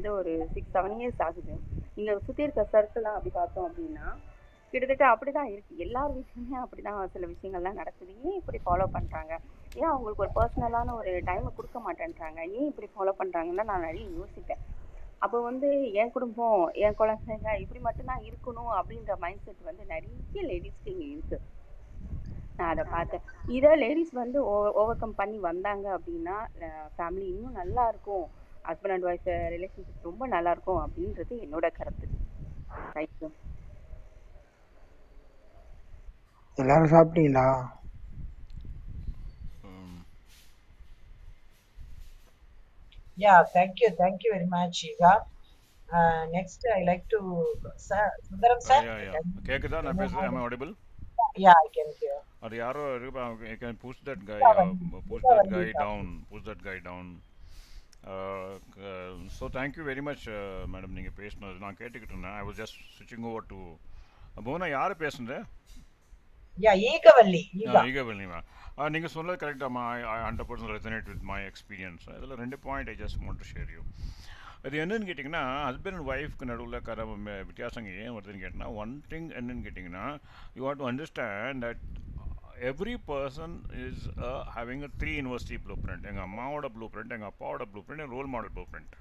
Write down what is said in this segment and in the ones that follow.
வந்து ஒரு 6-7 இயர்ஸ் ஆகுது. இங்க சுத்தி இருக்க சர்க்கிள்லாம் அப்படி பார்த்தோம் அப்படின்னா கிட்டத்தட்ட அப்படிதான் இருக்கு. எல்லார் வீட்லயுமே அப்படிதான் சில விஷயங்கள்லாம் நடக்குது. ஏன் இப்படி ஃபாலோ பண்றாங்க? ஏன் அவங்களுக்கு ஒரு பர்சனலான ஒரு டைம் குடுக்க மாட்டேன்றாங்க? ஏன் இப்படி ஃபாலோ பண்றாங்கன்னு தான் நான் நெறைய யோசிப்பேன். அப்போ வந்து என் குடும்பம், என் குழந்தைங்க இப்படி மட்டும் தான் இருக்கணும் அப்படின்ற மைண்ட் செட் வந்து நெறைய லேடீஸ்க்கு இங்க இருக்கு. நான் அத பார்த்தேன். இத லேடீஸ் வந்து ஓவர் கம் பண்ணி வந்தாங்க அப்படின்னா, ஃபேமிலி இன்னும் நல்லா இருக்கும். ஹஸ்பண்ட் அண்ட் ஒய்ஃப் ரிலேஷன்ஷிப் ரொம்ப நல்லா இருக்கும் அப்படின்றது என்னோட கருத்து. ரைட். எல்லாரும் சாப்பிட்டீங்களா? Yeah, thank you very much, Iga. Next, I like to sir, Sundaram sir. கேக்குதா நான் பேசுறது? am I audible? Yeah, I can hear. அது யாரோ I can push that guy down. So thank you very much madam. நீங்கள் பேசினது நான் கேட்டுக்கிட்டு இருந்தேன். I was just switching over to Bhuvana. யார் பேசுனது? Yeah, ஈகவல்லி. ஈகவல்லி மேம். நீங்கள் சொன்னது கரெக்டாக ஐ 100% ரெசனேட் வித் மை எக்ஸ்பீரியன்ஸ். இதில் 2 point I just want to share you. அது என்னன்னு கேட்டிங்கன்னா, ஹஸ்பண்ட் அண்ட் ஒய்ஃப்க்கு நடுவில் வித்தியாசம் ஏன் வருதுன்னு கேட்டிங்கன்னா, ஒன் திங் என்னன்னு கேட்டிங்கன்னா, you have to understand that every person is having a 3 university blue print. எங்கள் அம்மாவோட ப்ளூ பிரிண்ட், எங்கள் அப்பாவோட blue print, role model blue print.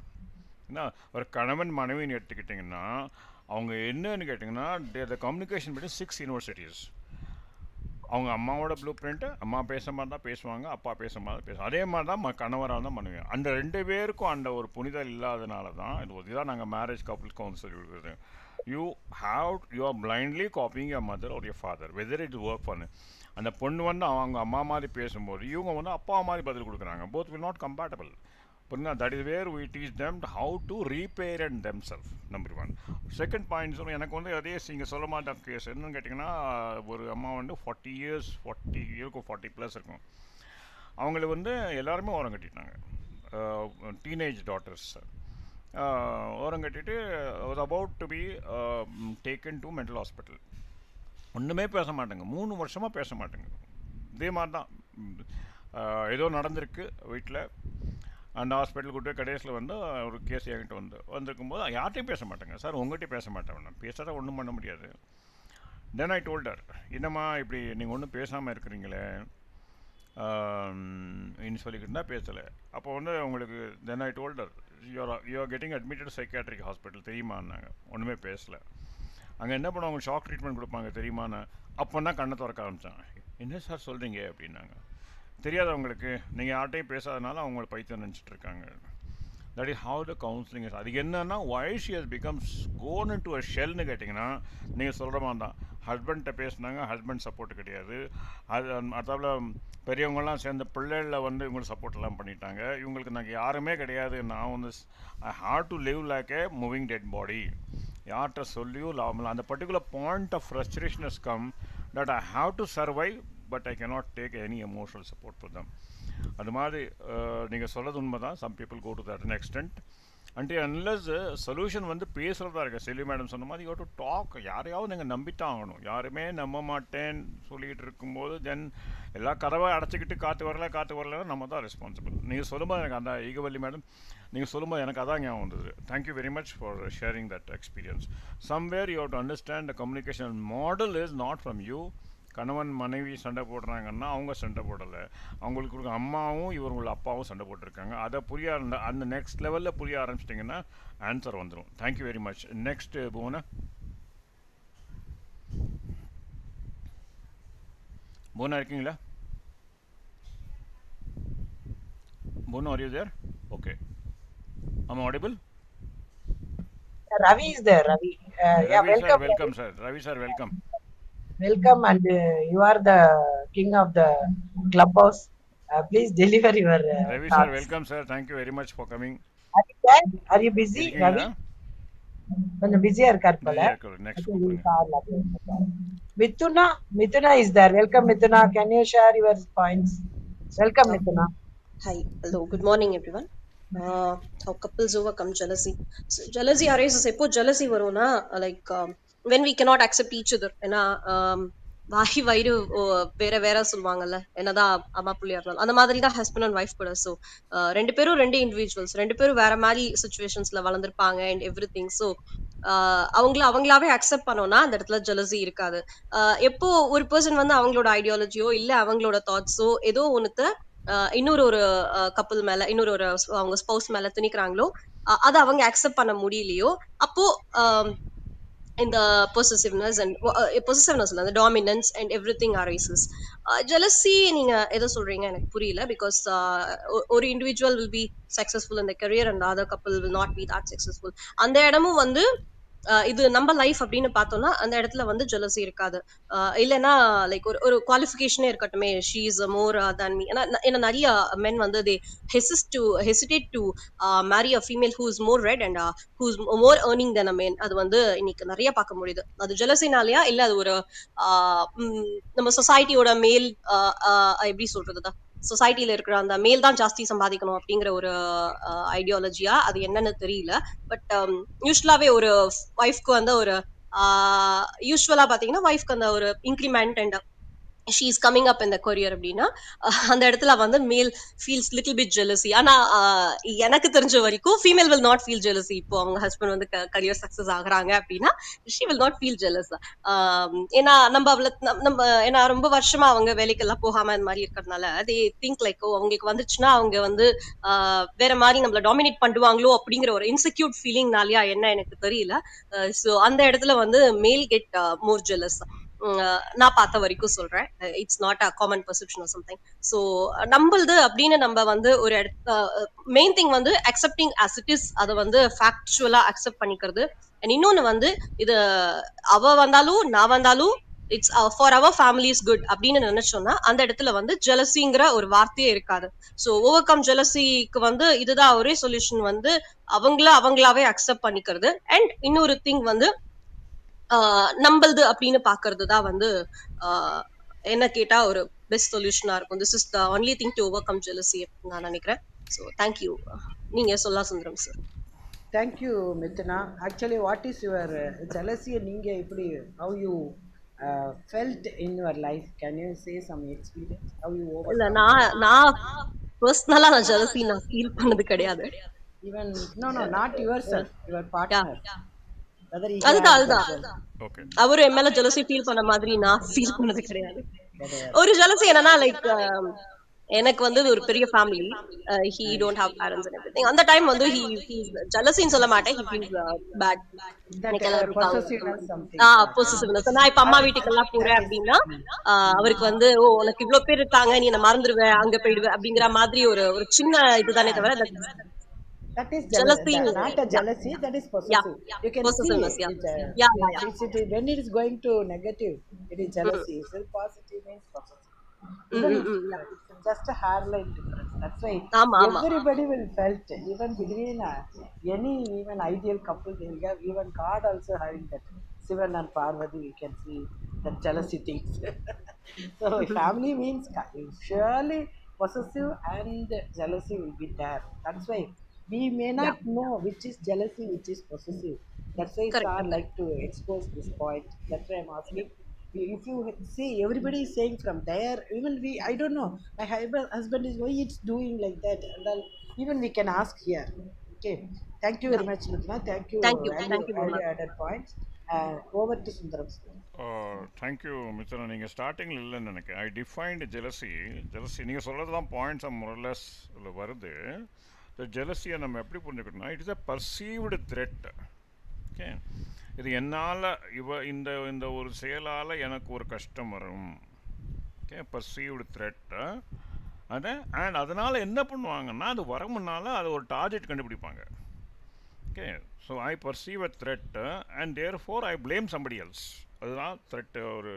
ஏன்னா ஒரு கணவன் மனைவின்னு எடுத்துக்கிட்டிங்கன்னா, அவங்க என்னன்னு கேட்டிங்கன்னா, த கம்யூனிகேஷன் பிட்வீன் 6 யூனிவர்சிட்டிஸ். அவங்க அம்மாவோட ப்ளூ பிரிண்ட்டு, அம்மா பேச மாதிரி தான் பேசுவாங்க, அப்பா பேச மாதிரி தான் பேசுவாங்க. அதே மாதிரி தான் கணவராக தான் பண்ணுவேன். அந்த 2 பேருக்கும் அந்த ஒரு புனிதல் இல்லாதனால தான் இதுதான் நாங்கள் மேரேஜ் கப்புள்ஸ் கவுன்சில் கொடுக்குறது. You are blindly copying your mother or your father whether it work பண்ணு. அந்த பொண்ணு வந்து அவங்க அம்மா மாதிரி பேசும்போது இவங்க வந்து அப்பா மாதிரி பதில் கொடுக்குறாங்க. Both will not compatible. புரியுங்களா? That is where we teach them how to reparent them self. Number 1. Second point சொல்லுங்கள். எனக்கு வந்து அதே நீங்கள் சொல்ல மாட்டேன் கேஸ் என்னன்னு கேட்டிங்கன்னா, ஒரு அம்மா வந்து 40 இயர்ஸ் 40 இருக்கும், 40+ இருக்கும். அவங்கள வந்து எல்லாருமே ஓரம் கட்டிட்டாங்க. டீனேஜ் டாட்டர்ஸ் ஓரம் கட்டிட்டு was about to be taken to mental hospital. ஒன்றுமே பேச மாட்டேங்க, 3 வருஷமாக பேச மாட்டேங்க. இதே மாதிரி தான் ஏதோ நடந்திருக்கு வீட்டில். அந்த ஹாஸ்பிட்டல் கூட்டு கடைசியில் வந்து ஒரு கேஸ் என்கிட்ட வந்திருக்கும்போது யார்கிட்டையும் பேச மாட்டேங்க. சார் உங்கள்கிட்டையும் பேச மாட்டேன், நான் பேசாத ஒன்றும் பண்ண முடியாது. தென் ஐ டோல்டர், என்னம்மா இப்படி நீங்கள் ஒன்றும் பேசாமல் இருக்கிறீங்களே இன்னு சொல்லிக்கிட்டு இருந்தால் பேசலை. அப்போ வந்து உங்களுக்கு then I told her you're getting admitted psychiatric hospital தெரியுமான்னாங்க. ஒன்றுமே பேசலை. அங்கே என்ன பண்ணுவாங்க, ஷாக் ட்ரீட்மெண்ட் கொடுப்பாங்க தெரியுமான்னு. அப்போ தான் கண்ணை திறக்க ஆரம்பித்தான். என்ன சார் சொல்கிறீங்க அப்படின்னாங்க. தெரியாதவங்களுக்கு நீங்கள் யார்கிட்டையும் பேசாதனால அவங்கள பைத்தியம் நினச்சிட்ருக்காங்க. That is how the counselling is. அது என்னன்னா why she has becomes gone into a ஷெல்னு கேட்டிங்கன்னா, நீங்கள் சொல்கிற மாதிரி தான். ஹஸ்பண்ட்டை பேசினாங்க, ஹஸ்பண்ட் சப்போர்ட்டு கிடையாது. அதால் பெரியவங்களாம் சேர்ந்த பிள்ளைகளில் வந்து இவங்களுக்கு சப்போர்ட்லாம் பண்ணிட்டாங்க. இவங்களுக்கு நாங்கள் யாருமே கிடையாது. நான் வந்து I have to live like a moving dead body. யார்கிட்ட சொல்லியும் லாபம். அந்த particular point of frustration has come that I have to survive but I cannot take any emotional support for them. அது மாதிரி நீங்கள் சொல்கிறது உண்மை தான். Some people go to that an extent. And unless solution வந்து பேசுகிறதா இருக்குது. செல்வி மேடம் சொன்ன மாதிரி யூ டு டாக். யாரையாவது நீங்கள் நம்பித்தான் ஆகணும். யாருமே நம்ப மாட்டேன்னு சொல்லிகிட்டு இருக்கும்போது தென் எல்லா கதவை அடைச்சிக்கிட்டு காற்று வரலன்னா நம்ம தான் ரெஸ்பான்சிபிள். நீங்கள் சொல்லும்போது எனக்கு அந்த ஈகவல்லி மேடம் நீங்கள் சொல்லும்போது எனக்கு அதான் ஞாபகம் வந்தது. Thank you very much for sharing that experience. Somewhere you have to understand the communication model is not from you. கணவன் மனைவி சண்டை போடுறாங்கன்னா அவங்க சண்டை போடலை, அவங்களுக்கு இருக்க அம்மாவும் இவங்களோட அப்பாவும் சண்டை போட்டிருக்காங்க. அதை அந்த நெக்ஸ்ட் லெவலில் புரிய ஆரம்பிச்சிட்டிங்கன்னா ஆன்சர் வந்துடும். Thank you very much. Next Bhuvana. Bhuvana இருக்கீங்களா? Bhuvana, are you there? Okay. Am I audible? Ravi is there. Ravi. Yeah, welcome. Welcome, sir. Ravi, sir, welcome. Welcome, and you are the king of the clubhouse. Please deliver your Ravi, thoughts. sir, welcome, sir. Thank you very much for coming. Are you busy, Ravi? கொஞ்சம் பிஸியா இருக்கார் போல. Mithuna is there. Welcome, Mithuna. Can you share your points? Welcome, Mithuna. Hi, hello, good morning, everyone. How couples overcome jealousy. So, jealousy arises. Epo jealousy varona, like when we cannot accept each other. வாய் வயிறு வேற வேற சொல்லுவாங்கல்ல, என்னதான் அம்மா புள்ளியா இருந்தாலும் அந்த மாதிரி தான் ஹஸ்பண்ட் அண்ட் ஒய்ஃப் கூட. ஸோ ரெண்டு பேரும் ரெண்டு இண்டிவிஜுவல்ஸ், ரெண்டு பேரும் வேற மாதிரி சுச்சுவேஷன்ஸ்ல வளர்ந்துருப்பாங்க அண்ட் எவ்ரி திங். ஸோ அவங்களாவே அக்செப்ட் பண்ணோம்னா அந்த இடத்துல ஜெலசி இருக்காது. எப்போ ஒரு பர்சன் வந்து அவங்களோட ஐடியாலஜியோ இல்ல அவங்களோட தாட்ஸோ ஏதோ ஒண்ணுத்த இன்னொரு ஒரு கப்பல் மேல, இன்னொரு ஒரு அவங்க ஸ்பௌஸ் மேல திணிக்கிறாங்களோ, அதை அவங்க அக்செப்ட் பண்ண முடியலையோ, அப்போ இந்த பொசசிவ்னஸ் அண்ட் பொசசிவ்னஸ் இல்ல, அந்த dominance and everything arises. Jealousy நீங்க எதை சொல்றீங்க எனக்கு புரியல. பிகாஸ் ஒரு individual will be successful in the career and other couple will not be that successful. அந்த இடமும் வந்து இது நம்ம லைஃப் அப்படின்னு பார்த்தோம்னா அந்த இடத்துல வந்து ஜெலசி இருக்காது. இல்லைன்னா லைக் ஒரு ஒரு குவாலிஃபிகேஷனே இருக்கட்டுமே, she is more than me. ஏன்னா நிறைய மென் வந்து they hesitate to marry a female who is more read and who is more earning than a man. அது வந்து இன்னைக்கு நிறைய பார்க்க முடியுது. அது ஜெலசினாலயா இல்ல அது ஒரு நம்ம சொசைட்டியோட மேல் எப்படி சொல்றதுதான், சொசைட்டில இருக்கிற அந்த மேல் தான் ஜாஸ்தி சம்பாதிக்கணும் அப்படிங்கிற ஒரு ஐடியாலஜியா, அது என்னன்னு தெரியல. பட் யூஸ்வலாவே ஒரு ஒய்ஃப்க்கு வந்து ஒரு யூஸ்வலா பாத்தீங்கன்னா ஒய்ஃப்க்கு அந்த ஒரு increment and she is coming up இந்த கொரியர் அப்படின்னா அந்த இடத்துல வந்து மேல் ஃபீல்ஸ் லிட்டில் பிட் ஜெலசி. ஆனா எனக்கு தெரிஞ்ச வரைக்கும் female will not feel jealousy. இப்போ அவங்க ஹஸ்பண்ட் வந்து கரியர் சக்சஸ் ஆகுறாங்க அப்படின்னா she will not feel jealous. ஏன்னா நம்ம நம்ம ஏன்னா ரொம்ப வருஷமா அவங்க வேலைக்கெல்லாம் போகாம இந்த மாதிரி இருக்கிறதுனால தே திங்க் லைக் அவங்களுக்கு வந்துச்சுன்னா அவங்க வந்து வேற மாதிரி நம்மள டாமினேட் பண்ணுவாங்களோ அப்படிங்கிற ஒரு இன்செக்யூர் ஃபீலிங்னாலயா என்ன எனக்கு தெரியல. ஸோ அந்த இடத்துல வந்து மேல் கெட் மோர் ஜெலஸ். நான் பார்த்த வரைக்கும் சொல்றேன். It's not a common perception or something. So நம்மளது அப்படின்னு நம்ம வந்து ஒரு மெயின் திங் வந்து அக்செப்டிங் அஸ் இட் இஸ், அதை வந்து ஃபேக்சுவலா அக்செப்ட் பண்ணிக்கிறது. அண்ட் இன்னொன்னு வந்து இது அவ வந்தாலும் நான் வந்தாலும் it's for our family is good அப்படின்னு நினைச்சோம்னா அந்த இடத்துல வந்து ஜெலசிங்கிற ஒரு வார்த்தையே இருக்காது. ஸோ ஓவர் கம் ஜெலசிக்கு வந்து இதுதான் ஒரே சொல்யூஷன் வந்து அவங்களாவே அக்செப்ட் பண்ணிக்கிறது. அண்ட் இன்னொரு திங் வந்து நம்மளது அப்படின்னு பாக்குறது தான் வந்து என்ன கேட்டா ஒரு பெஸ்ட் சொல்யூஷனா இருக்கும். This is the only thing to overcome jealousy நான் நினைக்கிறேன். So thank you. நீங்க சொல்லலாம் Sundaram sir. Thank you Mithuna. Actually what is your ஜெலசியை நீங்கள் இப்படி how you felt in your life? Can you say some experience how you over? இல்ல நான் பர்சனலா நான் ஜெலசி நான் ஃபீல் பண்ணது கிடையாது. Even no not yourself, your partner. அதுதான் அவரு என் மேல ஜெலசி ஃபீல் பண்ண மாதிரி நான் ஃபீல் பண்ணது கிடையாது. ஒரு ஜெலசி என்னன்னா லைக் எனக்கு வந்து ஒரு பெரிய family, he don't have parents and everything. அந்த டைம் வந்து ஹி ஜெலசின்னு சொல்ல மாட்டேன், ஹி ஃபீல்ஸ் பேட். எனக்கு எல்லாரும் இருக்காங்க பொசசிவ்னஸ். நான் இப்ப அம்மா வீட்டுக்கெல்லாம் போறேன் அப்படின்னா அவருக்கு வந்து உனக்கு இவ்வளவு பேர் இருக்காங்க, நீ என்ன மறந்துடுவேன், அங்க போயிடுவேன் அப்படிங்கிற மாதிரி ஒரு ஒரு சின்ன இதுதானே தவிர that is jealousy, not a jealousy, that is possessive. You can see it, when it is going to negative it is jealousy. So positive means possessive. It's just a hairline difference. That's why everybody will felt, even between any even ideal couple, they will have, even God also having that Sivan and Parvati, we can see that jealousy things. So family means surely possessive and jealousy will be there. That's why we may not know which is jealousy, which is possessive. That's why sir like to expose this point. That's why I'm asking. If you see, everybody is saying from there, even we, I don't know, my husband is, why it's doing like that, and then even we can ask here. Okay, thank you very much, Mithuna. Thank you value added points. Over to Sundaram. Thank you mister. நீங்கள் ஸ்டார்டிங்கில் இல்லைன்னு நினைக்கிறேன். ஐ defined jealousy. நீங்கள் சொல்கிறது தான் points Morales வருது. இந்த ஜெலசியை நம்ம எப்படி புரிஞ்சுக்கணும்னா, it is a perceived threat. Okay, இது என்னால் இந்த இந்த ஒரு செயலால் எனக்கு ஒரு கஷ்டம் வரும். Okay, perceived thread. அண்ட் அதனால் என்ன பண்ணுவாங்கன்னா, அது வர முன்னால் அது ஒரு டார்கெட் கண்டுபிடிப்பாங்க. Okay, so I perceive a threat and therefore I blame somebody else. அதுதான் த்ரெட். ஒரு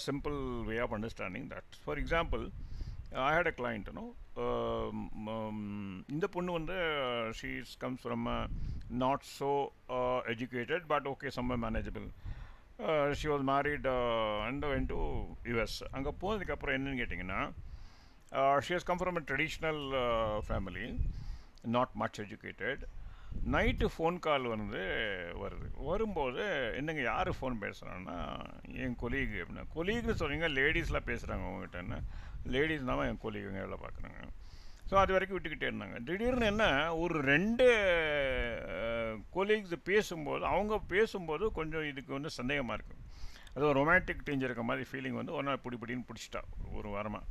simple way of understanding that. For example, I had a client, இந்த பொண்ணு வந்து she comes from not so educated but okay, somewhere manageable. She was married and went to US. அங்கே போனதுக்கப்புறம் என்னன்னு கேட்டிங்கன்னா, she has come from a traditional family, not much educated. Night phone call வரும்போது என்னங்க யார் ஃபோன் பேசுகிறான்னா என் colleague அப்படின்னா. கொலீகுன்னு சொன்னீங்க, லேடிஸ்லாம் பேசுகிறாங்க உங்ககிட்ட. என்ன லேடிஸ் தான் என் கொலீகுங்க எவ்வளோ பார்க்குறாங்க. ஸோ அது வரைக்கும் விட்டுக்கிட்டே இருந்தாங்க. திடீர்னு என்ன ஒரு 2 கொலீக்ஸ் பேசும்போது, அவங்க பேசும்போது கொஞ்சம் இதுக்கு வந்து சந்தேகமாக இருக்குது. அது ஒரு ரொமான்டிக் டேஞ்ச் இருக்க மாதிரி ஃபீலிங் வந்து ஒரு நாள் பிடின்னு பிடிச்சிட்டா ஒரு வாரமாக.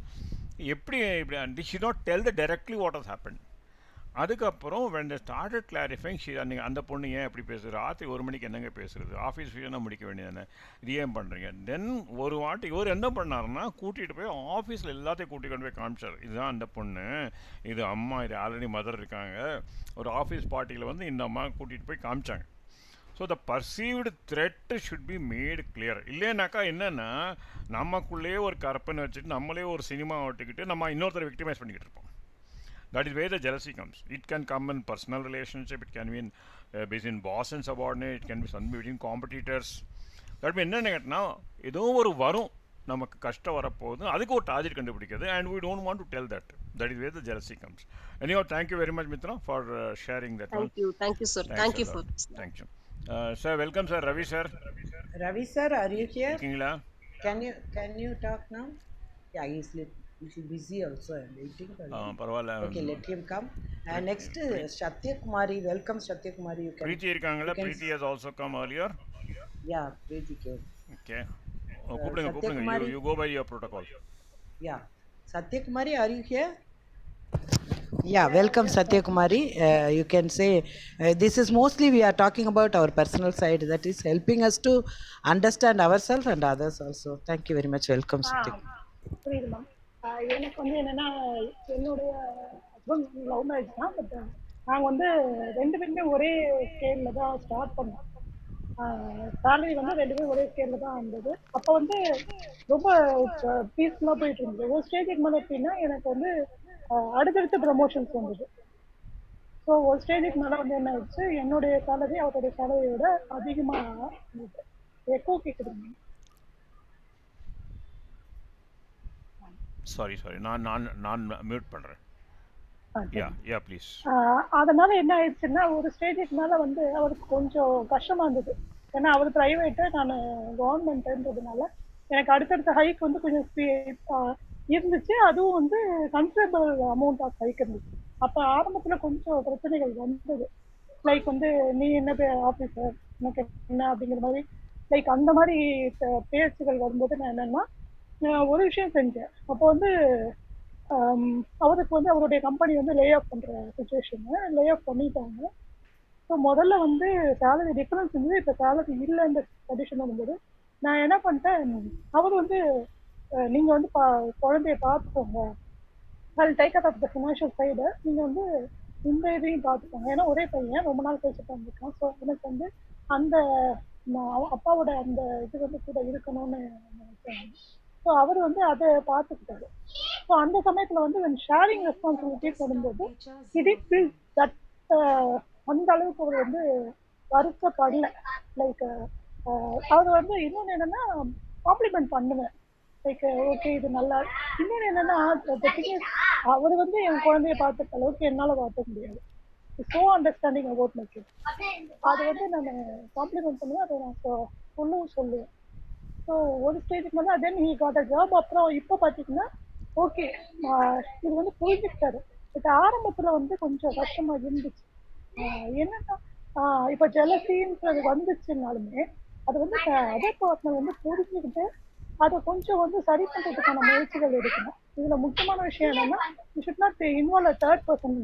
எப்படி இப்படி she not tell the directly what has happen. அதுக்கப்புறம் when they started clarifying, நீங்கள் அந்த பொண்ணு ஏன் அப்படி பேசுகிறது, ராத்திரி 1 மணிக்கு என்னங்க பேசுகிறது, ஆஃபீஸ் விஷயம் முடிக்க வேண்டியதானே, இது ஏன் பண்ணுறீங்க. தென் ஒரு வாட்டி இவர் என்ன பண்ணாருன்னா கூட்டிகிட்டு போய் ஆஃபீஸில் எல்லாத்தையும் கூட்டிகிட்டு போய் காமிச்சார். இதுதான் அந்த பொண்ணு, இது அம்மா, இது ஆல்ரெடி மதர் இருக்காங்க. ஒரு ஆஃபீஸ் பார்ட்டியில் வந்து இந்த அம்மா கூட்டிகிட்டு போய் காமிச்சாங்க. So the perceived thread should be Medu clear. இல்லைனாக்கா என்னென்னா நமக்குள்ளேயே ஒரு கற்பனை வச்சுட்டு நம்மளே ஒரு சினிமா ஓட்டிக்கிட்டு நம்ம இன்னொருத்தரை விக்டிமைஸ் பண்ணிக்கிட்டு இருப்போம். That is where the jealousy comes. It can come in personal relationship, it can be in between boss and subordinate, it can be something between competitors. That means என்ன கேட்டனா ஏதோ ஒரு வரும், நமக்கு கஷ்டம் வரப்போகுது, அதுக்கு ஒரு டார்கெட் கண்டுபிடிக்கிறது, and we don't want to tell that. That is where the jealousy comes. Anyhow, thank you very much Mitra for sharing that one. Thank you sir. Thank you for thank you. Sir, welcome sir. Ravi sir, are you here? இருக்கீங்களா? Can you talk now? Yeah, he is little busy also. I'm waiting for him. பரவாயில்ல. Okay, let him come. Next, Satya Kumari. Welcome Satya Kumari. You can. Preeti இருக்காங்களா? Preeti has also come earlier. Yeah, Preeti came. Okay. கூப்பிடுங்க. You go by your protocol. Yeah. Satya Kumari, are you here? Yeah, welcome Satya Kumari. You can say this is mostly we are talking about our personal side, that is helping us to understand ourselves and others also. Thank you very much. Welcome Satya. புரியுது ma'am. எனக்கு வந்து என்னன்னா, என்னுடைய husband love marriage தான். But நாங்கள் வந்து 2 பேருமே ஒரே ஸ்கேலில் தான் ஸ்டார்ட் பண்ணோம். சேலரி வந்து 2 பேரும் ஒரே ஸ்கேலில் தான் இருந்தது. அப்போ வந்து ரொம்ப பீஸ்ஃபுல்லாக போயிட்டு இருந்தது. ஒரு ஸ்டேஜுக்கு மேலே எப்படின்னா எனக்கு வந்து அடுத்தடுத்து ப்ரமோஷன்ஸ் வந்தது. ஸோ ஒரு ஸ்டேஜுக்கு மேலே வந்து என்ன ஆயிடுச்சு, என்னுடைய சேலரி அவருடைய சேலரியோட அதிகமாக எக்கோ கேட்குதுங்க. சாரி நான் மியூட் பண்றேன். யா ப்ளீஸ். அதனால என்ன ஆயிடுச்சுன்னா ஒரு ஸ்டேஜுக்கு மேல வந்து அவருக்கு கொஞ்சம் கஷ்டமா இருந்தது. ஏன்னா அவர் பிரைவேட்டு, நான் கவர்மெண்ட்ன்றதுனால எனக்கு அடுத்தடுத்த ஹைக் வந்து கொஞ்சம் இருந்துச்சு. அதுவும் வந்து கன்சிடரபிள் அமௌண்ட் ஆஃப் ஹைக் இருந்துச்சு. அப்போ ஆரம்பத்தில் கொஞ்சம் பிரச்சனைகள் வந்தது. லைக் வந்து நீ என்ன ஆஃபீஸர், எனக்கு என்ன அப்படிங்கிற மாதிரி லைக் அந்த மாதிரி பேச்சுகள் வரும்போது நான் என்னன்னா ஒரு விஷயம் செஞ்சேன். அப்போ வந்து அவருக்கு வந்து அவருடைய கம்பெனி வந்து லே ஆஃப் பண்ணுற சுச்சுவேஷனு, லே ஆஃப் பண்ணிட்டாங்க. ஸோ முதல்ல வந்து சேலரி டிஃப்ரென்ஸ் இருந்தது, இப்போ சேலரி இல்லைன்ற கண்டிஷன் வரும்போது நான் என்ன பண்ணிட்டேன், அவர் வந்து நீங்கள் வந்து குழந்தைய பார்த்துக்கோங்க, அது take out of the financial side, நீங்கள் வந்து இந்த இதையும் பார்த்துக்கோங்க. ஏன்னா ஒரே பையன் ரொம்ப நாள் கழிச்சு பண்ணிருக்கான். ஸோ எனக்கு வந்து அந்த அப்பாவோட அந்த இது வந்து கூட இருக்கணும்னு நினைச்சேன். ஸோ அவர் வந்து அதை பார்த்துக்கிட்டாரு. ஸோ அந்த சமயத்தில் வந்து ஷேரிங் ரெஸ்பான்சிபிலிட்டிஸ் வரும்போது தட் அந்த அளவுக்கு அவர் வந்து வருத்தப்படல. லைக் அவர் வந்து இன்னொன்று என்னன்னா காம்ப்ளிமெண்ட் பண்ணுவேன், லைக் ஓகே இது நல்லா. இன்னொன்று என்னன்னா அவர் வந்து என் குழந்தைய பார்த்துக்க அளவுக்கு என்னால் பார்த்துக்க முடியாது. So understanding about my kid. அதை வந்து நான் காம்ப்ளிமெண்ட் பண்ணுவேன், அதை நான் சொல்லுவேன். ஸோ ஒரு ஸ்டேஜுக்கு மேலே then he got a job. அப்புறம் இப்போ பார்த்தீங்கன்னா ஓகே இது வந்து புரிஞ்சுக்கிட்டாரு. பட் ஆரம்பத்தில் வந்து கொஞ்சம் கஷ்டமாக இருந்துச்சு. என்னன்னா இப்போ ஜெலசின்றது வந்துச்சுனாலுமே அது வந்து அதர் பார்ட்னர் வந்து புரிஞ்சுக்கிட்டு அதை கொஞ்சம் வந்து சரி பண்ணுறதுக்கான முயற்சிகள் எடுக்கணும். இதில் முக்கியமான விஷயம் என்னன்னா, you should not involve a third person.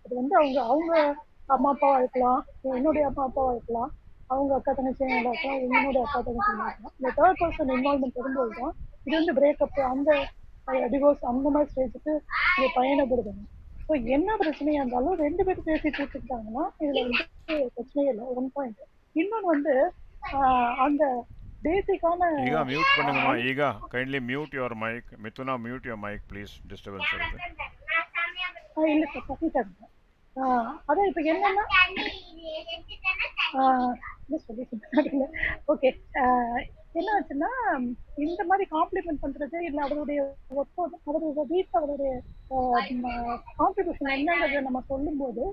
அது வந்து அவங்க அம்மா அப்பாவாக இருக்கலாம், என்னுடைய அம்மா அப்பாவாக இருக்கலாம், அவங்க அக்கா தங்கச்சியாக இருக்கலாம், என்னுடைய அக்கா தங்கச்சியாக இருக்கலாம். இந்த தேர்ட் பர்சன் இன்வால்மெண்ட் வரும்போது தான் இது வந்து பிரேக்கப், அந்த டிவோர்ஸ் அந்த மாதிரி ஸ்டேஜுக்கு இது பயணப்படுதுங்க. ஸோ என்ன பிரச்சனையாக இருந்தாலும் 2 பேரும் பேசி தீர்த்துக்கிட்டாங்கன்னா இதில் வந்து பிரச்சனையே இல்லை. 1 பாயிண்ட். இன்னொன்று வந்து அந்த பேசிக்கான மியூட் பண்ணுங்கம்மா. Eka kindly mute your mic. Mithuna mute your mic please, disturbance வருது. இல்லை சார் பண்ணிட்டாங்க. அதான் இப்போ என்னன்னா ஓகே என்ன ஆச்சுன்னா, இந்த மாதிரி காம்ப்ளிமெண்ட் பண்றது இல்லை அவருடைய அவருடைய வீட்டில் அவருடைய கான்ட்ரிபியூஷன் என்னங்கிறத நம்ம சொல்லும்போது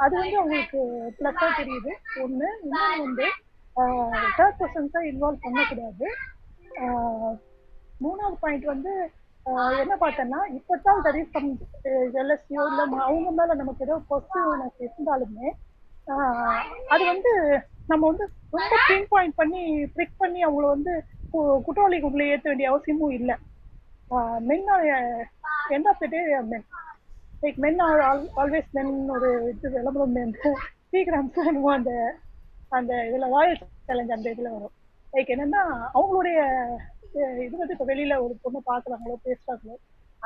அது வந்து அவங்களுக்கு ப்ளஸ்ஸாக தெரியுது ஒன்று. இன்னொன்று வந்து தேர்ட் பர்சன்ஸாக இன்வால்வ் பண்ணக்கூடாது. மூணாவது பாயிண்ட் வந்து என்ன பார்த்தேன்னா, இப்போதான் தட் இஸ் சம் ஜெலசியோ இல்லை அவங்க மேலே நமக்கு ஏதோ பாசிட்டிவ்னஸ் இருந்தாலுமே அது வந்து நம்ம வந்து ரொம்ப பின் பாயிண்ட் பண்ணி ட்ரிக் பண்ணி அவங்கள வந்து குற்றவாளிக்குள்ளே ஏற்ற வேண்டிய அவசியமும் இல்லை. Men are end of the day men, like men are always men. ஒரு இது விளம்பரம் சீக்கிரம் அந்த அந்த இதில் ராயல் சேலஞ்ச் அந்த இதில் வரும். லைக் என்னன்னா அவங்களுடைய இது வந்து இப்போ வெளியில ஒரு பொண்ணை பார்க்குறாங்களோ பேசுறாங்களோ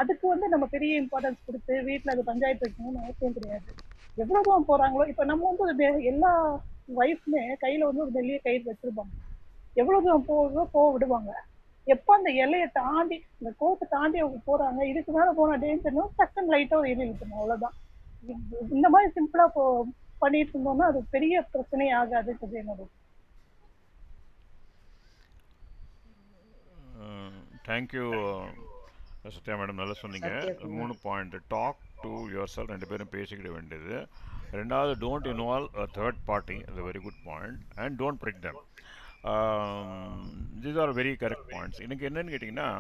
அதுக்கு வந்து நம்ம பெரிய இம்பார்ட்டன்ஸ் கொடுத்து வீட்டில் அது பஞ்சாயத்து வைக்கணும்னு அவசியம் கிடையாது. எவ்வளோ தூரம் போகிறாங்களோ இப்போ நம்ம வந்து ஒரு எல்லா ஒய்ஃப்மே கையில் வந்து ஒரு மெல்லிய கயிறு வச்சிருப்பாங்க. எவ்வளோ தூரம் போக விடுவாங்க. எப்போ அந்த எல்லையை தாண்டி இந்த கோட்டை தாண்டி அவங்க போகிறாங்க, இதுக்கு மேலே போனால் டேஞ்சர்னா டக்குன்னு லைட்டாக ஒரு எலி இருக்கணும், அவ்வளோதான். இந்த மாதிரி சிம்பிளாக பண்ணிட்டு இருந்தோம்னா அது பெரிய பிரச்சனை ஆகாதுன்றது என்னோட. தேங்க்யூ சத்யா மேடம், நல்லா சொன்னீங்க. 3 point. Talk to yourself, 2 பேரும் பேசிக்கிட வேண்டியது. ரெண்டாவது, டோன்ட் இன்வால்வ் தேர்ட் பார்ட்டி, அது very good point. And don't brick them. These are very correct points. எனக்கு என்னன்னு கேட்டிங்கன்னா,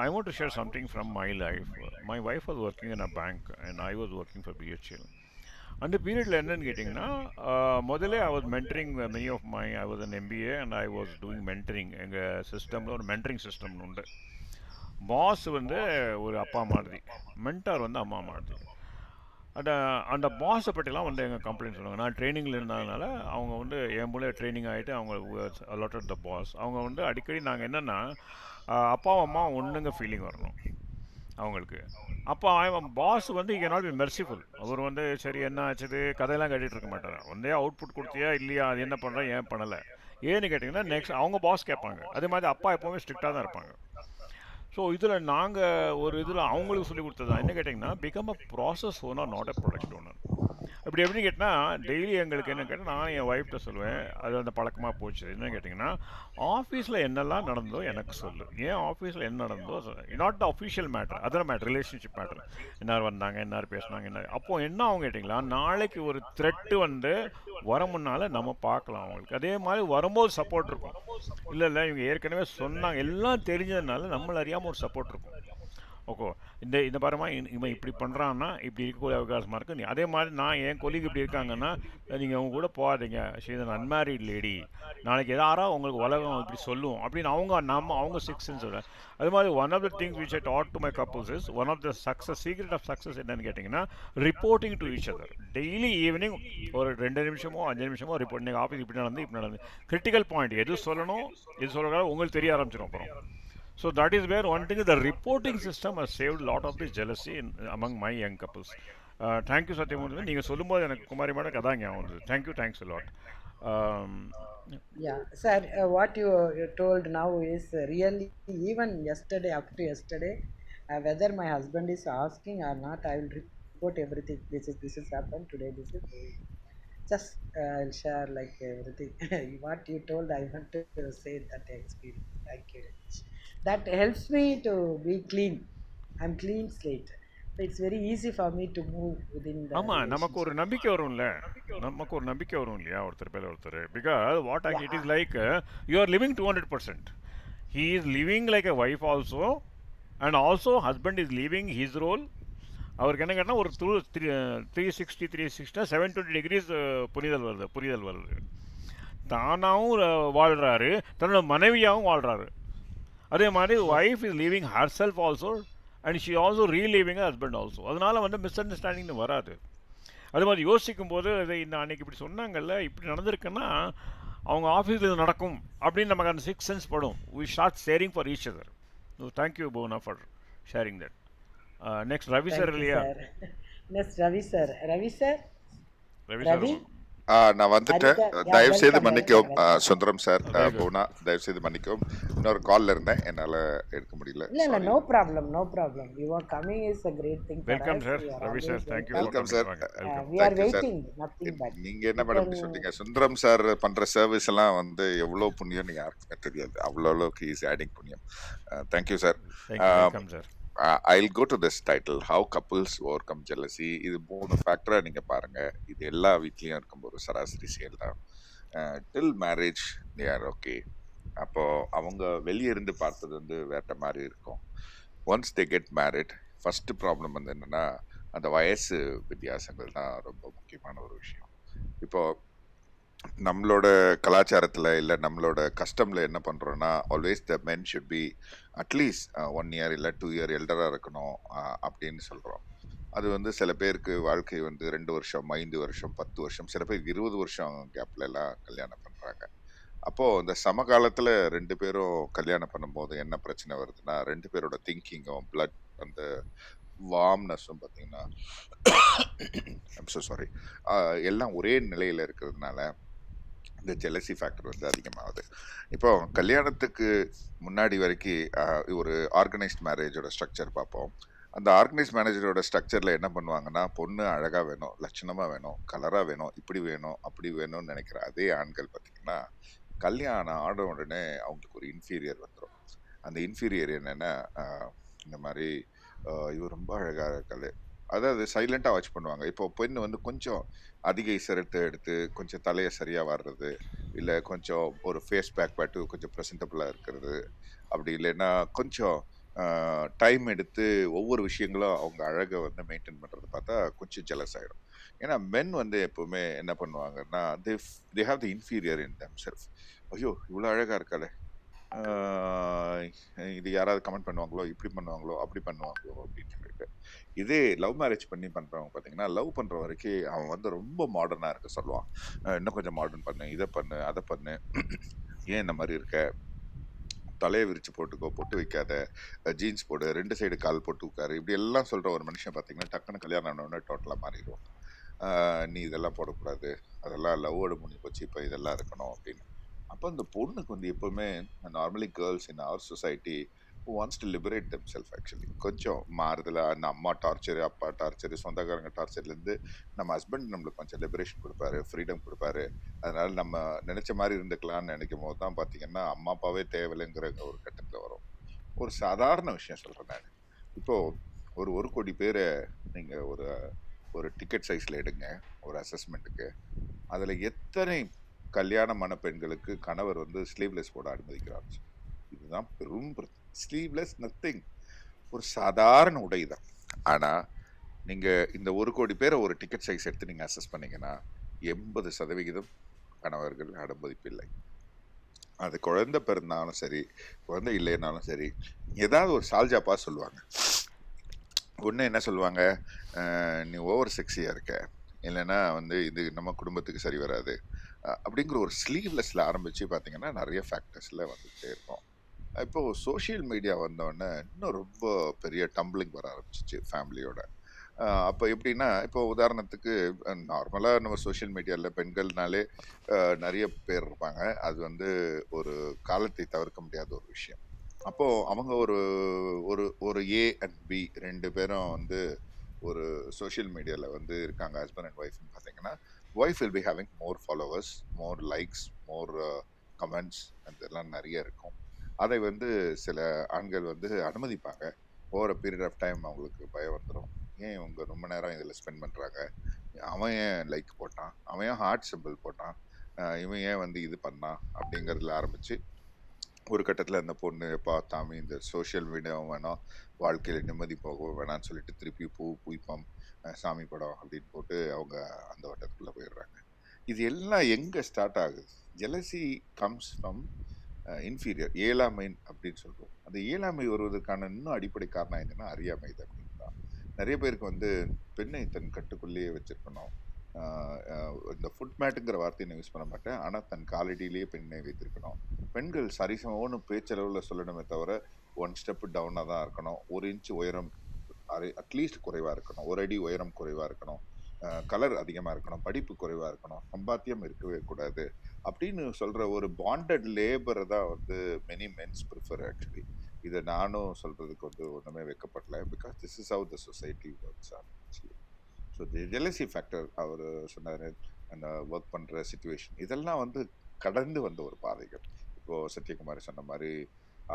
I want to share something from my life. My wife was working in a bank and I was working for BHL. அந்த பீரியடில் என்னன்னு கேட்டிங்கன்னா, முதல்ல I was mentoring many of I was an MBA and I was doing mentoring. எங்கள் சிஸ்டமில் ஒரு mentoring சிஸ்டம்னு உண்டு. Pass வந்து ஒரு அப்பா மாதிரி, மென்டார் வந்து அம்மா மாதிரி. அந்த பாஸை பற்றிலாம் வந்து எங்கள் கம்ப்ளைண்ட் சொல்லுவாங்க. நான் ட்ரைனிங்கில் இருந்ததுனால அவங்க வந்து என் மூலம் ட்ரைனிங் ஆகிட்டு அவங்க அலாட்டட் த பாஸ். அவங்க வந்து அடிக்கடி நாங்கள் என்னென்னா, அப்பாவும் அம்மா ஒன்றுங்க ஃபீலிங் வரணும் அவங்களுக்கு. அப்போ அவன் பாஸ் வந்து இங்கே நாட் பி மெர்சிஃபுல். அவர் வந்து சரி என்ன ஆச்சுது கதையெல்லாம் கட்டிகிட்டு இருக்க மாட்டார். வந்தே அவுட்புட் கொடுத்தியா இல்லையா, அது என்ன பண்ணுறேன் ஏன் பண்ணலை ஏன்னு கேட்டிங்கன்னா நெக்ஸ்ட் அவங்க பாஸ் கேட்பாங்க. அதே மாதிரி அப்பா எப்போவுமே ஸ்ட்ரிக்டாக தான் இருப்பாங்க. ஸோ இதில் நாங்கள் ஒரு இதில் அவங்களுக்கு சொல்லி கொடுத்தது என்ன கேட்டிங்கன்னா, become a process owner, not a product owner. இப்படி எப்படின்னு கேட்டால், டெய்லி எங்களுக்கு என்ன கேட்டால் நான் என் ஒய்ஃப்ட்ட சொல்லுவேன், அது அந்த பழக்கமாக போச்சு. என்னன்னு கேட்டிங்கன்னா, ஆஃபீஸில் என்னெல்லாம் நடந்தோ எனக்கு சொல்லு, ஏன் ஆஃபீஸில் என்ன நடந்தோ, not the official matter, other matter, relationship matter. என்னார் வந்தாங்க, என்னார் பேசினாங்க, என்ன. அப்போது என்ன அவங்க கேட்டிங்களா, நாளைக்கு ஒரு த்ரெட்டு வந்து வர முன்னால் நம்ம பார்க்கலாம் அவங்களுக்கு. அதே மாதிரி வரும்போது சப்போர்ட் இருக்கும். இல்லை இவங்க ஏற்கனவே சொன்னாங்க, எல்லாம் தெரிஞ்சதுனால நம்மள அறியாமல் ஒரு சப்போர்ட் இருக்கும். ஓகே, இந்த பாருமா இவன் இப்படி பண்ணுறான்னா இப்படி இருக்கக்கூடிய அவகாசமாக இருக்குது. அதே மாதிரி நான் என் கொலிக்கு இப்படி இருக்காங்கன்னா நீங்கள் அவங்க கூட போகாதீங்க, ஷீ இஸ் அன்மேரிட் லேடி, நாளைக்கு எதாரா உங்களுக்கு உலகம் இப்படி சொல்லுவோம் அப்படின்னு அவங்க 6 சென்ஸ் சொல்கிறேன். அது மாதிரி one of the things which I taught to my couples is, one of the success, secret of success என்னன்னு கேட்டிங்கன்னா, reporting to each other. Daily evening ஒரு 2 நிமிஷமோ 5 நிமிஷமோ ரிப்போர்ட். நீங்கள் ஆஃபீஸ் இப்படி நடந்து கிரிட்டிக்கல் பாயிண்ட் எது சொல்லணும் எது சொல்லக்கூடாது உங்களுக்கு தெரிய ஆரம்பிச்சிடும் அப்புறம். So that is where one thing is the reporting system has saved a lot of this jealousy among my young couples. Thank you Satyamurthy. நீங்கள் சொல்லும்போது எனக்கு குமாரி மேடம் அதான் ஞாபகம் வந்தது. Thanks a lot. Yeah, sir, what you told now is really, even yesterday, up to yesterday, whether my husband is asking or not, I will report everything. This is happened today, this is just I'll share like everything. What you told, I want to say that experience. Thank you very much. That helps me to be clean. I'm clean slate. So it's very easy for me to move within the ஆமாம், நமக்கு ஒரு நம்பிக்கை வரும்ல, ஒருத்தர் பேர் ஒருத்தர். Because what it is like you are living 200%. He is living like a wife also, and also husband is living his role. அவருக்கு என்ன கேட்டால் ஒரு 360 720 டிகிரிஸ் புரிதல் வருது. தானாகவும் வாழ்கிறாரு, தன்னோட மனைவியாகவும் வாழ்கிறாரு. அதே மாதிரி wife is living herself also and she also relieving husband also. அதனால் வந்து மிஸ் அண்டர்ஸ்டாண்டிங்னு வராது. அது மாதிரி யோசிக்கும் போது இந்த அன்றைக்கி இப்படி சொன்னாங்கல்ல, இப்படி நடந்திருக்குன்னா அவங்க ஆஃபீஸில் இது நடக்கும் அப்படின்னு நமக்கு அந்த 6 சென்ஸ் படும். We start sharing for each other. Thank you போனா for sharing that. Next Ravi sir இல்லையா? Next Ravi sir. நான் வந்துட்டேன், தயவு செய்து மன்னிக்கவும் சுந்தரம் சார், போனா தயவு செய்து மன்னிக்கவும், இன்னொரு கால்ல இருந்தேன், என்னால எடுக்க முடியல. இல்ல no problem. You are coming is a great thing for us. Welcome sir, Ravi sir, thank you. Welcome sir. We are waiting, nothing but. நீங்க என்ன மேடம் சொல்றீங்க, சுந்தரம் சார் பண்ற சர்வீஸ் எல்லாம் வந்து எவ்வளவு புண்ணியம் யாருக்குமே தெரியாது. அவ்வளவுக்கு இஸ் ஆடிங் புண்ணியம். Thank you sir. Welcome sir. I'll go to this title, how couples overcome jealousy. இது 3 ஃபேக்டரா நீங்க பாருங்க. இது எல்லா வீட்லயும் இருக்கும்போது சராசரி செயல் தான். டில் மேரேஜ் தே ஆர் ஓகே. அப்போ அவங்க வெளியே இருந்து பார்த்தது வந்து வேற மாதிரி இருக்கும். Once they get married, first problem வந்து என்னன்னா அந்த வயசு வித்தியாசங்கள் தான் ரொம்ப முக்கியமான ஒரு விஷயம். இப்போ நம்மளோட கலாச்சாரத்தில் இல்லை நம்மளோட கஸ்டம்ல என்ன பண்ணுறோன்னா, always the men should be at least 1 year இல்லை 2 இயர் எல்டராக இருக்கணும் அப்படின்னு சொல்கிறோம். அது வந்து சில பேருக்கு வாழ்க்கை வந்து 2 வருஷம் 5 வருஷம் 10 வருஷம், சில பேருக்கு 20 வருஷம் கேப்ல எல்லாம் கல்யாணம் பண்ணுறாங்க. அப்போது இந்த சமகாலத்தில் 2 பேரும் கல்யாணம் பண்ணும்போது என்ன பிரச்சனை வருதுன்னா, 2 பேரோட திங்கிங்கும் பிளட் அந்த வார்ம்னஸும் பார்த்தீங்கன்னா ஐம் ஸோ சாரி எல்லாம் ஒரே நிலையில் இருக்கிறதுனால இந்த ஜெலசி ஃபேக்டர் வந்து அதிகமாகுது. இப்போ கல்யாணத்துக்கு முன்னாடி வரைக்கும் ஒரு ஆர்கனைஸ்ட் மேரேஜோட ஸ்ட்ரக்சர் பார்ப்போம். அந்த ஆர்கனைஸ்ட் மேனேஜரோட ஸ்ட்ரக்சரில் என்ன பண்ணுவாங்கன்னா, பொண்ணு அழகாக வேணும், லட்சணமாக வேணும், கலராக வேணும், இப்படி வேணும் அப்படி வேணும்னு நினைக்கிற அதே ஆண்கள் பார்த்தீங்கன்னா, கல்யாணம் ஆட உடனே அவங்களுக்கு ஒரு இன்ஃபீரியர் வந்துடும். அந்த இன்ஃபீரியர் என்னென்னா, இந்த மாதிரி இவர் ரொம்ப அழகாக இருக்காது, அதாவது சைலண்டாக வாட்ச் பண்ணுவாங்க. இப்போ பெண் வந்து கொஞ்சம் அதிக சிரத்தை எடுத்து கொஞ்சம் தலையை சரியாக வர்றது, இல்லை கொஞ்சம் ஒரு ஃபேஸ் பேக் பாட்டு கொஞ்சம் ப்ரெசன்டபுளாக இருக்கிறது, அப்படி இல்லைன்னா கொஞ்சம் டைம் எடுத்து ஒவ்வொரு விஷயங்களும் அவங்க அழகை வந்து மெயின்டைன் பண்ணுறது பார்த்தா கொஞ்சம் ஜெலஸ் ஆகிடும். ஏன்னா மென் வந்து எப்போவுமே என்ன பண்ணுவாங்கன்னா, they have the inferior in them self. ஐயோ இவ்வளோ அழகாக இருக்காளே, இது யாராவது கமெண்ட் பண்ணுவாங்களோ, இப்படி பண்ணுவாங்களோ அப்படி பண்ணுவாங்களோ அப்படின்னு சொல்லிட்டு. இதே லவ் மேரேஜ் பண்ணி பண்றவங்க பார்த்தீங்கன்னா, லவ் பண்ற வரைக்கும் அவன் வந்து ரொம்ப மாடர்னா இருக்க சொல்லுவான். இன்னும் கொஞ்சம் மாடர்ன் பண்ணு, இதை பண்ணு அதை பண்ணு, ஏன் இந்த மாதிரி இருக்க, தலையை விரிச்சு போட்டுக்கோ, பொட்டு வைக்காத, ஜீன்ஸ் போடு, 2 சைடு கால் போட்டு உட்காரு, இப்படி எல்லாம் சொல்ற ஒரு மனுஷன் பார்த்தீங்கன்னா டக்குன்னு கல்யாணம் ஆனோடனே டோட்டலாக மாறிடுவோம். நீ இதெல்லாம் போடக்கூடாது, அதெல்லாம் லவ்வோட முடிஞ்சு போச்சு, இப்போ இதெல்லாம் இருக்கணும் அப்படின்னு. அப்போ அந்த பொண்ணுக்கு வந்து எப்பவுமே normally girls in our society wants to liberate them self. Actually கொஞ்சம் மாறுதல அந்த அம்மா டார்ச்சரு, அப்பா டார்ச்சரு, சொந்தக்காரங்க டார்ச்சர்லேருந்து நம்ம ஹஸ்பண்ட் நம்மளுக்கு கொஞ்சம் லிபரேஷன் கொடுப்பாரு, ஃப்ரீடம் கொடுப்பாரு. அதனால நம்ம நினைச்ச மாதிரி இருந்துக்கலாம்னு நினைக்கும் போது தான் பார்த்தீங்கன்னா அம்மா அப்பாவே தேவையில்லைங்கிற ஒரு கட்டத்தில் வரும். ஒரு சாதாரண விஷயம் சொல்கிறேன் நான். இப்போ ஒரு 1 கோடி பேரை நீங்கள் ஒரு டிக்கெட் சைஸில் எடுங்க ஒரு அசஸ்மெண்ட்டுக்கு. அதில் எத்தனை கல்யாணமான பெண்களுக்கு கணவர் வந்து ஸ்லீவ்லெஸ் போட அனுமதிக்கிறார்? இதுதான் பெரும் ஸ்லீவ்லெஸ் நத்திங், ஒரு சாதாரண உடை தான். ஆனால் நீங்கள் இந்த 1 கோடி பேரை ஒரு டிக்கெட் சைஸ் எடுத்து நீங்கள் அசஸ் பண்ணீங்கன்னா 80% கணவர்கள் அனுமதிப்பில்லை. அது குழந்தை பிறந்தாலும் சரி, குழந்தை இல்லைனாலும் சரி, ஏதாவது ஒரு சால்ஜாப்பா சொல்லுவாங்க. ஒன்று என்ன சொல்லுவாங்க, நீ ஓவர் செக்ஸியாக இருக்க, இல்லைன்னா வந்து இது நம்ம குடும்பத்துக்கு சரி வராது அப்படிங்கிற ஒரு ஸ்லீவ்லெஸ்ல ஆரம்பிச்சு பார்த்தீங்கன்னா நிறைய ஃபேக்டர்ஸ்ல வந்துகிட்டே இருக்கும். இப்போ சோஷியல் மீடியா வந்தோடனே இன்னும் ரொம்ப பெரிய டம்பிளிங் வர ஆரம்பிச்சிச்சு ஃபேமிலியோட. அப்போ எப்படின்னா, இப்போ உதாரணத்துக்கு நார்மலாக நம்ம சோஷியல் மீடியாவில் பெண்கள்னாலே நிறைய பேர் இருப்பாங்க. அது வந்து ஒரு காலத்தை தவிர்க்க முடியாத ஒரு விஷயம். அப்போ அவங்க ஒரு ஒரு ஒரு ஏ அண்ட் பி 2 பேரும் வந்து ஒரு சோஷியல் மீடியாவில் வந்து இருக்காங்க, ஹஸ்பண்ட் அண்ட் ஒய்ஃப்னு பார்த்தீங்கன்னா, wife will be having more followers, more likes, more comments, அதெல்லாம் நிறைய இருக்கும். அதை வந்து சில ஆண்கள் வந்து அனுமதிப்பாங்க. ஓவர பீரியட் ஆஃப் டைம் அவங்களுக்கு பயம் வந்துடும். ஏன் இவங்க ரொம்ப நேரம் இதில் ஸ்பெண்ட் பண்ணுறாங்க, அவன் ஏன் லைக் போட்டான், அவன் ஏன் ஹார்ட் சிம்பிள் போட்டான், இவன் ஏன் வந்து இது பண்ணான் அப்படிங்கிறதுல ஆரம்பித்து ஒரு கட்டத்தில் அந்த பொண்ணு பார்த்தாம இந்த சோஷியல் மீடியாவும் வேணாம், வாழ்க்கையில் நிம்மதி போகவும் வேணாம்னு சொல்லிட்டு திருப்பி பூ புய்ப்பம் சாமி படம் அப்படின்னு போட்டு அவங்க அந்த வட்டத்துக்குள்ளே போயிடுறாங்க. இது எல்லாம் எங்கே ஸ்டார்ட் ஆகுது? ஜெலசி கம்ஸ் ஃப்ரம் இன்ஃபீரியர், ஏழாமை அப்படின்னு சொல்கிறோம். அந்த ஏழாமை வருவதற்கான இன்னும் அடிப்படை காரணம் என்னன்னா அறியாமை இது அப்படின்னு தான். நிறைய பேருக்கு வந்து பெண்ணை தன் கட்டுக்குள்ளேயே வச்சிருக்கணும். இந்த ஃபுட் மேட்டுங்கிற வார்த்தையை நான் யூஸ் பண்ண மாட்டேன், ஆனால் தன் காலடியிலேயே பெண்ணை வைத்திருக்கணும். பெண்கள் சரிசமம்னு பேச்சளவில் சொல்லணுமே தவிர 1 ஸ்டெப் டவுனாக தான் இருக்கணும். 1 இன்ச் உயரம் அட்லீஸ்ட் குறைவாக இருக்கணும், 1 அடி உயரம் குறைவாக இருக்கணும், கலர் அதிகமாக இருக்கணும், படிப்பு குறைவாக இருக்கணும், சம்பாத்தியம் இருக்கவே கூடாது அப்படின்னு சொல்கிற ஒரு பாண்டட் லேபரை தான் வந்து மெனி மென்ஸ் ப்ரிஃபர் ஆக்சுவலி. இதை நானும் சொல்கிறதுக்கு வந்து ஒன்றுமே வைக்கப்படல, because this is how the society works or actually. So the jealousy factor அவர் சொன்னார், அந்த ஒர்க் பண்ணுற சிச்சுவேஷன், இதெல்லாம் வந்து கடந்து வந்த ஒரு பாதைகள். இப்போது சத்யகுமாரி சொன்ன மாதிரி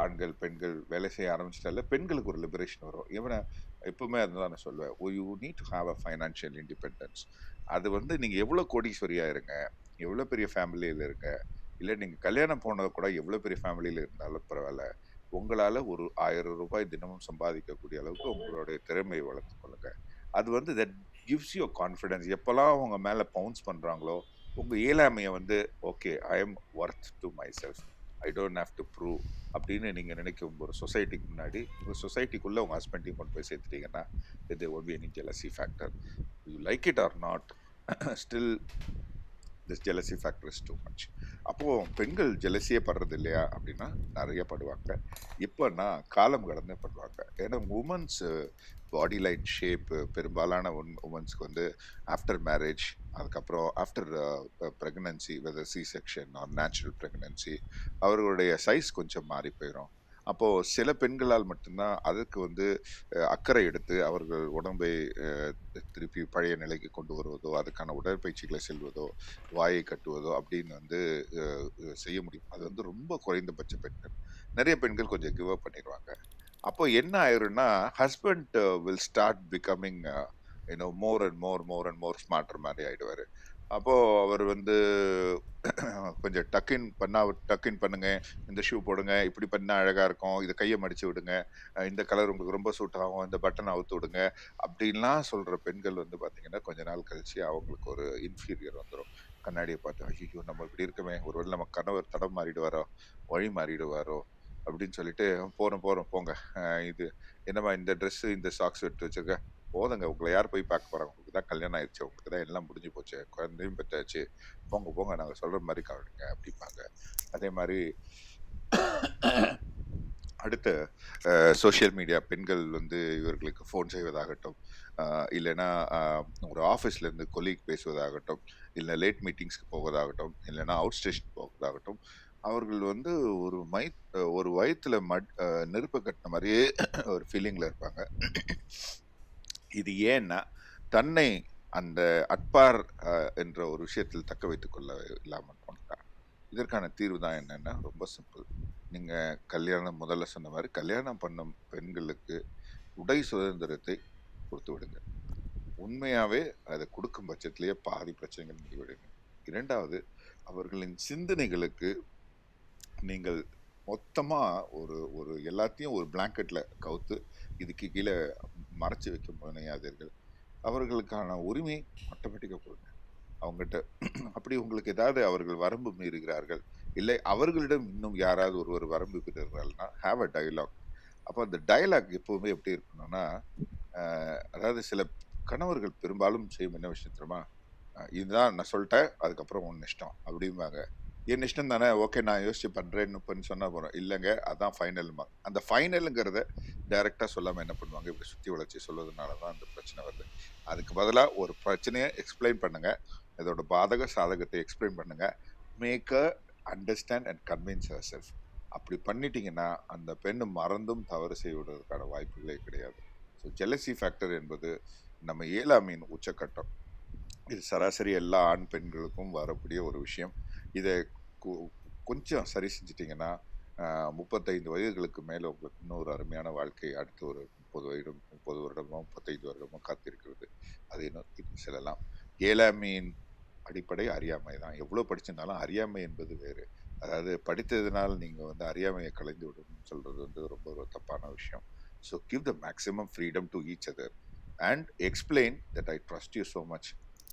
ஆண்கள் பெண்கள் வேலை செய்ய ஆரம்பிச்சிட்டால பெண்களுக்கு ஒரு லிபரேஷன் வரும். இவனை எப்பவுமே அதுதான் நான் சொல்லுவேன், you need to have a financial independence. அது வந்து நீங்க எவ்வளவு கோடீஸ்வரியா இருங்க, எவ்வளவு பெரிய ஃபேமிலியில இருங்க, இல்ல நீங்க கல்யாணம் போனது கூட எவ்வளவு பெரிய ஃபேமிலியில இருந்தாலும் பரவாயில்ல, உங்களால ஒரு 1000 ரூபாய் தினமும் சம்பாதிக்கக்கூடிய அளவுக்கு உங்களுடைய திறமையை வளர்த்துக் கொள்ளுங்க. அது வந்து தட் கிவ்ஸ் யூ கான்ஃபிடன்ஸ். எப்பெல்லாம் உங்க மேல பவுன்ஸ் பண்றாங்களோ உங்க இயலாமைய வந்து okay I am worth to my self, I don't have to prove அப்படின்னு நீங்க நினைக்கும் ஒரு சொசைட்டிக்கு முன்னாடி உங்க சொசைட்டிக்குள்ள உங்க ஹஸ்பண்டையும் கொண்டு போய் சேர்த்துட்டீங்கன்னா இது one be any jealousy factor. You like it or not, still this jealousy factor is too much. அப்போ பெண்கள் ஜெலசியே படுறது இல்லையா அப்படின்னா நிறைய படுவாங்க. இப்போன்னா காலம் கடந்து படுவாங்க. ஏன்னா உமன்ஸ் பாடி லைன் ஷேப் பெரும்பாலான உமன்ஸ்க்கு வந்து ஆஃப்டர் மேரேஜ், அதுக்கப்புறம் after pregnancy, whether C section or natural pregnancy, அவர்களுடைய சைஸ் கொஞ்சம் மாறி போயிடும். அப்போ சில பெண்களால் மட்டும்தான் அதற்கு வந்து அக்கறை எடுத்து அவர்கள் உடம்பை திருப்பி பழைய நிலைக்கு கொண்டு வருவதோ, அதுக்கான உடற்பயிற்சிகளை செல்வதோ, வாயை கட்டுவதோ அப்படின்னு வந்து செய்ய முடியும். அது வந்து ரொம்ப குறைந்தபட்ச பெண்கள். நிறைய பெண்கள் கொஞ்சம் கிவ் அப் பண்ணிடுவாங்க. அப்போ என்ன ஆயிரும்னா husband will start becoming more and more smarter மாதிரி ஆயிடுவாரு. அப்போ அவர் வந்து கொஞ்சம் டக்கின் பண்ணுங்க, இந்த ஷூ போடுங்க, இப்படி பண்ணா அழகா இருக்கும், இது கையை மடிச்சு விடுங்க, இந்த கலர் உங்களுக்கு ரொம்ப சூட் ஆகும், இந்த பட்டன் அவுத்து விடுங்க அப்படின்லாம் சொல்ற பெண்கள் வந்து பாத்தீங்கன்னா கொஞ்ச நாள் கழிச்சு அவங்களுக்கு ஒரு இன்ஃபீரியர் வந்துடும். கண்ணாடியை பார்த்து ஐயோ நம்ம இப்படி இருக்கமே, ஒருவேளை நம்ம கணவர் தடம் மாறிடுவாரோ, வழி மாறிடுவாரோ அப்படின்னு சொல்லிட்டு போறோம் போங்க, இது என்னம்மா இந்த ட்ரெஸ் இந்த சாக்ஸ் எடுத்து வச்சிருக்க, போதுங்க உங்களை யார் போய் பார்க்க போறாங்க, உங்களுக்கு தான் கல்யாணம் ஆயிடுச்சு, உங்களுக்கு தான் எல்லாம் முடிஞ்சு போச்சு, குழந்தையும் பெற்றாச்சு, போங்க நாங்க சொல்ற மாதிரி கவனிங்க அப்படிம்பாங்க. அதே மாதிரி அடுத்த சோஷியல் மீடியா பெண்கள் வந்து இவர்களுக்கு ஃபோன் செய்வதாகட்டும், இல்லைன்னா ஒரு ஆஃபீஸ்ல இருந்து கொலீக் பேசுவதாகட்டும், இல்லை லேட் மீட்டிங்ஸ்க்கு போவதாகட்டும், இல்லைன்னா அவுட் ஸ்டேஷன் போவதாகட்டும், அவர்கள் வந்து ஒரு வயிற்றுல நெருப்பு கட்டின மாதிரியே ஒரு ஃபீலிங்ல இருப்பாங்க. இது ஏன்னா தன்னை அந்த அட்பார் என்ற ஒரு விஷயத்தில் தக்க வைத்துக் கொள்ள இல்லாமல் போனாங்க. இதற்கான தீர்வு தான் என்னன்னா ரொம்ப சிம்பிள். நீங்க முதல்ல சொன்ன மாதிரி கல்யாணம் பண்ணும் பெண்களுக்கு உடை சுதந்திரத்தை கொடுத்து விடுங்க. உண்மையாவே அதை கொடுக்கும் பட்சத்திலேயே பாதி பிரச்சனைகள் முடிவடைங்க. இரண்டாவது, அவர்களின் சிந்தனைகளுக்கு நீங்கள் மொத்தமா ஒரு எல்லாத்தையும் ஒரு பிளாங்கெட்ல கவுத்து இதுக்கு கீழே மறைச்சு வைக்க முனையாதீர்கள். அவர்களுக்கான உரிமை ஆட்டோமேட்டிக்கா கொடுங்க அவங்ககிட்ட. அப்படி உங்களுக்கு ஏதாவது அவர்கள் வரம்பு மீறுகிறார்கள், இல்லை அவர்களிடம் இன்னும் யாராவது ஒருவர் வரம்பு மீறுகிறார்கள்னா ஹாவ் அ டயலாக். அப்போ அந்த டயலாக் எப்பவுமே எப்படி இருக்கணும்னா, அதாவது சில கணவர்கள் பெரும்பாலும் செய்யும் என்ன விஷயம் தெரியுமா, இதுதான் நான் சொல்லிட்டேன், அதுக்கப்புறம் உன் இஷ்டம் அப்படிம்பாங்க. என் இஷ்டம் தானே, ஓகே நான் யோசிச்சு பண்றேன்னு சொன்னா போறோம், இல்லைங்க அதான் ஃபைனல்மா. அந்த ஃபைனலுங்கிறத டைரக்டா சொல்லாம என்ன பண்ணுவாங்க, இப்படி சுத்தி வளைச்சி சொல்வதனாலதான் அந்த பிரச்சனை வருது. அதுக்கு பதிலா ஒரு பிரச்சனையை எக்ஸ்பிளைன் பண்ணுங்க, இதோட பாதக சாதகத்தை எக்ஸ்பிளைன் பண்ணுங்க, make a understand and convince herself. அப்படி பண்ணிட்டீங்கன்னா அந்த பெண்ணு மறந்தும் தவறு செய்வதற்கான வாய்ப்புகளே கிடையாது. ஸோ ஜெலசி ஃபேக்டர் என்பது நம்ம இயலாமையின் உச்சக்கட்டம். இது சராசரி எல்லா ஆண் பெண்களுக்கும் வரக்கூடிய ஒரு விஷயம். இதை கொஞ்சம் சரி செஞ்சிட்டிங்கன்னா 35 வயதுகளுக்கு மேலே உங்களுக்கு இன்னொரு அருமையான வாழ்க்கை அடுத்து ஒரு 30 வருடமோ 35 வருடமோ காத்திருக்கிறது. அதை நோக்கி செல்லலாம். ஏழாமையின் அடிப்படை அறியாமை தான். எவ்வளோ படிச்சிருந்தாலும் அறியாமை என்பது வேறு. அதாவது படித்ததுனால நீங்கள் வந்து அறியாமையை கலைந்து விடணும்னு சொல்றது வந்து ரொம்ப ஒரு தப்பான விஷயம். So give the maximum freedom to each other and explain that I trust you so much.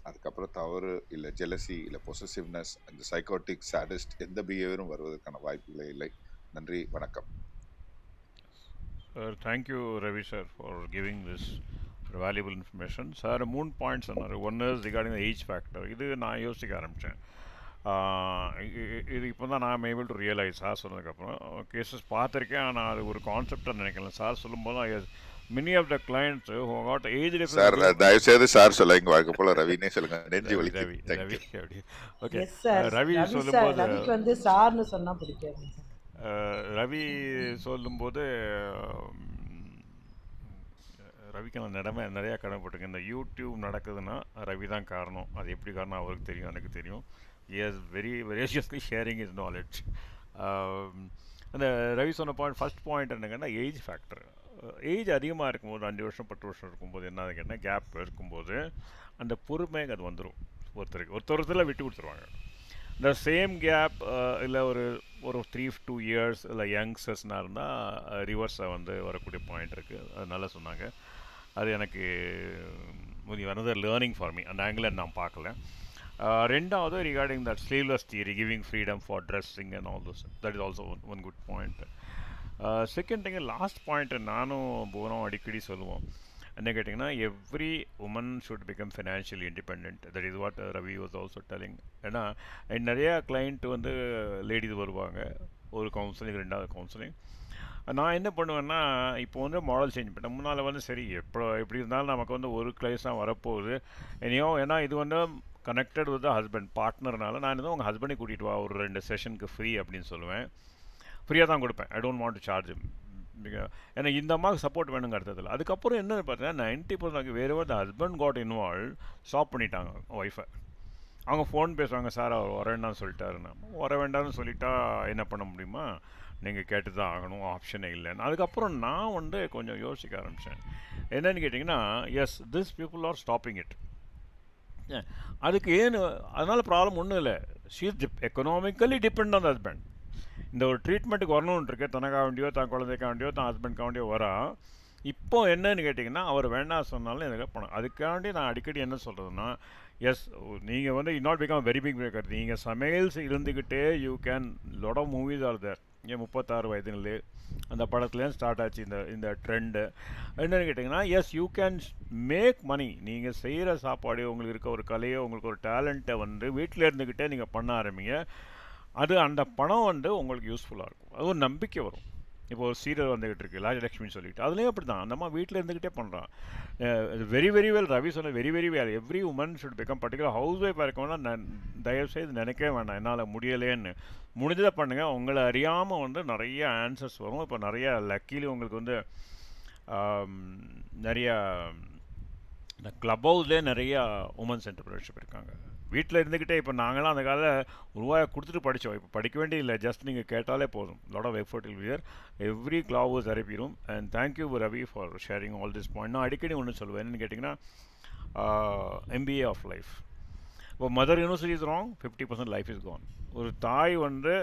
அதுக்கப்புறம் தவறு இல்லை ஜெலசி இல்லை பொசசிவ்னஸ் அந்த சைக்காட்டிக் சாடிஸ்ட் எந்த பிஹேவியரும் வருவதற்கான வாய்ப்புகளே இல்லை. நன்றி, வணக்கம். Sir, thank you, Ravi sir, for giving this valuable information. Sir, 3 points சொன்னார். One is regarding the age factor. இது நான் யோசிக்க ஆரம்பித்தேன். இது இப்போ தான் நான் ஏபிள் டு ரியலைஸ் சார் சொன்னதுக்கப்புறம் கேசஸ் பார்த்துருக்கேன். ஆனால் அது ஒரு கான்செப்டாக நினைக்கல. சார் சொல்லும்போது many of the clients who got age difference. Sir தயவு செய்து சார் சொல்லுங்க, வாழ்க்கை போல ரவினே சொல்லுங்க. நெஞ்சு வலி. ரவி அப்படி okay. Yes sir. Ravi Ravi sir, சொல்லும்போது ரவிக்கு வந்து சார்னு சொன்னா பிடிக்காது. ரவி சொல்லும்போது ரவிக்கு நான் நிறையா கடமைப்பட்டிருக்கேன். இந்த யூடியூப் நடக்குதுன்னா ரவி தான் காரணம். அது எப்படி காரணம் அவருக்கு தெரியும், எனக்கு தெரியும். he is very voraciously sharing his knowledge. அந்த ரவி சொன்ன பாயிண்ட் ஃபர்ஸ்ட் பாயிண்ட் என்னங்கன்னா ஏஜ் ஃபேக்டர். ஏஜ் அதிகமாக இருக்கும்போது 5 வருஷம் 10 வருஷம் இருக்கும்போது என்ன கேட்டால் கேப் இருக்கும்போது அந்த பொறுமை அது வந்துடும். ஒருத்தர் விட்டு கொடுத்துருவாங்க. இந்த சேம் கேப் இல்லை ஒரு ஒரு 3-2 இயர்ஸ் இல்லை யங்ஸ்டர்ஸ்னால் இருந்தால் ரிவர்ஸை வந்து வரக்கூடிய பாயிண்ட் இருக்குது. அது நல்லா சொன்னாங்க. அது எனக்கு another லேர்னிங் ஃபார் மீ. அந்த ஆங்கிள் நான் பார்க்கல. ரெண்டாவது regarding that sleeveless theory giving freedom for dressing and all those, that is also one good point. Second thing, last point நானும் போனோம் அடிக்கடி சொல்லுவோம். என்ன கேட்டிங்கன்னா, every woman should become financially independent. That is what Ravi was also telling. ஏன்னா நிறையா client வந்து ladies வருவாங்க, ஒரு கவுன்சிலிங், ரெண்டாவது கவுன்சிலிங். நான் என்ன பண்ணுவேன்னா, இப்போ வந்து மாடல் சேஞ்ச் பண்ணேன். முன்னால் வந்து சரி எப்படி இருந்தாலும் நமக்கு வந்து ஒரு கிளைஸ் தான் வரப்போகுது ஏன்னா இது வந்து கனெக்டட் வித் ஹஸ்பண்ட் பார்ட்னர்னால நான் எதுவும் உங்கள் ஹஸ்பண்டை கூட்டிகிட்டு வா, ஒரு 2 செஷனுக்கு ஃப்ரீ அப்படின்னு சொல்லுவேன். ஃப்ரீயாக தான் கொடுப்பேன். I don't want to charge. ஏன்னா இந்த அம்மாவுக்கு சப்போர்ட் வேணுங்க அர்த்தத்தில். அதுக்கப்புறம் என்ன பார்த்தீங்கன்னா 90% வேறு the husband got involve stop பண்ணிட்டாங்க ஒய்ஃபை. அவங்க ஃபோன் பேசுவாங்க, சார் அவர் வர வேண்டாம்னு சொல்லிட்டாருன்னா. வர வேண்டாம்னு சொல்லிட்டா என்ன பண்ண முடியுமா, நீங்கள் கேட்டு தான் ஆகணும், ஆப்ஷனே இல்லைன்னு. அதுக்கப்புறம் நான் வந்து கொஞ்சம் யோசிக்க ஆரம்பித்தேன். என்னன்னு கேட்டிங்கன்னா, yes this people are stopping it. அதுக்கு அதனால் ப்ராப்ளம் ஒன்றும் இல்லை. She is economically depend on the husband. இந்த ஒரு ட்ரீட்மெண்ட்டுக்கு வரணும்னு இருக்கு, தனக்காக வேண்டியோ தான் குழந்தைக்காக வேண்டியோ தான் ஹஸ்பண்ட்காக வேண்டியோ வரா. இப்போ என்னன்னு கேட்டிங்கன்னா, அவர் வேண்டாம் சொன்னாலும் எனக்கு பணம். அதுக்காண்டி நான் அடிக்கடி என்ன சொல்கிறதுன்னா, எஸ் நீங்கள் வந்து not become very big maker. நீங்கள் சமையல்ஸ் இருந்துக்கிட்டே you can lot of movies or there. ஏன் 36 வயதுங்களே அந்த படத்துலேயும் ஸ்டார்ட் ஆச்சு இந்த ட்ரெண்டு. என்னென்னு கேட்டிங்கன்னா, yes you can make money. நீங்கள் செய்கிற சாப்பாடு, உங்களுக்கு இருக்க ஒரு கலையோ, உங்களுக்கு ஒரு டேலண்ட்டை வந்து வீட்டில் இருந்துக்கிட்டே நீங்கள் பண்ண ஆரம்பிங்க. அது அந்த பணம் வந்து உங்களுக்கு யூஸ்ஃபுல்லாக இருக்கும். அது ஒரு நம்பிக்கை வரும். இப்போ ஒரு சீரியல் வந்துகிட்டு இருக்கு, ராஜலக்ஷ்மின்னு சொல்லிட்டு, அதுலேயும் அப்படி தான். அந்த அம்மா வீட்டில் இருந்துக்கிட்டே பண்ணுறான். Very very well. ரவி சொன்ன very very well. Every woman should become, particular house ஒய்ஃபாக இருக்கணும்னா தயவுசெய்து நினைக்கவே வேண்டாம் என்னால் முடியலேன்னு. முடிஞ்சதை பண்ணுங்கள். உங்களை அறியாமல் வந்து நிறைய ஆன்சர்ஸ் வரும். இப்போ நிறையா லக்கிலி உங்களுக்கு வந்து நிறையா இந்த க்ளப் ஹவுஸ்லேயே நிறையா உமன்ஸ் என்டர்பிரினர்ஷிப் இருக்காங்க. வீட்டில் இருந்துக்கிட்டே இப்போ நாங்களாம் அந்த காலையில் ரூபாயை கொடுத்துட்டு படித்தோம். இப்போ படிக்க வேண்டிய இல்லை, ஜஸ்ட் நீங்கள் கேட்டாலே போதும். Lot of effort will wear every clove was அரபிரும். And thank you Ravi for sharing all this point. நான் அடிக்கடி ஒன்று சொல்லுவேன். என்னென்னு கேட்டிங்கன்னா, MBA ஆஃப் லைஃப். இப்போ mother university is wrong, 50% life is gone. ஒரு தாய் வந்து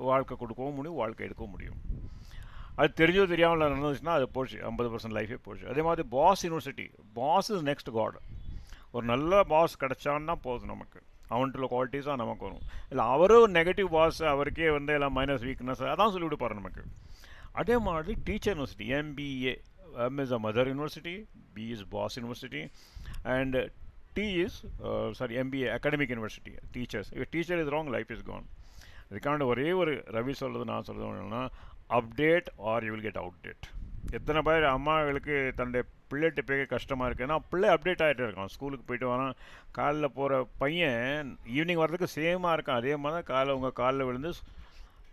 வாழ்க்கை கொடுக்கவும் முடியும், வாழ்க்கை எடுக்கவும் முடியும். அது தெரிஞ்சோ தெரியாமல் நடந்துச்சுன்னா அது போச்சு, 50% லைஃபே போச்சு. அதே மாதிரி boss university, boss is next god. ஒரு நல்ல பாஸ் கிடச்சான்னா போதும், நமக்கு அவன்ட்டுள்ள குவாலிட்டிஸாக நமக்கு வரும். இல்லை அவரும் நெகட்டிவ் பாஸ், அவருக்கே வந்து எல்லாம் மைனஸ் வீக்னஸ் அதான் சொல்லி கொடுப்பாரு நமக்கு. அதே மாதிரி teacher university, MBA. M is a mother university, B is boss university, and T is MBA academic university, teachers. If teacher is wrong, life is gone. அதுக்காண்ட ஒரே ஒரு ரவி சொல்கிறது நான் சொல்கிறது என்னன்னா, update are you will get outdated. எத்தனை பேர் அம்மாங்களுக்கு தன்னுடைய பிள்ளைகிட்ட போய் கஷ்டமாக இருக்குன்னா, பிள்ளை அப்டேட் ஆகிட்டே இருக்கான். ஸ்கூலுக்கு போயிட்டு வரான், காலைல போகிற பையன் ஈவினிங் வரதுக்கு சேமாக இருக்கான். அதே மாதிரி தான் காலைல உங்கள் காலில் விழுந்து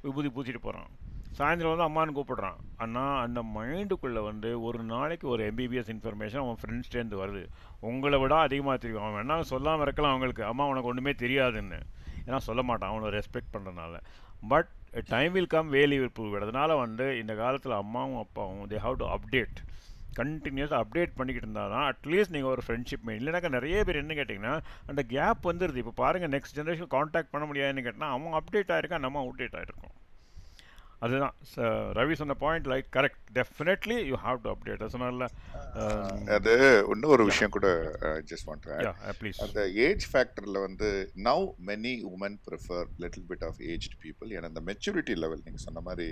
விபூதி பூச்சிட்டு போகிறான். சாயந்தரம் வந்து அம்மானு கூப்பிடுறான். ஆனால் அந்த மைண்டுக்குள்ளே வந்து ஒரு நாளைக்கு ஒரு MBBS இன்ஃபர்மேஷன் அவன் ஃப்ரெண்ட்ஸ்டேருந்து வருது. உங்களை விட அதிகமாக தெரியும். அவன் வேணா சொல்லாமல் இருக்கலாம் அவங்களுக்கு, அம்மா உனக்கு ஒன்றுமே தெரியாதுன்னு. ஏன்னா சொல்ல மாட்டான், அவனை ரெஸ்பெக்ட் பண்ணுறதுனால. பட் டைம் வில் கம், வேலி வில் ப்ரூவ். அதனால் வந்து இந்த காலத்தில் அம்மாவும் அப்பாவும் தே ஹாவ் டு அப்டேட், கண்டினியூஸாக அப்டேட் பண்ணிக்கிட்டு இருந்தால் தான் அட்லீஸ்ட் நீங்கள் ஒரு ஃப்ரெண்ட்ஷிப் மெயின். இல்லைனாக்கா நிறைய பேர் என்ன கேட்டிங்கன்னா, அந்த கேப் வந்துடுது. இப்போ பாருங்கள், நெக்ஸ்ட் ஜென்ரேஷன் காண்டாக்ட் பண்ண முடியாதுன்னு கேட்டால் அவன் அப்டேட் ஆகிருக்கான், நம்ம அப்டேட் ஆகிருக்கோம். அதுதான் ரவி சொன்ன point, like correct. Definitely you have to update. அது சொன்னால அது இன்னொரு விஷயம் கூட just want to add. Please. அந்த ஏஜ் ஃபேக்டரில் வந்து now many women prefer little bit of aged people. ஏன்னா அந்த மெச்சூரிட்டி லெவல் நீங்கள் சொன்ன மாதிரி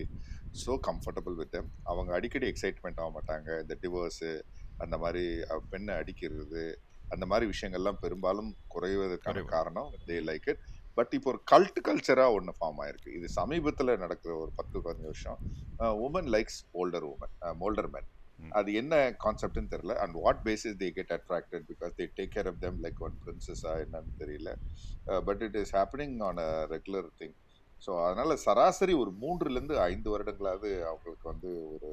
ஸோ கம்ஃபர்டபுள் வித் தெம். அவங்க அடிக்கடி எக்ஸைட்மெண்ட் ஆக மாட்டாங்க. இந்த டிவோர்ஸு, அந்த மாதிரி பெண்ணை அடிக்கிறது, அந்த மாதிரி விஷயங்கள்லாம் பெரும்பாலும் குறைவதற்கான காரணம் தே லைக் இட். பட் இப்போ ஒரு கல்ட் கல்ச்சராக ஒன்று ஃபார்ம் ஆயிருக்கு. இது சமீபத்தில் நடக்கிற ஒரு 10-15 வருஷம். Woman likes older men. அது என்ன கான்செப்ட்னு தெரியல. And what basis they get attracted, because they take care of them like one பிரின்சஸா என்னன்னு தெரியல. But it is happening on a regular thing. So அதனால சராசரி ஒரு 3-5 வருடங்களாவது அவங்களுக்கு வந்து ஒரு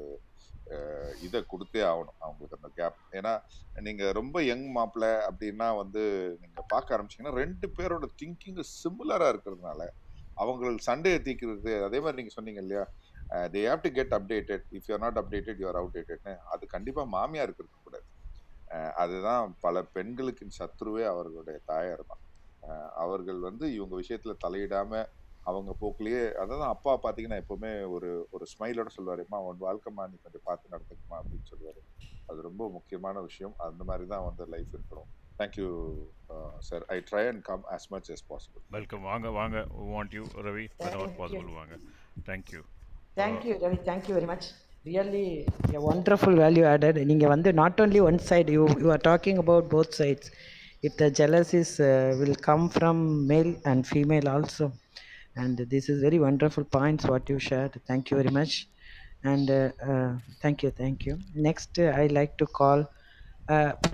இதை கொடுத்தே ஆகணும், அவங்களுக்கு அந்த கேப். ஏன்னா நீங்கள் ரொம்ப யங் மாப்பிள்ளை அப்படின்னா வந்து நீங்கள் பார்க்க ஆரம்பிச்சிங்கன்னா 2 பேரோட திங்கிங் சிமிலராக இருக்கிறதுனால அவங்களுக்கு சண்டையை தீர்க்கிறது. அதே மாதிரி நீங்கள் சொன்னீங்க இல்லையா, they have to get updated. If you're not updated you're அவுடேட்டட்னு அது கண்டிப்பாக மாமியார் இருக்கக்கூடாது. அதுதான் பல பெண்களுக்கு சத்ருவே அவர்களுடைய தாயார் தான். அவர்கள் வந்து இவங்க விஷயத்துல தலையிடாம அவங்க போக்குலயே, அதாவது அப்பா பாத்தீங்கன்னா எப்பவுமே ஒரு ஒரு ஸ்மைலோட சொல்லுவாருமா, உன் வாழ்க்கைமா நீ கொஞ்சம் பார்த்து நடந்துக்குமா அப்படின்னு சொல்லுவாரு. அது ரொம்ப முக்கியமான விஷயம். அந்த மாதிரி தான் வந்து லைஃப் இருக்கணும். Thank you sir. I try and come as much as possible. Welcome. வாங்க வாங்க. Want you Ravi whenever Thank you. possible வாங்க. Thank you. Thank you, Ravi. Thank you very much. Really a wonderful value added. நீங்க வந்து not only one side, you are talking about both sides. If the jealousies will come from male and female also, and this is very wonderful points what you shared. Thank you very much. And thank you. Next, I like to call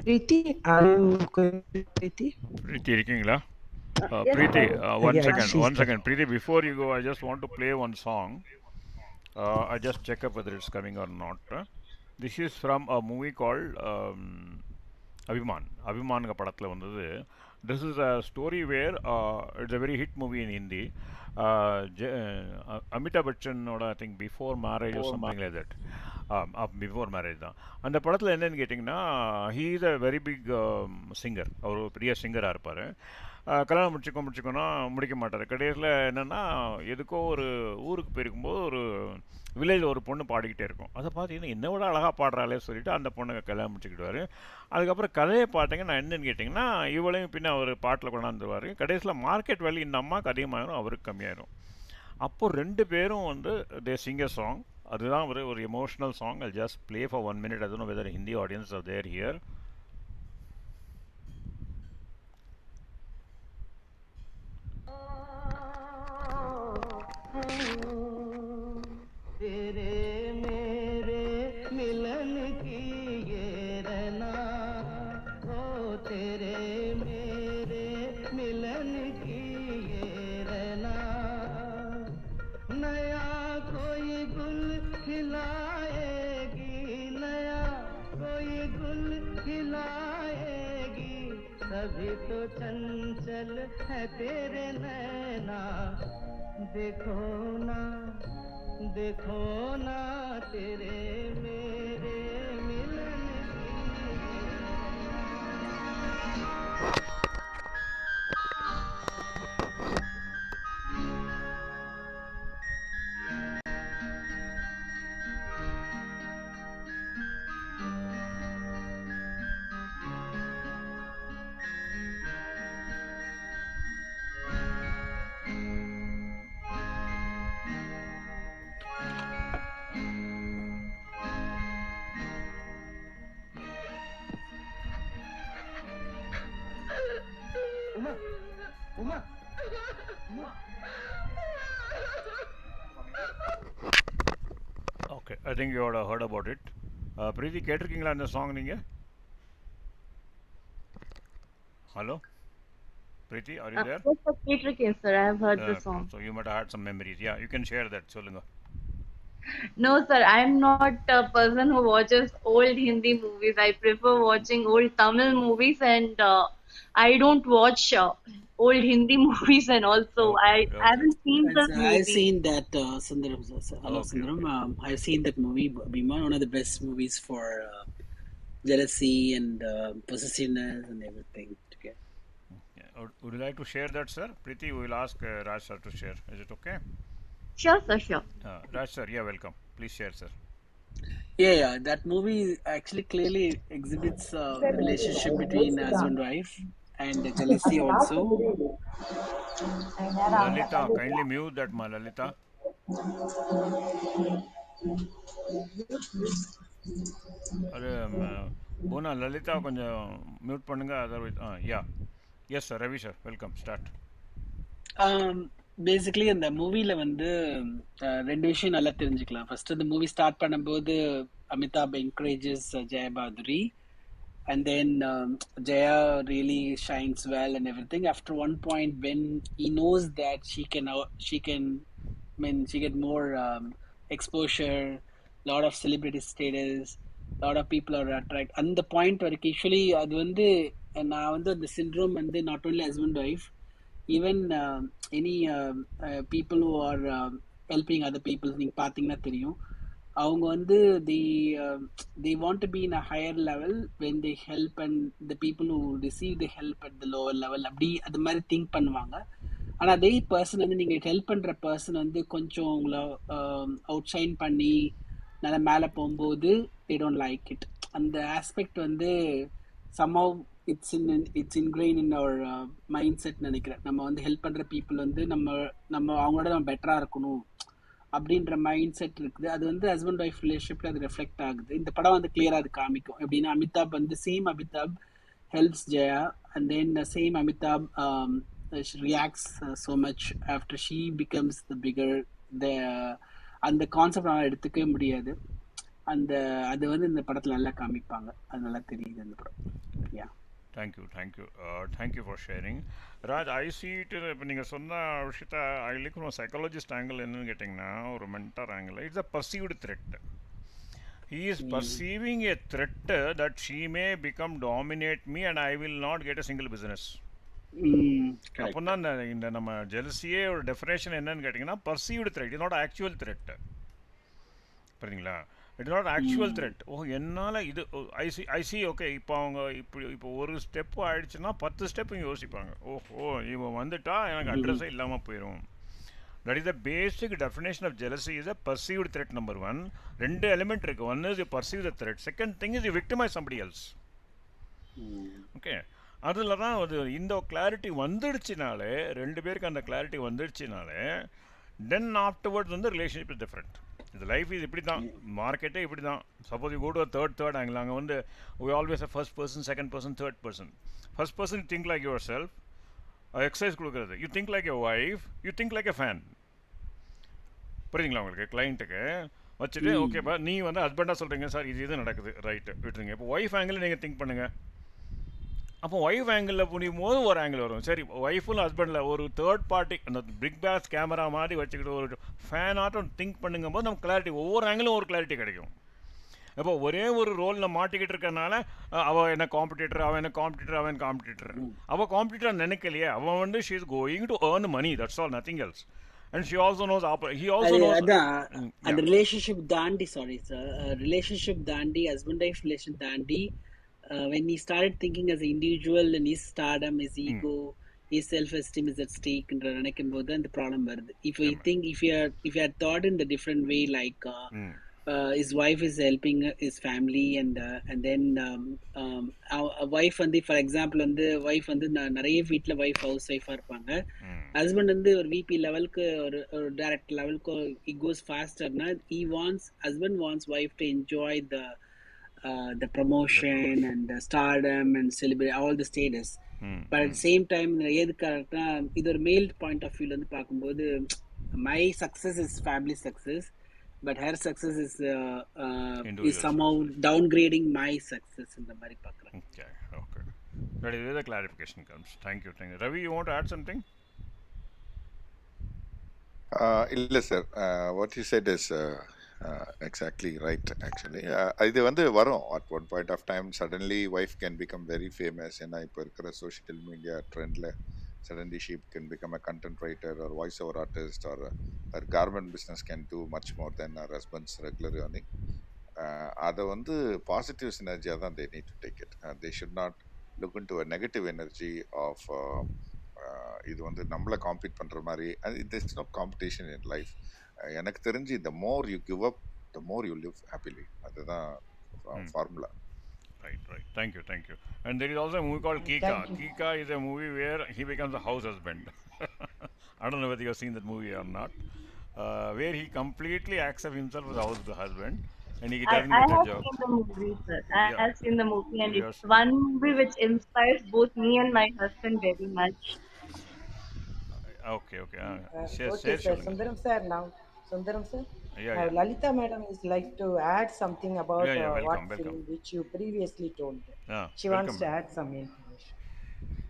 Preeti. Are you going to Preeti? பிரீத்தி இருக்கீங்களா? Yes, Preeti, sir. one Yeah, second, she's one there. second. Preeti, before you go, I just want to play one song. I just check up whether it's coming or not. This is from a movie called அபிமான்ங்க படத்தில் வந்தது. This is a story where it's a very hit movie in Hindi. Amitabh பச்சனோட I think before marriage or something like that. Before marriage தான். அந்த படத்தில் என்னன்னு கேட்டிங்கன்னா, he is a very big singer. அவர் ஒரு பெரிய சிங்கராக இருப்பார். கல்யாணம் முடிச்சுக்கோன்னா முடிக்க மாட்டார். கடைசியில் என்னென்னா, எதுக்கோ ஒரு ஊருக்கு போயிருக்கும்போது ஒரு வில்லேஜில் ஒரு பொண்ணு பாடிக்கிட்டே இருக்கும். அதை பார்த்தீங்கன்னா என்னை விட அழகாக பாடுறாளே சொல்லிட்டு அந்த பொண்ணை கல்யாணம் முடிச்சுக்கிடுவார். அதுக்கப்புறம் கதையை பார்த்தீங்கன்னா என்னென்னு கேட்டிங்கன்னா, இவளையும் பின்ன அவர் பாட்டில் கொண்டாந்துருவார். கடைசியில் மார்க்கெட் வேல்யூ இந்த அம்மாவுக்கு அதிகமாகிடும், அவருக்கு கம்மியாயிடும். அப்போ ரெண்டு பேரும் வந்து தே சிங் எ சாங். அதுதான் ஒரு emotional song. I just play for 1 minute. I don't know whether Hindi audience are there here. तेरे मेरे मिलन की ये रना, ओ तेरे मेरे मिलन की ये रना, नया कोई गुल खिलाएगी, नया कोई गुल खिलाएगी, तभी तो चंचल है तेरे नैना, देखो ना तेरे मेरे मिलन okay, I think you heard about it. Preeti, கேட்டிருக்கீங்களா இந்த சாங் நீங்கள்? Hello Preeti, are you there? Yes, sir, Peter, sir. I have heard the song. So you might have had some memories. Yeah, you can share that. Solunga. No, sir, I'm not a person who watches old Hindi movies. I prefer watching old Tamil movies, and I don't watch old Hindi movies. And also, I haven't seen the movie. I've seen that, Sundaram. Hello, Okay, Sundaram. okay. I've seen that movie, Bhima, one of the best movies for jealousy and possessiveness and everything together. Would you like to share that, sir? Preeti, we will ask Raj sir to share. Is it okay? Sure, sir, sure. Raj sir, yeah, welcome. Please share, sir. Yeah, that movie actually clearly exhibits the relationship between husband and wife and the jealousy also. Lalita, kindly mute that, ma Lalita. Bona, Lalita கொஞ்சம் mute பண்ணுங்க. Otherwise யா yes sir. Ravi sir, welcome. Start. Basically அந்த மூவில வந்து ரெண்டு விஷயம் நல்லா தெரிஞ்சுக்கலாம். First இந்த மூவி ஸ்டார்ட் பண்ணும்போது Amitabh encourages Jaya Bhaduri, and then Jaya really shines well and everything. After one point, when he knows that she get more exposure, lot of celebrity status, lot of people are attracted. And the point where usually அது வந்து நான் வந்து அந்த syndrome வந்து not only husband wife, even any people who are helping other peoples நீங்கள் பார்த்தீங்கன்னா தெரியும். அவங்க வந்து they want to be in a higher level when they help, and the people who receive the help at the lower level அப்படி அது மாதிரி think பண்ணுவாங்க. ஆனால் அதே பர்சன் வந்து நீங்கள் ஹெல்ப் பண்ணுற பர்சன் வந்து கொஞ்சம் உங்களை அவுட்ஷைன் பண்ணி நல்லா மேலே போகும்போது they don't like it. அந்த ஆஸ்பெக்ட் வந்து somehow it's ingrained in our mindset நினைக்கிறேன். நம்ம வந்து ஹெல்ப் பண்ணுற பீப்புள் வந்து நம்ம அவங்களோட நம்ம பெட்டராக இருக்கணும் அப்படின்ற மைண்ட் செட் இருக்குது. அது வந்து ஹஸ்பண்ட் ஒய்ஃப் ரிலேஷன்ஷிப்ல அது ரெஃப்ளெக்ட் ஆகுது. இந்த படம் வந்து கிளியரா அது காமிக்கும். எப்படின்னா அமிதாப் வந்து same Amitabh helps Jaya, and then same Amitabh reacts so much after she becomes the bigger. அந்த கான்செப்ட் நான் எடுத்துக்கவே முடியாது. அது வந்து இந்த படத்துல நல்லா காமிப்பாங்க. அது நல்லா தெரியுது அந்த படம். Yeah thank you for sharing. Raj, I see it. இப்போ நீங்கள் சொன்ன விஷயத்த ஐ லிக் ஃப்ரம் சைக்காலஜிஸ்ட் ஆங்கிள் என்னன்னு கேட்டிங்கன்னா, ஒரு mentor angle, it's a perceived thread. He is perceiving a threat that she may become dominate me and I will not get a single business. அப்போ தான் இந்த நம்ம ஜெலசியே ஒரு டெஃபினேஷன் என்னன்னு கேட்டிங்கன்னா, perceived threat, it not actual threat. புரியுதுங்களா? It's not actual threat. என்னால் இது ஐசி ஓகே. இப்போ அவங்க இப்போ ஒரு ஸ்டெப்பு ஆயிடுச்சுன்னா 10 ஸ்டெப்பு யோசிப்பாங்க. இவன் வந்துட்டா எனக்கு அட்ரஸே இல்லாமல் போயிடும். That is the basic definition of jealousy. Is a perceived threat. Number 1. 2 element இருக்குது. One is you perceive the threat. Second thing is you victimise somebody else. Okay, அதில் தான் அது இந்த கிளாரிட்டி வந்துடுச்சுனாலே, 2 பேருக்கு அந்த கிளாரிட்டி வந்துடுச்சுனாலே, தென் ஆஃப்டர்வர்ட்ஸ் வந்து ரிலேஷன்ஷிப் இஸ் டிஃப்ரெண்ட். இது லைஃப் இது இப்படி தான், மார்க்கெட்டே இப்படி தான். Suppose you go to third angle, அங்கே வந்து we always a first person, second person, third person. First person you think like yourself, exercise கொடுக்குறது. You think like a wife, you think like a fan. புரியுதுங்களா உங்களுக்கு? கிளைண்ட்டுக்கு வச்சுட்டு ஓகேப்பா நீ வந்து ஹஸ்பண்டாக சொல்கிறீங்க சார், இது நடக்குது, ரைட்டு, விட்டுருங்க. இப்போ ஒய்ஃப் ஆங்கிள் நீங்கள் திங்க் பண்ணுங்கள். அப்போ ஒய்ஃப் ஆங்கிளில் புரியும் போது ஒரு ஆங்கிள் வரும். சரி, ஒய்ஃபும் ஹஸ்பண்டில் ஒரு தேர்ட் பார்ட்டி அந்த பிக் பேஸ் கேமரா மாதிரி வச்சுக்கிட்டு ஒரு ஃபேன் ஆட்டம் திங்க் பண்ணுங்கும் போது நமக்கு கிளாரிட்டி, ஒவ்வொரு ஆங்கிலும் ஒரு கிளாரிட்டி கிடைக்கும். இப்போ ஒரே ஒரு ரோலில் மாட்டிக்கிட்டு இருக்கனால அவள் என்ன காம்படிட்டர், அவன் என்ன காம்படிட்டர், அவன் காம்படிட்டர். அவள் காம்படிட்டர் நினைக்கலையே, அவன் வந்து she is going to earn money, that's all, nothing else. And she also knows, he also knows. And the relationship dandi, sorry sir, relationship dandi, husband wife relation dandi, when he started thinking as an individual and his stardom, his ego, his self-esteem is at stake and நினைக்கும்போது அந்த problem வருது. If you think, if you had thought in the different way, like his wife is helping his family, and then a wife வந்து for example வந்து wife வந்து நிறைய வீட்டில் wife house ஒய்ஃபாக இருப்பாங்க. ஹஸ்பண்ட் வந்து ஒரு விபி லெவலுக்கு, ஒரு டைரக்டர் லெவலுக்கு he goes faster na, husband wants wife to enjoy the promotion and the stardom and celebrate all the status. But at the same time எதுக்காகனா இது ஒரு மேல் பாயிண்ட் ஆஃப் வியூல இருந்து பார்க்கும்போது, my success is family success, but her success is somehow downgrading my success in the mari pakran. Okay. That is where the clarification comes. Thank you. Ravi, you want to add something? இல்லை sir, what you said is exactly right actually. இது வந்து வரும் at one point of time. Suddenly wife can become very famous. ஏன்னா இப்போ இருக்கிற social media ட்ரெண்டில் suddenly she can become a content writer or voice over artist, or her garment business can do much more than her husband's regular earning. அதை வந்து positive சினர்ஜியாக தான் they need to take it. They should not look into a negative energy of இது வந்து நம்மளை compete பண்ணுற மாதிரி. there's no competition in life. எனக்கு தெரிஞ்சு the more you give up, the more you live happily. அதுதான் formula. Right. Thank you. And there is also a movie called Kika. Kika is a movie where he becomes a house husband. I don't know whether you have seen that movie or not. Where he completely accepts himself as a house husband and he doesn't get a job. I have seen the movie, sir. I have seen the movie, and it's one movie which inspires both me and my husband very much. Okay. Okay, sir. Sundaram sir, now. Sundaram sir? Yeah. Lalita madam is like to add something about welcome. film which you previously told. She welcome. wants to add some information.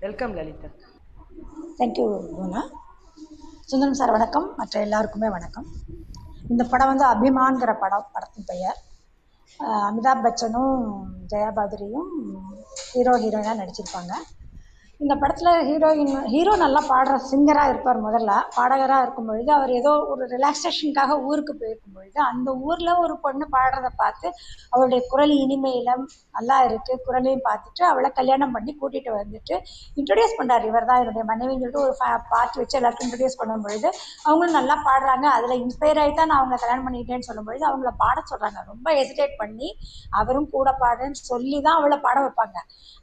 Welcome, Lalita. Thank you, Guna. Sundaram sir வணக்கம். மற்ற எல்லாருக்குமே வணக்கம். இந்த படம் வந்து அபிமான்கிற படத்தின் பெயர். அமிதாப் பச்சனும் ஜெயா பாதுரியும் ஹீரோயினாக நடிச்சிருப்பாங்க. இந்த படத்தில் ஹீரோ நல்லா பாடுற சிங்கராக இருப்பார். முதல்ல பாடகராக இருக்கும் பொழுது அவர் ஏதோ ஒரு ரிலாக்ஸேஷனுக்காக ஊருக்கு போயிருக்கும் பொழுது அந்த ஊரில் ஒரு பொண்ணு பாடுறத பார்த்து அவளுடைய குரல் இனிமையில நல்லா இருக்குது, குரலையும் பார்த்துட்டு அவளை கல்யாணம் பண்ணி கூட்டிகிட்டு வந்துட்டு இன்ட்ரடியூஸ் பண்ணுறாரு. இவர் தான் என்னுடைய மனைவின்னு சொல்லிட்டு ஒரு பார்த்து வச்சு எல்லாருக்கும் இன்ட்ரடியூஸ் பண்ணும் பொழுது அவங்களும் நல்லா பாடுறாங்க. அதில் இன்ஸ்பயர் ஆகி தான் நான் அவங்களை கல்யாணம் பண்ணிக்கிட்டேன்னு சொல்லும் பொழுது அவங்கள பாட சொல்கிறாங்க. ரொம்ப ஹெசிடேட் பண்ணி அவரும் கூட பாடுறேன்னு சொல்லி தான் அவளை பாட வைப்பாங்க.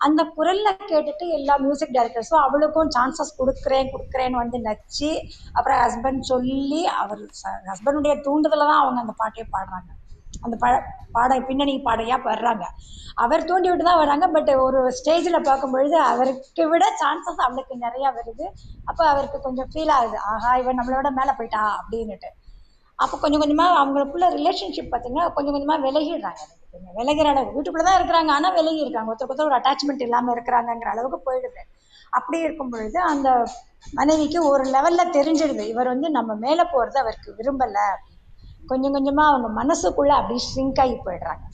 அந்த குரல்ல கேட்டுட்டு எல்லா மியூசிக் டைரக்டர்ஸும் அவளுக்கும் சான்சஸ் கொடுக்குறேன்னு வந்து நச்சு, அப்புறம் ஹஸ்பண்ட் சொல்லி அவர் ஹஸ்பண்டுடைய தூண்டுதல தான் அவங்க அந்த பாட்டையே பாடுறாங்க. அந்த பாட பின்னணி பாடையா வர்றாங்க. அவர் தூண்டி விட்டு தான் வர்றாங்க. பட் ஒரு ஸ்டேஜில் பார்க்கும்பொழுது அவருக்கு விட சான்சஸ் அவளுக்கு நிறையா வருது. அப்போ அவருக்கு கொஞ்சம் ஃபீல் ஆகுது, ஆஹா இவன் நம்மளோட மேலே போயிட்டா அப்படின்னுட்டு. அப்போ கொஞ்சம் கொஞ்சமாக அவங்களுக்குள்ள ரிலேஷன்ஷிப் பார்த்தீங்கன்னா கொஞ்சம் கொஞ்சமாக விலகிடுறாங்க. விலகிற அளவு வீட்டுக்குள்ளே தான் இருக்கிறாங்க, ஆனால் விலகி இருக்காங்க. ஒருத்தர் ஒரு அட்டாச்மெண்ட் இல்லாமல் இருக்கிறாங்கங்கிற அளவுக்கு போயிடுது. அப்படி இருக்கும் பொழுது அந்த மனைவிக்கு ஒரு லெவலில் தெரிஞ்சிடுது இவர் வந்து நம்ம மேலே போகிறது அவருக்கு விரும்பலை. கொஞ்சம் கொஞ்சமாக அவங்க மனசுக்குள்ளே அப்படி ஷ்ரிங்க் ஆகி போயிடுறாங்க.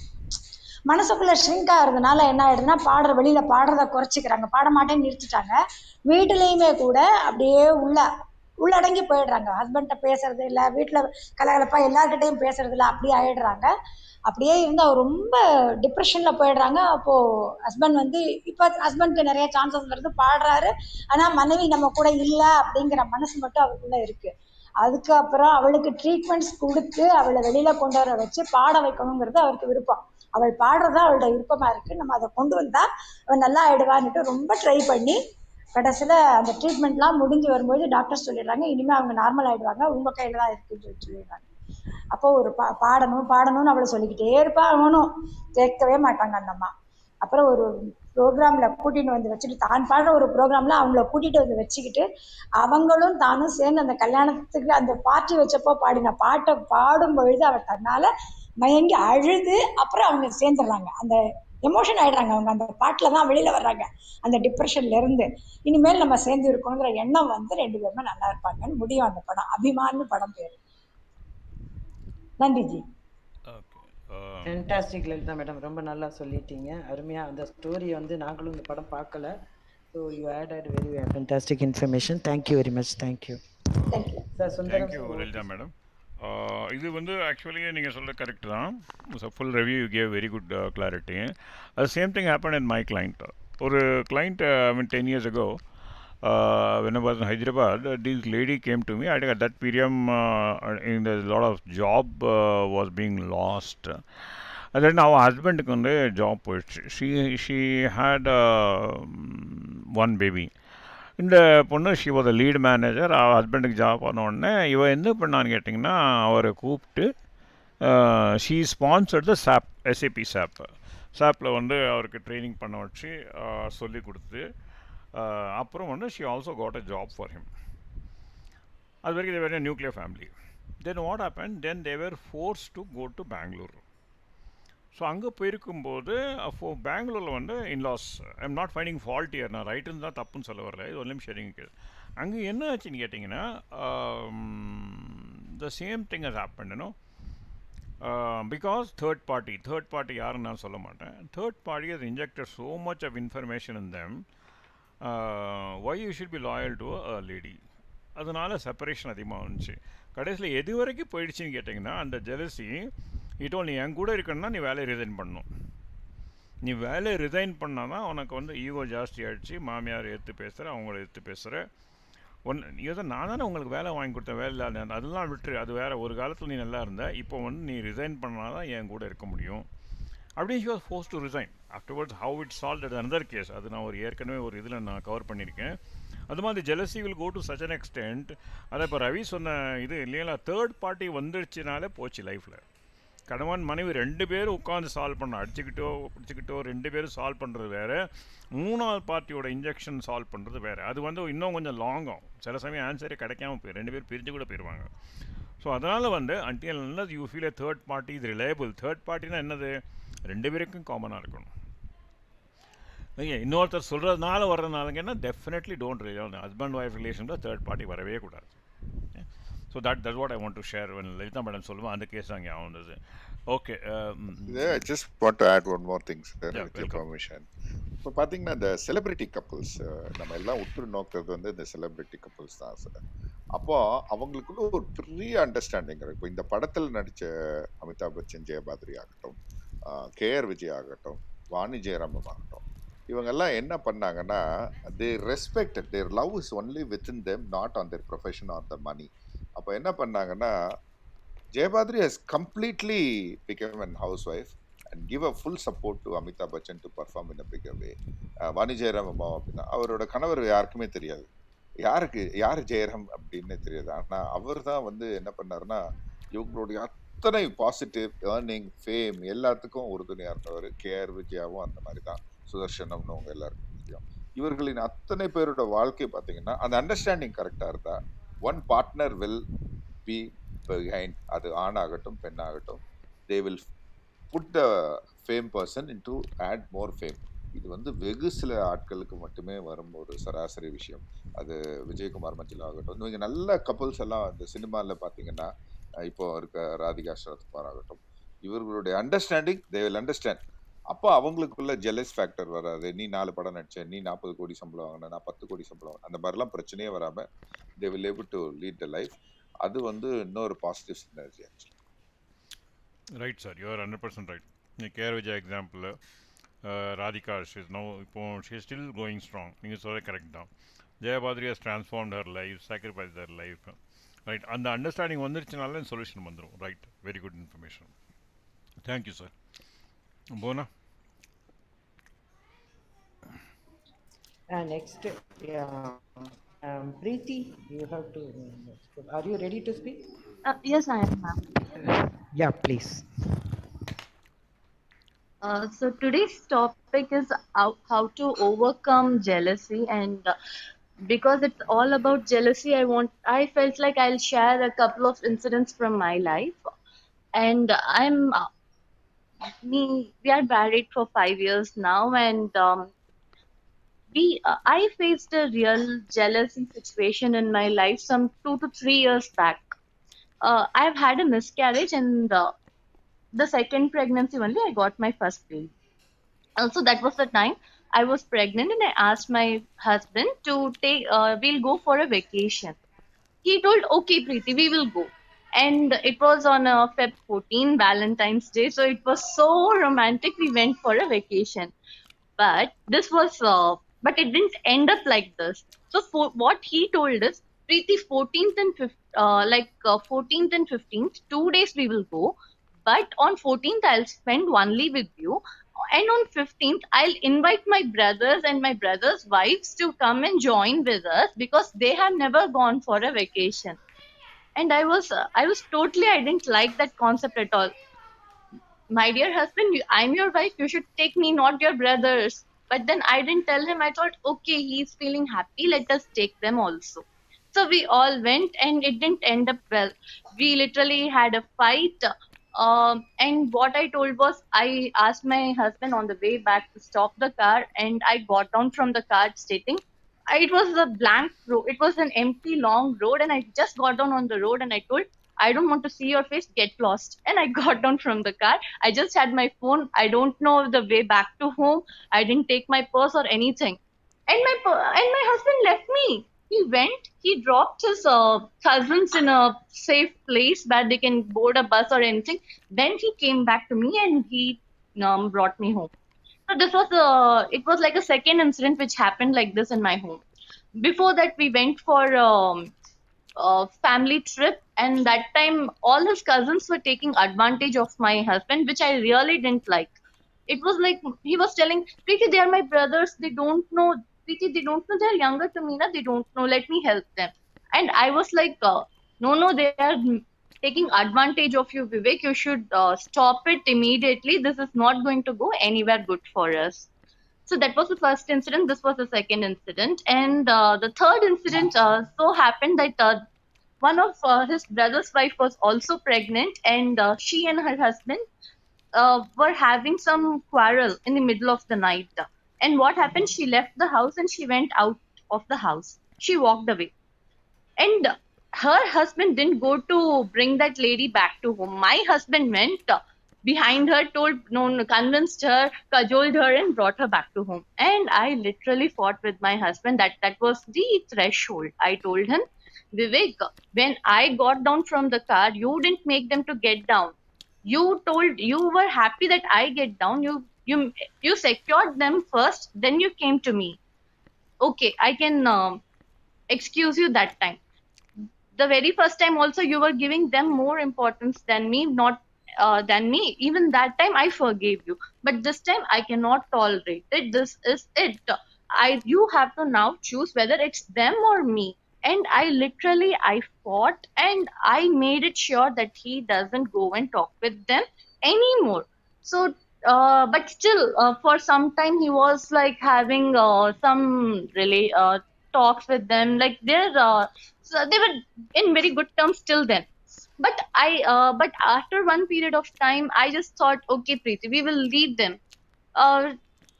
மனசுக்குள்ளே ஷ்ரிங்க் ஆகிறதுனால என்ன ஆகிடுதுன்னா வெளியில் பாடுறத குறைச்சிக்கிறாங்க, பாட மாட்டேன்னு நிறுத்திட்டாங்க. வீட்டிலையுமே கூட அப்படியே உள்ளடங்கி போயிடுறாங்க. ஹஸ்பண்ட்ட பேசுறது இல்லை, வீட்டில் கலகலப்பாக எல்லார்கிட்டையும் பேசுறது இல்லை, அப்படியே ஆயிடுறாங்க. அப்படியே இருந்து அவர் ரொம்ப டிப்ரெஷனில் போயிடுறாங்க. அப்போது ஹஸ்பண்ட் வந்து இப்போ ஹஸ்பண்ட்க்கு நிறைய சான்சஸ் வருது, பாடுறாரு. ஆனால் மனைவி நம்ம கூட இல்லை அப்படிங்கிற மனசு மட்டும் அவருக்குள்ளே இருக்குது. அதுக்கப்புறம் அவளுக்கு ட்ரீட்மெண்ட்ஸ் கொடுத்து அவளை வெளியில் கொண்டு வர வச்சு பாட வைக்கணுங்கிறது அவருக்கு விருப்பம். அவள் பாடுறதா அவளோட விருப்பமாக இருக்குது. நம்ம அதை கொண்டு வந்தால் அவள் நல்லா ஆயிடுவான்னுட்டு ரொம்ப ட்ரை பண்ணி கடைசியில் அந்த ட்ரீட்மெண்ட்லாம் முடிஞ்சு வரும்போது டாக்டர் சொல்லிடுறாங்க, இனிமேல் அவங்க நார்மல் ஆகிடுவாங்க, உங்கள் கையில் தான் இருக்குன்னு சொல்லிடுறாங்க. அப்போ ஒரு பாடணும்னு அவளை சொல்லிக்கிட்டே இருப்பா. அவனும் கேட்கவே மாட்டாங்க அந்த அம்மா. அப்புறம் ஒரு ப்ரோக்ராமில் கூட்டிகிட்டு வந்து வச்சுட்டு, தான் பாடுற ஒரு ப்ரோக்ராமில் அவங்கள கூட்டிகிட்டு வந்து வச்சுக்கிட்டு அவங்களும் தானும் சேர்ந்து அந்த கல்யாணத்துக்கு அந்த பார்ட்டி வச்சப்போ பாடின பாட்டை பாடும் பொழுது அவள் தன்னால் மயங்கி அழுது அப்புறம் அவங்க சேர்ந்துடுறாங்க. அந்த எமோஷன் ஆகிடுறாங்க. அவங்க அந்த பாட்டில் தான் வெளியில் வர்றாங்க அந்த டிப்ரெஷன்லேருந்து. இனிமேல் நம்ம சேர்ந்து இருக்கணுங்கிற எண்ணம் வந்து 2 பேருமே நல்லா இருப்பாங்கன்னு முடியும் அந்த படம். அபிமான்னு படம் பேர். நன்றி ஜி. ஃபேண்டாஸ்டிக் லலிதா மேடம், ரொம்ப நல்லா சொல்லிட்டீங்க. அருமையாக அந்த ஸ்டோரி வந்து நாங்களும் இந்த படம் பார்க்கல. So you added very fantastic information. Thank you very much. Thank you sir. Sundaram. Thank you Lalitha madam. இது வந்து ஆக்சுவலி நீங்கள் சொல்கிற கரெக்ட் தான். Full review you gave very good clarity. அது same thing happen in my client. ஒரு client I mean 10 years ago, when I was in Hyderabad, this lady came to me. I think at that period, in a lot of job was being lost. And then our husband got a job. She had one baby. இந்த பொண்ணு she was a lead manager. ஹஸ்பண்டுக்கு job பண்ணோடனே இவன் என்ன பண்ணான்னு கேட்டிங்கன்னா, அவரை கூப்பிட்டு ஷீ ஸ்பான்சர்ட் த சாப், எஸ்ஏபி சாப்பில் வந்து அவருக்கு ட்ரைனிங் பண்ண வச்சு சொல்லி கொடுத்து அப்புறம் வந்து she also got a job for him. அது வரைக்கும் they were a nuclear family. Then what happen, then they were force to go to Bangalore. So அங்கே போயிருக்கும்போது பெங்களூரில் வந்து in laws, I am not finding fault here, நான் ரைட்டுன்னு தான் தப்புன்னு சொல்ல வரல, இது ஒன்றும் ஷேரிங்கு. அங்கே என்ன ஆச்சுன்னு கேட்டிங்கன்னா, the same thing has happen, you know, because third party யாருன்னு நான் சொல்ல மாட்டேன். Third party has injected so much of information in them. Why you should be loyal to a lady. அதனால செப்பரேஷன் அதிகமாக வந்துச்சு. கடைசியில் எது வரைக்கும் போயிடுச்சுன்னு கேட்டிங்கன்னா, அந்த ஜெலசி இதோ நீ என் கூட இருக்கணும்னா நீ வேலையை ரிசைன் பண்ணணும். நீ வேலையை ரிசைன் பண்ணால் தான் உனக்கு வந்து ஈகோ ஜாஸ்தி ஆகிடுச்சு, மாமியார் எடுத்து பேசுகிற, அவங்கள எடுத்து பேசுகிற. ஏதோ நான் தானே உங்களுக்கு வேலை வாங்கி கொடுத்தேன், வேலை இல்லை அதெல்லாம் விட்டுரு, அது வேறு. ஒரு காலத்தில் நீ நல்லா இருந்த, இப்போ வந்து நீ ரிசைன் பண்ணால் தான் என் கூட இருக்க முடியும் அப்படின்னு she was force to resign. Afterwards how it solve at another case. அது நான் ஏற்கனவே ஒரு இதில் நான் கவர் பண்ணியிருக்கேன். அது மாதிரி jealousy will go to such an extent. அதை இப்போ ரவி சொன்ன இது இல்லைங்களா, தேர்ட் பார்ட்டி வந்துடுச்சுனாலே போச்சு லைஃப்பில். கணவன் மனைவி 2 பேரும் உட்காந்து சால்வ் பண்ண, அடிச்சுக்கிட்டோ பிடிச்சிக்கிட்டோ 2 பேரும் சால்வ் பண்ணுறது வேறு, 3ஆவது பார்ட்டியோட இன்ஜெக்ஷன் சால்வ் பண்ணுறது வேறு. அது வந்து இன்னும் கொஞ்சம் லாங்கும். சில சமயம் ஆன்சரே கிடைக்காம 2 பேர் பிரிஞ்சு கூட போயிடுவாங்க. ஸோ அதனால் வந்து until unless you feel a third party is reliable. Third பார்ட்டினா என்னது, 2 பேருக்கும் காமனாக இருக்கணும். இன்னொருத்தர் சொல்கிறதுனால வர்றதுனாலங்கன்னா definitely don't rely on husband wife ரிலேஷனில் தேர்ட் பார்ட்டி வரவே கூடாது. So that's what I want to share when Lalitha madam சொல்லுவோம் அந்த கேஸ் தான் ஞாபகம் வந்தது. Okay, I just want to add one more thing, sir, with your permission. இப்போ பார்த்தீங்கன்னா இந்த செலிபிரிட்டி கப்புள்ஸ் நம்ம எல்லாம் உற்று நோக்கிறது வந்து இந்த செலிபிரிட்டி கப்புள்ஸ் தான் சார். அப்போ அவங்களுக்குள்ள ஒரு பெரிய அண்டர்ஸ்டாண்டிங் இருக்கு. இப்போ இந்த படத்தில் நடித்த அமிதாப் பச்சன், ஜெயபாத்ரி ஆகட்டும், கேஆர் விஜய் ஆகட்டும், வாணி ஜெயராமம் ஆகட்டும், இவங்கெல்லாம் என்ன பண்ணாங்கன்னா they respect their love is only within them, not on their profession or the money. அப்போ என்ன பண்ணாங்கன்னா Jayabadri has completely become an housewife and give a full support to Amitabh Bachchan to perform in a bigger way. Vani Jayaram அம்மா அப்படின்னா அவரோட கணவர் யாருக்குமே தெரியாது, யார் ஜெயராம் அப்படின்னு தெரியாது. ஆனா அவர் தான் வந்து என்ன பண்ணாருன்னா இவங்களுடைய அத்தனை பாசிட்டிவ் ஏர்னிங் ஃபேம் எல்லாத்துக்கும் உறுதுணையா இருந்தவர். கேஆர் விஜயாவும் அந்த மாதிரி தான், சுதர்ஷனம்னு அவங்க எல்லாருக்கும் தெரியும். இவர்களின் அத்தனை பேரோட வாழ்க்கை பார்த்தீங்கன்னா அந்த அண்டர்ஸ்டாண்டிங் கரெக்டா இருந்தா one partner will be behind, அது ஆணாகட்டும் பெண்ணாகட்டும், they will put the fame person into add more fame. இது வந்து வெகு சில ஆட்களுக்கு மட்டுமே வரும் ஒரு சராசரி விஷயம். அது விஜயகுமார் மஞ்சள் ஆகட்டும், நீங்க நல்ல கப்புள்ஸ் எல்லாம் இந்த சினிமாவில் பார்த்தீங்கன்னா இப்போ இருக்க ராதிகா சரத்குமார் ஆகட்டும், இவர்களுடைய அண்டர்ஸ்டாண்டிங் தே வில் அண்டர்ஸ்டாண்ட். அப்போ அவங்களுக்குள்ள ஜெலஸ் ஃபேக்டர் வராது. நீ 4 படம் நடிச்ச, நீ 40 கோடி சம்பளம் வாங்கின, நான் 10 கோடி சம்பளம் வாங்கின, அந்த மாதிரிலாம் பிரச்சனையே வராமல் they will able to lead the life. அது வந்து இன்னொரு positive synergy actually. Right sir, you are 100% right. KR Vijay example, Radhika she's no இப்போ ஷீ ஸ்டில் கோயிங் ஸ்ட்ராங். நீங்கள் சொல்ல கரெக்ட் தான். Jayabhaduri has transformed her life, sacrifice her life. Right, அந்த understanding வந்துருச்சுனால solution வந்துடும். Right, very good information. Thank you sir. போனா next, Preeti, you have to. Are you ready to speak? Yes, I am, ma'am. Yeah, please. So today's topic is how to overcome jealousy, and because it's all about jealousy, I felt like I'll share a couple of incidents from my life. And we are married for 5 years now, and I faced a real jealousy situation in my life some 2 to 3 years back. I've had a miscarriage, and the second pregnancy only I got my first baby. Also, that was the time I was pregnant, and I asked my husband to we'll go for a vacation. He told, okay, Preeti, we will go. And it was on Feb 14, Valentine's Day. So it was so romantic. We went for a vacation. But but it didn't end up like this. So what he told us, Preeti, 14th and 14th and 15th, 2 days we will go. But on 14th, I'll spend only with you. And on 15th, I'll invite my brothers and my brothers' wives to come and join with us because they have never gone for a vacation. And I was totally, I didn't like that concept at all. My dear husband, I'm your wife, you should take me, not your brothers. But then I didn't tell him. I thought, okay, he's feeling happy, let us take them also. So we all went, and it didn't end up well. We literally had a fight. And what I told was, I asked my husband on the way back to stop the car, and I got down from the car stating, it was a blank road. It was an empty, long road, and I just got down on the road, and I told, I don't want to see your face, get lost. And I got down from the car. I just had my phone. I don't know the way back to home. I didn't take my purse or anything. And my husband left me. He went, he dropped his cousins in a safe place where they can board a bus or anything. Then he came back to me, and he brought me home. So this was it was like a second incident which happened like this in my home. Before that, we went for a family trip, and that time all his cousins were taking advantage of my husband, which I really didn't like. It was like he was telling, Preeti, they are my brothers. They don't know. Preeti, they don't know. They are younger to me. Na? They don't know. Let me help them. And I was like, no, they are taking advantage of you, Vivek. You should stop it immediately. This is not going to go anywhere good for us. So that was the first incident. This was the second incident. And the third incident so happened that one of his brother's wife was also pregnant, and she and her husband were having some quarrel in the middle of the night. And what happened? She left the house and she went out of the house. She walked away. And her husband didn't go to bring that lady back to home. My husband went. behind her, told no, no, convinced her, cajoled her, and brought her back to home. And I literally fought with my husband. That was the threshold. I told him, Vivek, when I got down from the car, you didn't make them to get down. You were happy that I get down. You secured them first, then you came to me. Okay, I can excuse you that time. The very first time also you were giving them more importance than me, not than me. Even that time I forgave you, but this time I cannot tolerate it. This is it. You have to now choose whether it's them or me. And I fought, and I made it sure that he doesn't go and talk with them anymore. So but still, for some time he was like having some talks with them, like so they were in very good terms till then. But after one period of time, I just thought, okay, Preeti, we will leave them.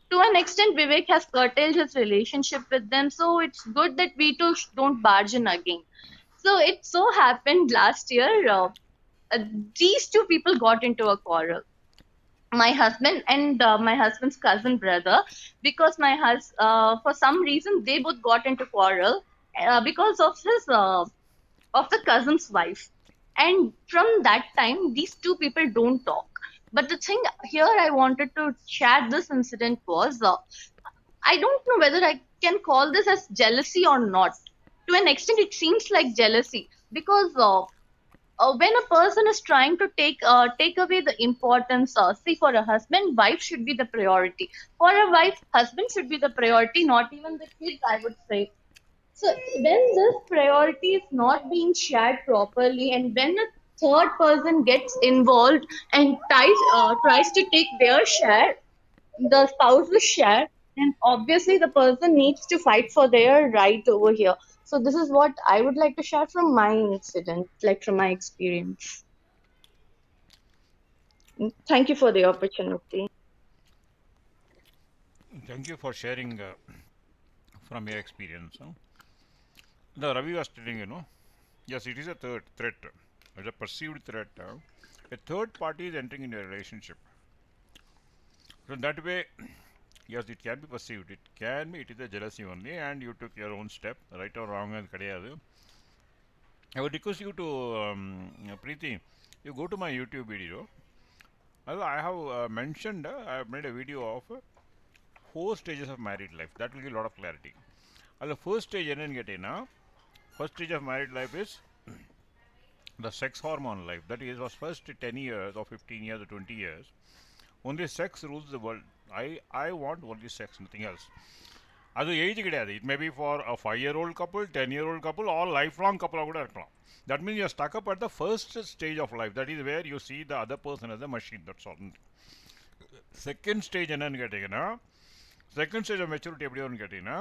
To an extent, Vivek has curtailed his relationship with them, so it's good that we too don't barge in again. So it so happened last year, uh, these two people got into a quarrel, my husband and my husband's cousin brother, because for some reason they both got into quarrel because of the cousin's wife. And from that time, these two people don't talk. But the thing here I wanted to share this incident was, I don't know whether I can call this as jealousy or not. To an extent, it seems like jealousy because when a person is trying to take away the importance, see, for a husband, wife should be the priority. For a wife, husband should be the priority, not even the kids, I would say. So when this priority is not being shared properly, and when a third person gets involved and tries to take their share, the spouse's share, then obviously the person needs to fight for their right over here. So this is what I would like to share from my incident, like from my experience. Thank you for the opportunity. Thank you for sharing from your experience. Huh? The Ravi was telling, yes, it is a third threat. It's a perceived threat. A third party is entering into a relationship. So in that way, yes, it can be perceived. It can be. It is a jealousy only, and you took your own step, right or wrong, and kadiyadu. I would request you to, Preeti, you go to my YouTube video. I have mentioned, I have made a video of 4 stages of married life. That will give a lot of clarity. The first stage, first stage of married life is the sex hormone life. That is, was first 10 years or 15 years or 20 years. Only sex rules the world. I want only sex, nothing else. அது age கிடையாது. It may be for a 5-year-old couple, 10-year-old couple, or lifelong couple கூட இருக்கலாம். That means you're stuck up at the first stage of life. That is where you see the other person as a machine. That's all. Second stage என்னன்னு கேட்டிங்கன்னா, second stage of maturity எப்படி வரும்னு கேட்டிங்கன்னா,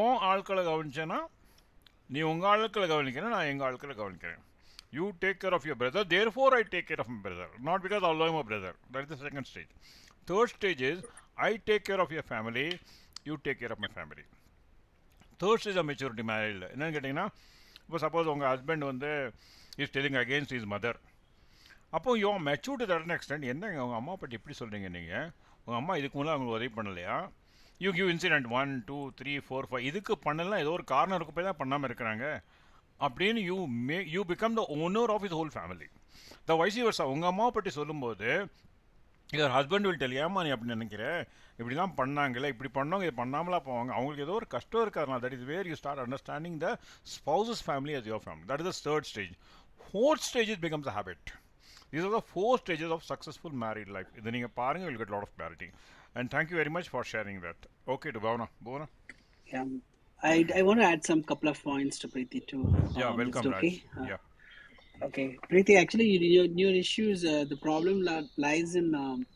உன் ஆட்களை கவனிச்சேன்னா நீ உங்கள் ஆட்களை கவனிக்கிறேன், நான் எங்கள் ஆட்களை கவனிக்கிறேன். You take care of your brother, therefore I take care of my brother. Not because I love my brother. That is the second stage. Third stage is I take care of your family, you take care of my family. Third stage of maturity marriage. என்னன்னு கேட்டிங்கன்னா, இப்போ suppose உங்கள் husband வந்து is telling against is mother. அப்போது யோ matured that extend, என்னங்க உங்கள் அம்மா பற்றி எப்படி சொல்கிறீங்க நீங்கள்? உங்கள் அம்மா இதுக்கு முன்னாடி அவங்களுக்கு உதவி பண்ணலையா? யூ கிவ் இன்சிடென்ட் 1 2 3 4 5 இதுக்கு பண்ணலாம், ஏதோ ஒரு காரணம் இருக்க போய் தான் பண்ணாமல் இருக்கிறாங்க அப்படின்னு you become the owner of is whole family. The vice versa உங்கள் அம்மாவை பற்றி சொல்லும்போது யுவர் ஹஸ்பண்ட் வில் டெல், ஏமா நீ அப்படி நினைக்கிற, இப்படிலாம் பண்ணாங்களே, இப்படி பண்ணவங்க இது பண்ணாமலா போவாங்க, அவங்களுக்கு ஏதோ ஒரு கஷ்டம் இருக்காருனா. That is where you start understanding the spouse's family as your family. That is the third stage. Fourth stage it becomes a habit. These are the 4 stages of successful married life. இதை நீங்கள் பாருங்கள், you'll get a lot of clarity. And thank you very much for sharing that. Okay, to Bhavana. Yeah, I want to add some couple of points to Preeti too. Yeah, welcome, okay? Raj. Yeah. Okay, Preeti, actually your issues, the problem lies in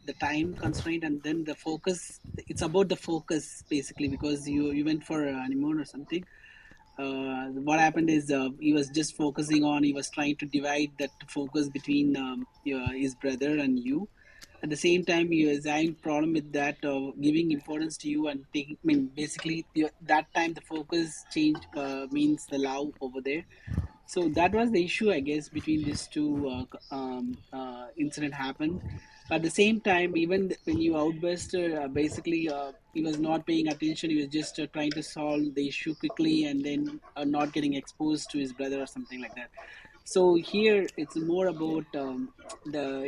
the time constraint and then the focus. It's about the focus basically, because you went for a honeymoon or something. What happened is he was just focusing on, he was trying to divide that focus between his brother and you. At the same time, he was having problem with that, giving importance to you and taking, I mean, basically that time the focus change means the love over there. So that was the issue, I guess, between these two incident happened. At the same time, even when you outburst, basically he was not paying attention. He was just trying to solve the issue quickly, and then not getting exposed to his brother or something like that. So here it's more about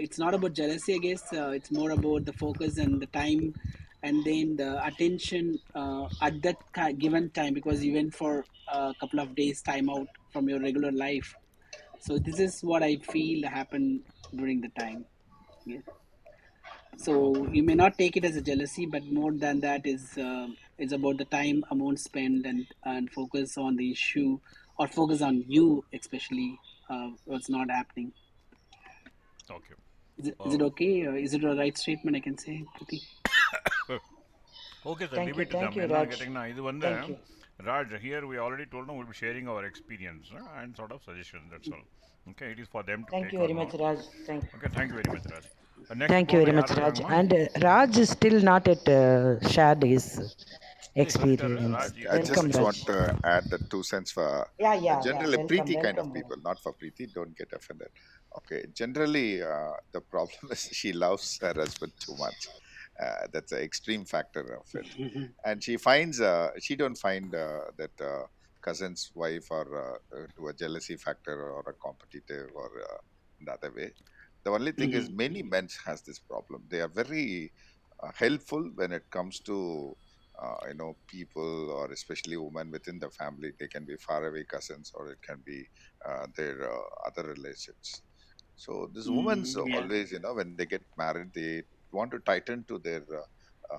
it's not about jealousy, I guess. It's more about the focus and the time, and then the attention at that given time, because you went for a couple of days time out from your regular life. So this is what I feel happened during the time. Yeah. Okay. So you may not take it as a jealousy, but more than that is about the time amount spent, and focus on the issue, or focus on you especially, what's not happening. Okay. Is it okay? Is it a right statement I can say, Kriti? Okay, sir. Leave it to Thank them. you, என்ன Raj. கேட்டிங்கன்னா இது வந்து Thank you. Raj, here we already told them we'll be sharing our experience and sort of suggestions. That's all. Okay, it is for them to Thank take you or very much, not. Raj. Okay, thank you very much, Raj. Next, Thank you போங்க very much, யார் Raj. இருக்காங்கம்மா? And Raj is still not at shared his ஏய் சொல்லிட்டாரு experience. Raj I is Welcome, just Raj. want to add the 2 cents for Yeah. generally Welcome, Preeti kind of welcome. people, not for Preeti. Don't get offended. Okay, generally the problem is she loves her husband too much. That's an extreme factor of it, and she finds she don't find that cousin's wife or to a jealousy factor or a competitive or the other way. The only thing is many men has this problem. They are very helpful when it comes to people, or especially women within the family. They can be faraway cousins, or it can be their other relations. So these women Yeah. always, when they get married, they want to tighten to their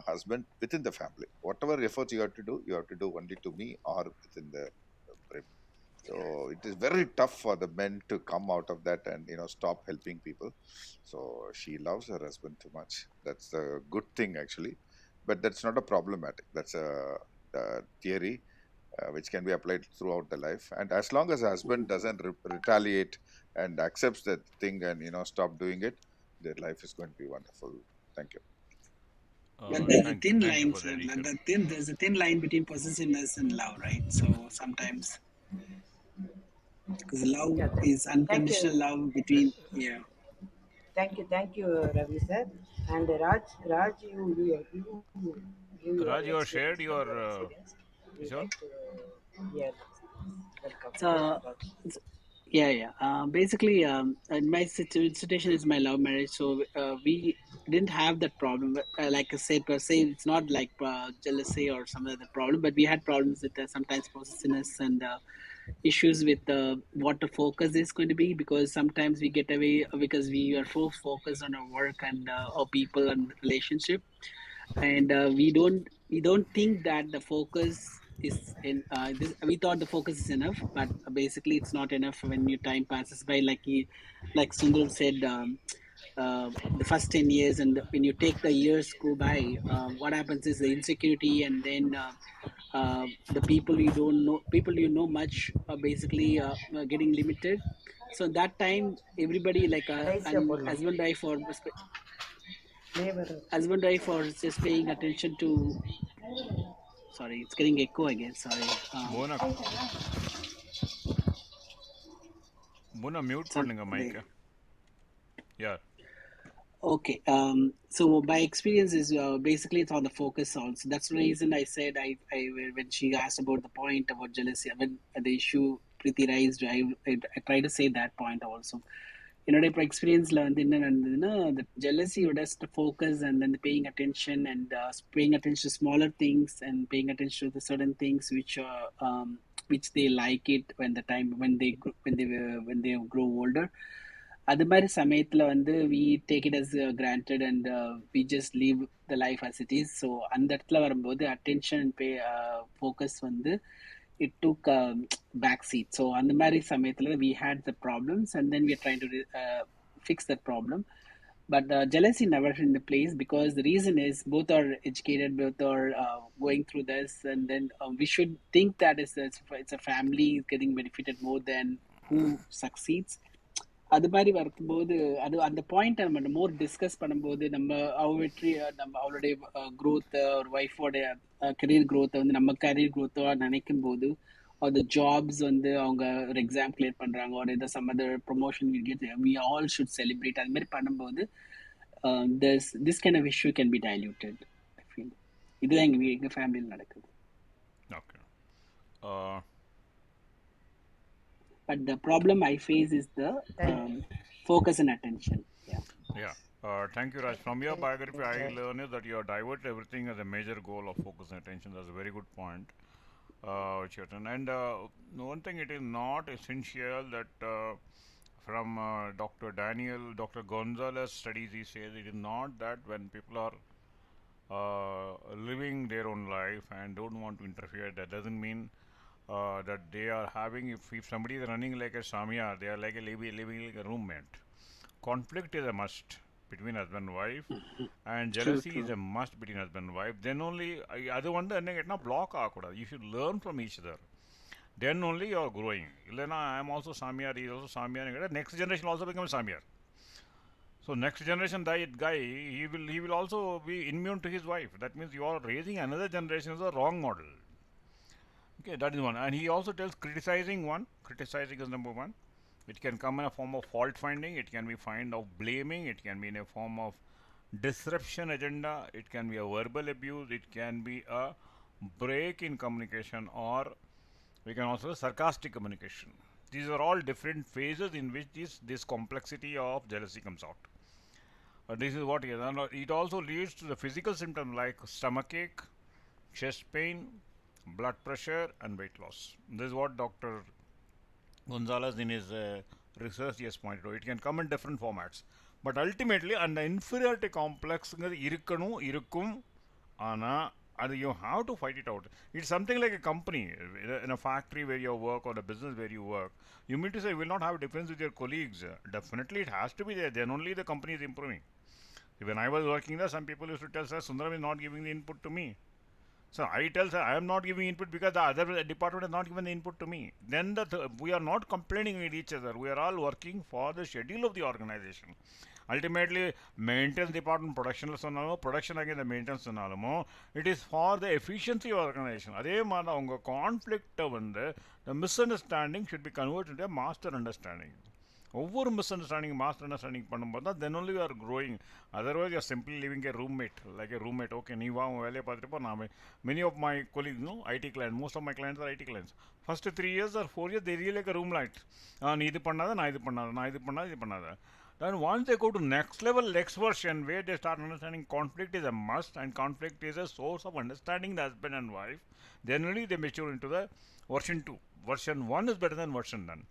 husband within the family. Whatever efforts you have to do only to me or within the brim. So it is very tough for the men to come out of that and stop helping people. So she loves her husband too much. That's a good thing actually, but that's not a problematic. That's a theory which can be applied throughout the life. And as long as the husband doesn't retaliate and accepts that thing and stop doing it, their life is going to be wonderful. Thank you. But there's a Thank you. thin Thank you line, for sir. the addition. There's a thin line between possessiveness and love, right? So sometimes, because love Yeah, is thank unconditional you. love between, yeah. Thank you, Ravi sir. And Raj, you give your Raj, you have shared experience from your your experience. We this one? like to hear. Welcome. So, Welcome, Raj. yeah. Basically, in my situation is my love marriage, so we didn't have that problem. Like I said, per se, it's not like jealousy or some other problem, but we had problems with sometimes possessiveness and issues with what the focus is going to be, because sometimes we get away because we are so focused on our work and our people and relationship, and we don't think that the focus is in this. We thought the focus is enough, but basically it's not enough when your time passes by, like Sundar said, the first 10 years, and when you take the years go by, what happens is the insecurity, and then the people you know much are basically getting limited. So that time everybody like கடைசியா and போடலாம். Flavor. husband wife are just paying attention to. Sorry, it's getting echo again. Sorry. Mona, Mona mute Some பண்ணுங்க they, மைக்க. Yeah. okay. So my experience is basically it's on the focus also. That's the reason I said I when she asked about the point about jealousy, when the issue Preeti raised, I try to say that point also. என்னோட இப்போ எக்ஸ்பீரியன்ஸில் வந்து என்ன நடந்ததுன்னா, the jealousy the focus and then the paying attention and paying attention to smaller things and paying attention to the certain things which they like it when the time when they grow older. அது மாதிரி சமயத்தில் வந்து we take it as granted and we just live the life as it is. So அந்த இடத்துல வரும்போது attention and pay focus வந்து it took a back seat. So அந்த மாதிரி சமயத்தில் we had the problems and then we are trying to fix that problem. But jealousy never in the place, because the reason is both are educated, both are going through this, and then we should think that it's a family getting benefited more than who succeeds. அது மாதிரி வரும்போது அது அந்த point நம்ம மோர் discuss பண்ணும்போது நம்ம வெற்றி நம்ம அவளுடைய growth ஒரு ஒய்ஃபோடைய கரியர் growth வந்து நம்ம கரியர் growth நினைக்கும் போது or the jobs வந்து அவங்க ஒரு எக்ஸாம் கிளியர் பண்றாங்க or either some other promotion we get, we all should celebrate. அது மாதிரி பண்ணும்போது this kind of issue can be diluted, I feel. இதுதான் எங்க ஃபேமிலியில் நடக்குது. Okay. But the problem I face is the focus and attention. Yeah. Thank you, Raj. From your biography, I learned that you divert everything as a major goal of focus and attention. That's a very good point, Chetan. And one thing, it is not essential that from Dr. Dr. Gonzalez studies, he says it is not that when people are living their own life and don't want to interfere, that doesn't mean that they are having, if somebody is running like a samyar, they are like a living like a roommate. Conflict is a must between husband and wife, and jealousy is a must between husband and wife. Then only adu vandu enna ketna block aakudadu. You should learn from each other. Then only you are growing. Illana I am also samyar, he is also samyar, next generation will also become samyar. So next generation guy, he will also be immune to his wife. That means you are raising another generation as a wrong model. Okay, that is one. And he also tells criticizing is number one. It can come in a form of fault finding, it can be find of blaming, it can be in a form of disruption agenda, it can be a verbal abuse, it can be a break in communication, or we can also sarcastic communication. These are all different phases in which this complexity of jealousy comes out. This is what it is. And it also leads to the physical symptoms like stomachache, chest pain, blood pressure, and weight loss. This is what Dr. Gonzalez in his research has pointed out. It can come in different formats, but ultimately and the inferiority complex irukkum ana and you have to fight it out. It's something like a company in a factory where you work or a business where you work. You mean to say you will not have a difference with your colleagues? Definitely it has to be there, then only the company is improving. When I was working there, some people used to tell, sir, Sundaram is not giving the input to me. So I tell, sir, I am not giving input because the other department has not given the input to me. Then we are not complaining with each other. We are all working for the schedule of the organization. Ultimately, maintenance department production against the maintenance, it is for the efficiency of the organization. Adhe maana unga conflict vande the misunderstanding should be converted into a master understanding. ஒவ்வொரு misunderstanding master understanding பண்ணும்போது தான் then only you are growing. Otherwise you are simply living a roommate, like a roommate. Okay, நீ வா உன் வேலையை பார்த்துட்டு போ. நான் many of my colleagues IT client, most of my clients are IT clients. First 3 years or 4 years they really like a room light. நீ இது பண்ணாத, நான் இது பண்ணாத. Then once they go to next level, next version, where they start understanding conflict is a must and conflict is a source of understanding the husband and wife, then only they mature into the version 2. Version 1 is better than version 1.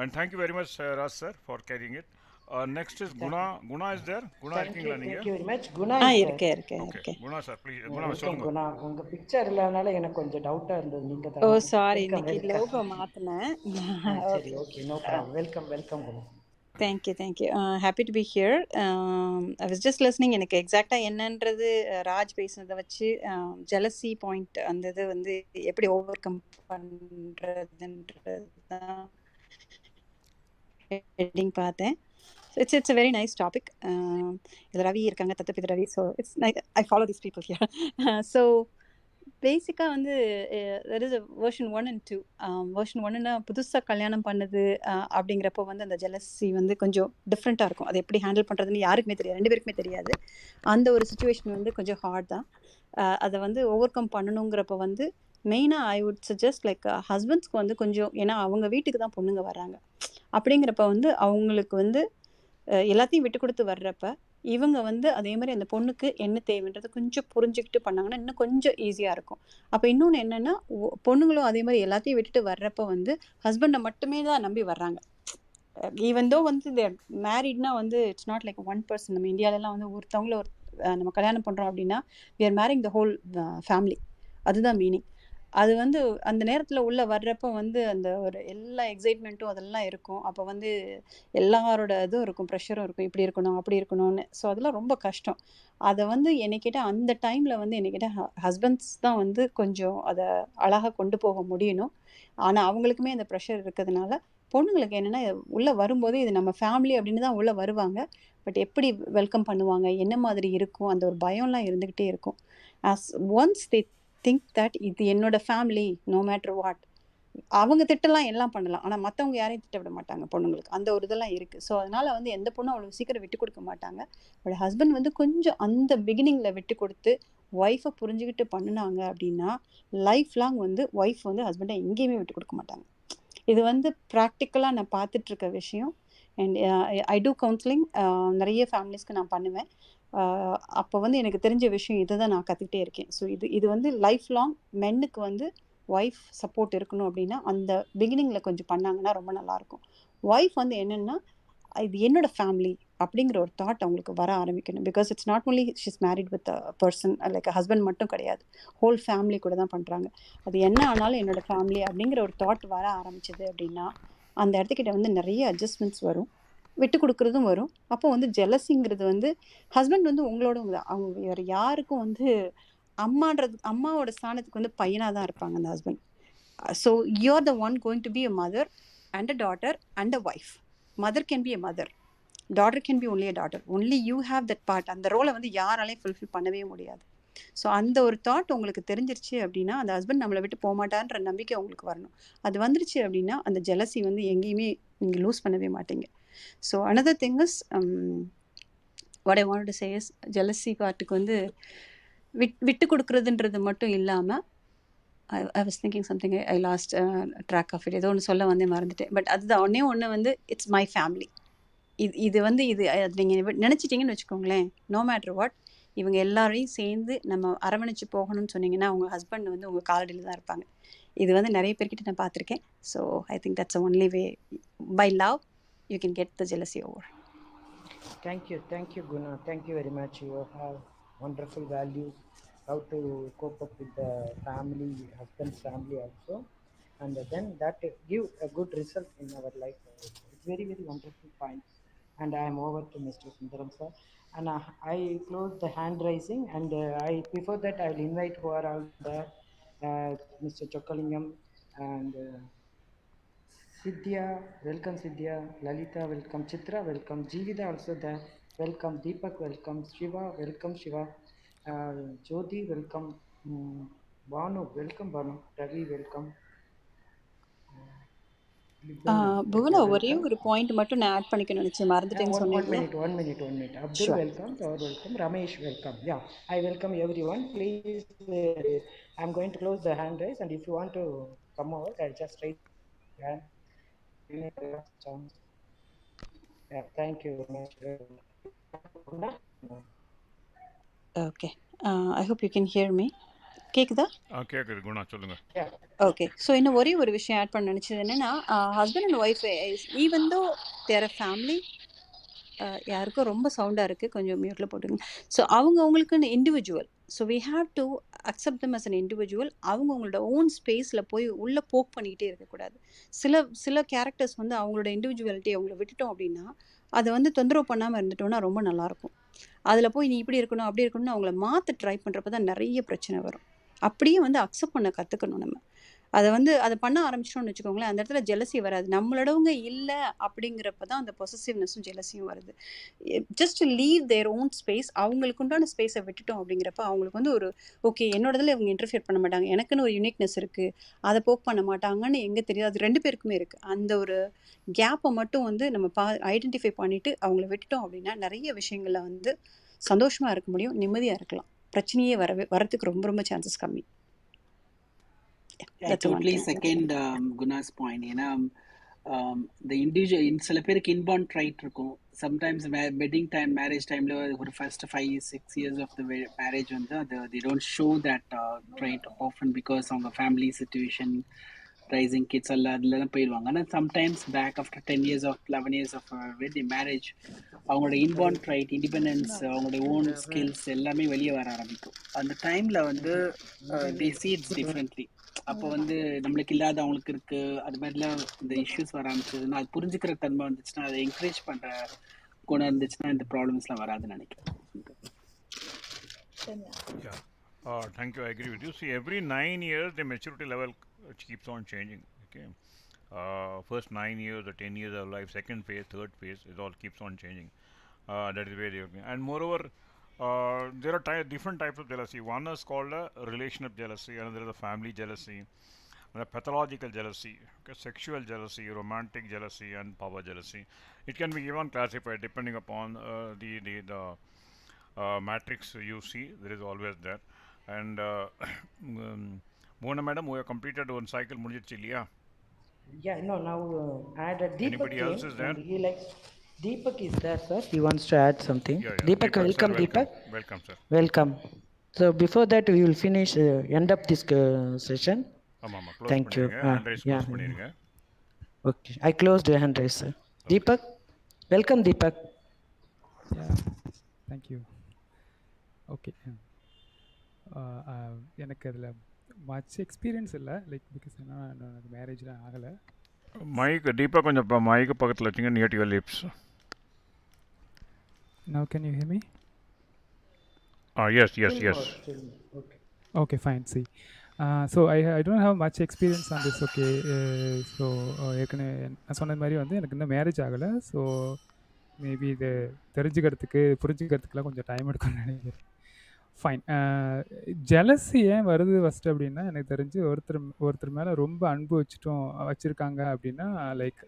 And thank you very much, Raj sir, for carrying it. Next is Guna. Guna is there? Guna, thank you very much. Guna is there. Okay. Guna sir, please. Guna, சொல்லுங்க. Guna, உங்க picture இல்லனால எனக்கு கொஞ்சம் டவுட்டா இருந்தது. நீங்க தான். Oh sorry, இன்னைக்கு லோகோ மாத்துனேன். சரி, okay, no problem. Welcome Guna. Thank you. Happy to be here. I was just listening. எனக்கு எக்ஸாக்டா என்னன்றது ராஜ் பேசுனதை வச்சு ஜெலசி பாயிண்ட் அந்த இது வந்து எப்படி ஓவர் கம் பண்றதுன்றது தான் ஹெட்டிங் பார்த்தேன். It's a very nice topic. இதில் ரவி இருக்காங்க, தத்தப்பித Ravi. So it's I follow this people here. So பேசிக்காக வந்து there is version 1 and 2. Version 1ன்னா புதுசாக கல்யாணம் பண்ணுது அப்படிங்கிறப்போ வந்து அந்த ஜெலசி வந்து கொஞ்சம் டிஃப்ரெண்ட்டாக இருக்கும். அதை எப்படி ஹேண்டில் பண்ணுறதுன்னு யாருக்குமே தெரியாது, 2 பேருக்குமே தெரியாது. அந்த ஒரு சுச்சுவேஷன் வந்து கொஞ்சம் ஹார்ட் தான். அதை வந்து ஓவர் கம் பண்ணணுங்கிறப்ப வந்து மெயினாக ஐ வுட் சஜஸ்ட் லைக் ஹஸ்பண்ட்ஸ்க்கு வந்து கொஞ்சம், ஏன்னா அவங்க வீட்டுக்கு தான் பொண்ணுங்க வர்றாங்க. அப்படிங்கிறப்ப வந்து அவங்களுக்கு வந்து எல்லாத்தையும் விட்டு கொடுத்து வர்றப்ப இவங்க வந்து அதே மாதிரி அந்த பொண்ணுக்கு என்ன தேவைன்றது கொஞ்சம் புரிஞ்சுக்கிட்டு பண்ணாங்கன்னா இன்னும் கொஞ்சம் ஈஸியாக இருக்கும். அப்போ இன்னொன்று என்னென்னா, பொண்ணுங்களும் அதே மாதிரி எல்லாத்தையும் விட்டுட்டு வர்றப்ப வந்து ஹஸ்பண்டை மட்டுமே தான் நம்பி வர்றாங்க. ஈவன் தோ வந்து இந்த மேரிட்னா வந்து it's not like one person. நம்ம இந்தியாவிலலாம் வந்து ஒருத்தவங்கள நம்ம கல்யாணம் பண்ணுறோம் அப்படின்னா we are marrying the whole family. அதுதான் மீனிங். அது வந்து அந்த நேரத்தில் உள்ளே வர்றப்போ வந்து அந்த ஒரு எல்லா எக்ஸைட்மெண்ட்டும் அதெல்லாம் இருக்கும். அப்போ வந்து எல்லாரோட இதுவும் இருக்கும், ப்ரெஷரும் இருக்கும், இப்படி இருக்கணும் அப்படி இருக்கணும்னு. ஸோ அதெல்லாம் ரொம்ப கஷ்டம். அதை வந்து என்னை கேட்டால் அந்த டைமில் வந்து என்னை கேட்டால் ஹஸ்பண்ட்ஸ் தான் வந்து கொஞ்சம் அதை அழகாக கொண்டு போக முடியணும். ஆனால் அவங்களுக்குமே அந்த ப்ரெஷர் இருக்கிறதுனால பொண்ணுங்களுக்கு என்னென்னா உள்ளே வரும்போது இது நம்ம ஃபேமிலி அப்படின்னு தான் உள்ளே வருவாங்க. பட் எப்படி வெல்கம் பண்ணுவாங்க, என்ன மாதிரி இருக்கும், அந்த ஒரு பயம்லாம் இருந்துக்கிட்டே இருக்கும். ஒன்ஸ் தே திங்க் தட் இது என்னோட ஃபேமிலி, நோ மேட்டர் வாட், அவங்க திட்டலாம் எல்லாம் பண்ணலாம். ஆனா மத்தவங்க யாரையும் திட்ட விட மாட்டாங்க பொண்ணுங்களுக்கு. அந்த ஒரு இதெல்லாம் இருக்கு. ஸோ அதனால வந்து எந்த பொண்ணும் அவ்வளவு சீக்கிரம் விட்டு கொடுக்க மாட்டாங்க. பட் ஹஸ்பண்ட் வந்து கொஞ்சம் அந்த பிகினிங்ல விட்டு கொடுத்து ஒய்ஃபை புரிஞ்சுக்கிட்டு பண்ணுனாங்க அப்படின்னா லைஃப் லாங் வந்து ஒய்ஃப் வந்து ஹஸ்பண்டை எங்கேயுமே விட்டு கொடுக்க மாட்டாங்க. இது வந்து ப்ராக்டிக்கலாக நான் பார்த்துட்டு இருக்க விஷயம். And I do counselling. நிறைய ஃபேமிலிஸ்க்கு நான் பண்ணுவேன். அப்போ வந்து எனக்கு தெரிஞ்ச விஷயம் இதை தான் நான் கற்றுக்கிட்டே இருக்கேன். ஸோ இது வந்து லைஃப் லாங் மென்னுக்கு வந்து ஒய்ஃப் சப்போர்ட் இருக்கணும் அப்படின்னா அந்த பிகினிங்கில் கொஞ்சம் பண்ணாங்கன்னா ரொம்ப நல்லாயிருக்கும். ஒய்ஃப் வந்து என்னென்னா இது என்னோட ஃபேமிலி அப்படிங்கிற ஒரு தாட் அவங்களுக்கு வர ஆரம்பிக்கணும். Because it's not only she's married with person, like husband மட்டும் கிடையாது, ஹோல் ஃபேமிலி கூட தான் பண்ணுறாங்க. அது என்ன ஆனாலும் என்னோட ஃபேமிலி அப்படிங்கிற ஒரு தாட் வர ஆரம்பிச்சது அப்படின்னா அந்த இடத்துக்கிட்ட வந்து நிறைய அட்ஜஸ்ட்மெண்ட்ஸ் வரும், விட்டு கொடுக்குறதும் வரும். அப்போ வந்து ஜெலசிங்கிறது வந்து ஹஸ்பண்ட் வந்து உங்களோட அவங்க வேறு யாருக்கும் வந்து அம்மாவோட ஸ்தானத்துக்கு வந்து பையனாக தான் இருப்பாங்க அந்த husband. So you're the one going to be a mother and a daughter and a wife. Mother can be a mother, daughter can be only a daughter. Only you have that part. அந்த ரோலை வந்து யாராலையும் fulfil பண்ணவே முடியாது. So அந்த ஒரு thought உங்களுக்கு தெரிஞ்சிருச்சு அப்படின்னா அந்த ஹஸ்பண்ட் நம்மளை விட்டு போக மாட்டான்ற நம்பிக்கை உங்களுக்கு வரணும். அது வந்துருச்சு அப்படின்னா அந்த ஜெலசி வந்து எங்கேயுமே நீங்கள் லூஸ் பண்ணவே மாட்டீங்க. So another thing is what I wanted to say is jealousy பார்ட்டுக்கு வந்து விட்டு கொடுக்குறதுன்றது மட்டும் இல்லாமல் I was thinking something, I lost track of it. ஏதோ ஒன்று சொல்ல வந்து மறந்துட்டேன். பட் அதுதான் ஒன்று வந்து இட்ஸ் மை ஃபேமிலி. இது வந்து அது நீங்கள் நினச்சிட்டிங்கன்னு வச்சுக்கோங்களேன், நோ மேட்டர் வாட் இவங்க எல்லாரையும் சேர்ந்து நம்ம அரவணைச்சு போகணும்னு சொன்னீங்கன்னா உங்கள் ஹஸ்பண்ட் வந்து உங்கள் காலடியில் தான் இருப்பாங்க. இது வந்து நிறைய பேர்கிட்ட நான் பார்த்துருக்கேன். So I think that's only way by love you can get the jealousy over. Thank you, Guna. Thank you very much. You have wonderful values, how to cope up with the family, husband's family also, and then that give a good result in our life. It's very, very wonderful point. And I am over to Mr. Sundaram sir, and I close the hand raising, and before that I will invite who are all there, Mr. Chokalingam and Sidhya, welcome Sidhya, Lalita, welcome Chitra, welcome Jeevita also there, welcome Deepak, welcome Shiva, welcome Shiva, Jyoti, welcome Banu, welcome Banu, Ravi, welcome. Bhuvana Okay, ஒரே welcome. ஒரு point மட்டும் நான் add பண்ணிக்கணும்னு நினச்சேன், மறந்துட்டேன்னு சொன்னீங்களா? One minute. Abdul, Sure. welcome. Or welcome. Ramesh, welcome. Yeah, I welcome everyone. Please, I'm going to close the hand raise, and if you want to come over, I'll just raise your hand. Give me the last chance. Yeah, thank you very much. Okay, I hope you can hear me. கேக்குதா? கேட்குது குணா, சொல்லுங்கள். Okay, so இன்னும் ஒரே ஒரு விஷயம் add பண்ண நினச்சது என்னென்னா, husband and wife even though there a family, யாருக்கும் ரொம்ப சவுண்டாக இருக்குது, கொஞ்சம் மியூட்டில் போட்டுங்க. ஸோ அவங்களுக்குன்னு individual. So we have to accept them as an individual. அவங்களோட ஓன் ஸ்பேஸில் போய் உள்ளே போக் பண்ணிக்கிட்டே இருக்கக்கூடாது. சில கேரக்டர்ஸ் வந்து அவங்களோட இண்டிவிஜுவாலிட்டி அவங்கள விட்டுட்டோம் அப்படின்னா அதை வந்து தொந்தரவு பண்ணாமல் இருந்துட்டோம்னா ரொம்ப நல்லாயிருக்கும். அதில் போய் நீ இப்படி இருக்கணும் அப்படி இருக்கணும்னு அவங்கள மாற்ற ட்ரை பண்ணுறப்ப தான் நிறைய பிரச்சனை வரும். அப்படியே வந்து அக்செப்ட் பண்ண கற்றுக்கணும் நம்ம. அதை பண்ண ஆரம்பிச்சிட்டோம்னு வச்சுக்கோங்களேன், அந்த இடத்துல ஜெலசி வராது. நம்மளோடவங்க இல்லை அப்படிங்கிறப்ப தான் அந்த பொசசிவ்னஸும் ஜெலசியும் வருது. Just leave their own space. அவங்களுக்கு உண்டான ஸ்பேஸை விட்டுட்டோம் அப்படிங்கிறப்ப அவங்களுக்கு வந்து ஒரு ஓகே, என்னோடதில் இவங்க இன்டர்ஃபியர் பண்ண மாட்டாங்க, எனக்குன்னு ஒரு யூனிக்னஸ் இருக்குது, அதை போக் பண்ண மாட்டாங்கன்னு எங்கே தெரியாது. அது ரெண்டு பேருக்குமே இருக்குது. அந்த ஒரு கேப்பை மட்டும் வந்து நம்ம ஐடென்டிஃபை பண்ணிவிட்டு அவங்கள விட்டுட்டோம் அப்படின்னா நிறைய விஷயங்களில் வந்து சந்தோஷமாக இருக்க முடியும், நிம்மதியாக இருக்கலாம். பிரச்சனையே வரதுக்கு ரொம்ப ரொம்ப சான்சஸ் கம்மி. I totally second Guna's point. ஏன்னா the individual சில பேருக்கு இன்பார்ன் ட்ரைட் இருக்கும். சம்டைம்ஸ் வெட்டிங் டைம், மேரேஜ் டைமில் ஒரு first 5-6 years of the marriage வந்து அது they don't show that trait often because அவங்க ஃபேமிலி சுச்சுவேஷன், ரைசிங் கிட்ஸ் எல்லாம் அதுலலாம் போயிடுவாங்க. ஆனால் sometimes back after 10 years of 11 years of wedding marriage அவங்களோட இன்பார்ன் ட்ரைட், இண்டிபெண்டன்ஸ், அவங்களோட ஓன் ஸ்கில்ஸ் எல்லாமே வெளியே வர ஆரம்பிக்கும். அந்த டைமில் வந்து they see it differently. அப்போ வந்து நம்மளுக்கு இல்லாத அவங்களுக்கு இருக்கு, அது மாதிரிலாம் இந்த இஷ்யூஸ் வர ஆரம்பிச்சதுன்னா அது புரிஞ்சுக்கிற தன்மை வந்துச்சுன்னா, அதை என்கரேஜ் பண்ற குணம் இருந்துச்சுன்னா இந்த ப்ராப்ளம்ஸ்லாம் வராதுன்னு நினைக்கிறேன். Thank you. I agree with you. See, every 9 years the maturity level keeps on changing. Okay, first 9 years or 10 years of life, second phase, third phase, it all keeps on changing. That is where they are. And moreover, there are different types of jealousy. One is called a relationship jealousy, another is a family jealousy, pathological jealousy, okay, sexual jealousy, romantic jealousy, and power jealousy. It can be even classified depending upon the matrix you see. There is always that. And Mona madam, we have completed one cycle. முடிஞ்சிருச்சு இல்லையா? Yeah, no, now add Deepak Anybody came else is there? and he likes. Deepak is there, sir. He wants to add something. Yeah, yeah. Deepak, Deepak, sir, welcome, welcome. Deepak. Welcome, sir. Welcome. So before that, we will finish, end up this session. ஆமாம் close Thank you. பண்ணிடுங்க. Hand rice Yeah. Close பண்ணிடுங்க. Okay. I closed the hand raise, sir. Okay. Deepak, welcome, Deepak. Yeah, thank you. Okay. எனக்கு அதில் much experience இல்லை like because என்ன மேரேஜ்லாம் ஆகலை. Mic டீப்பாக கொஞ்சம் இப்போ மைக்கு பக்கத்தில் வச்சுங்க, near to your lips. Now can you hear me? Yes. Okay. Okay, fine. See, so I don't have much experience on this. Okay, so ஏற்கனவே நான் சொன்னது மாதிரி வந்து எனக்கு இன்னும் மேரேஜ் ஆகலை. ஸோ மேபி இது தெரிஞ்சுக்கிறதுக்கு புரிஞ்சுக்கிறதுக்குலாம் கொஞ்சம் டைம் எடுக்கும்னு நினைக்கிறேன். ஃபைன். ஜெலஸி ஏன் வருது ஃபஸ்ட்டு அப்படின்னா, எனக்கு தெரிஞ்சு ஒருத்தர் மேலே ரொம்ப அன்பு வச்சுருக்காங்க அப்படின்னா, லைக்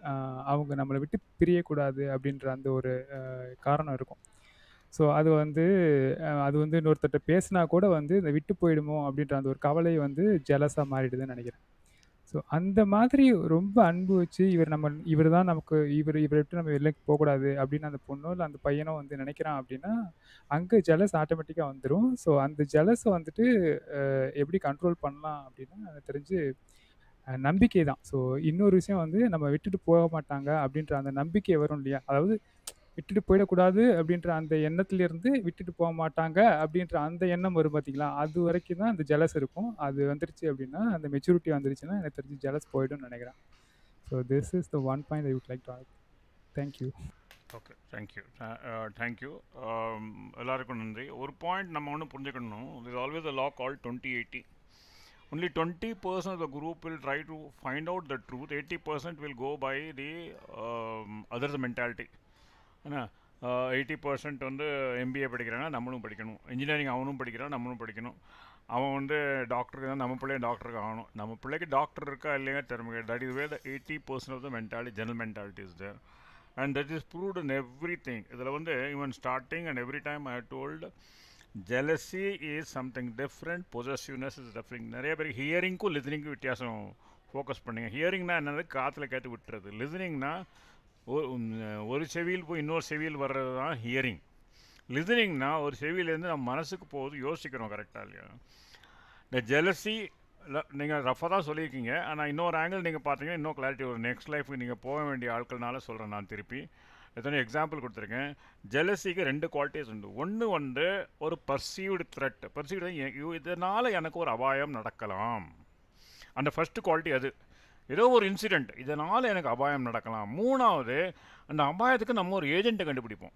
அவங்க நம்மளை விட்டு பிரியக்கூடாது அப்படின்ற அந்த ஒரு காரணம் இருக்கும். ஸோ அது வந்து இன்னொருத்தர்கிட்ட பேசினா கூட வந்து இந்த விட்டு போயிடுமோ அப்படின்ற அந்த ஒரு கவலை வந்து ஜெலஸாக மாறிடுதுன்னு நினைக்கிறேன். ஸோ அந்த மாதிரி ரொம்ப அன்பு வச்சு இவர் தான் நமக்கு இவரை விட்டு நம்ம வெளில போகக்கூடாது அப்படின்னு அந்த பொண்ணோ இல்லை அந்த பையனோ வந்து நினைக்கிறான் அப்படின்னா, அங்கே ஜெலஸ் ஆட்டோமேட்டிக்காக வந்துடும். ஸோ அந்த ஜெலஸை வந்துட்டு எப்படி கண்ட்ரோல் பண்ணலாம் அப்படின்னா, எனக்கு தெரிஞ்சு நம்பிக்கை தான். ஸோ இன்னொரு விஷயம் வந்து நம்ம விட்டுட்டு போக மாட்டாங்க அப்படின்ற அந்த நம்பிக்கை வரும் இல்லையா, அதாவது விட்டுட்டு போயிடக்கூடாது அப்படின்ற அந்த எண்ணத்துலேருந்து விட்டுட்டு போக மாட்டாங்க அப்படின்ற அந்த எண்ணம் வரும் பார்த்தீங்களா, அது வரைக்கும் தான் அந்த ஜெலஸ் இருக்கும். அது வந்துருச்சு அப்படின்னா, அந்த மெச்சூரிட்டி வந்துருச்சுன்னா எனக்கு தெரிஞ்சு ஜெலஸ் போய்டும்னு நினைக்கிறேன். So this is the one point I would like to add. Thank you. Okay, thank you. எல்லாருக்கும் நன்றி. ஒரு பாயிண்ட் நம்ம ஒன்று புரிஞ்சுக்கணும். This always a law call 20-80. Only 20% of the group will try to find out the truth. 80% will go by the others mentality. ஏன்னா 80% வந்து MBA படிக்கிறான்னா நம்மளும் படிக்கணும், இன்ஜினியரிங் அவனும் படிக்கிறான் நம்மளும் படிக்கணும், அவன் வந்து டாக்டருக்கு தான் நம்ம பிள்ளைய டாக்டருக்கு ஆகணும், நம்ம பிள்ளைக்கு டாக்டர் இருக்கா இல்லையா திறமை. That is way the 80% of the mentality, general mentality is there. And that is proved in everything. இதில் வந்து even starting and every time I told jealousy is something different, possessiveness is different. நிறைய பேர் ஹியரிங்க்கும் லிசனிங்க்கும் வித்தியாசம் focus பண்ணுங்க. ஹியரிங்னா என்னது, காற்றுல கேட்டு விட்டுறது. லிசனிங்னா ஒரு செவியில் போய் இன்னொரு செவியில் வர்றது தான் ஹியரிங். லிசனிங்னா ஒரு செவியிலேருந்து நம்ம மனசுக்கு போகுது, யோசிக்கிறோம் கரெக்டாக இல்லையா. இந்த ஜெலசி நீங்கள் ரஃபாக தான் சொல்லியிருக்கீங்க, ஆனால் இன்னொரு ஆங்கிள் நீங்கள் பார்த்தீங்கன்னா இன்னும் கிளாரிட்டி வரும். நெக்ஸ்ட் லைஃபுக்கு நீங்கள் போக வேண்டிய ஆட்கள்னால சொல்கிறேன் நான் திருப்பி. எத்தனை எக்ஸாம்பிள் கொடுத்துருக்கேன். ஜெலசிக்கு 2 குவாலிட்டிஸ் உண்டு. ஒன்று வந்து ஒரு பர்சீவ்டு த்ரெட். பர்சீவ்டு இதனால் எனக்கு ஒரு அபாயம் நடக்கலாம், அந்த ஃபஸ்ட்டு குவாலிட்டி. அது ஏதோ ஒரு இன்சிடெண்ட், இதனால் எனக்கு அபாயம் நடக்கலாம். மூணாவது, அந்த அபாயத்துக்கு நம்ம ஒரு ஏஜெண்ட்டை கண்டுபிடிப்போம்,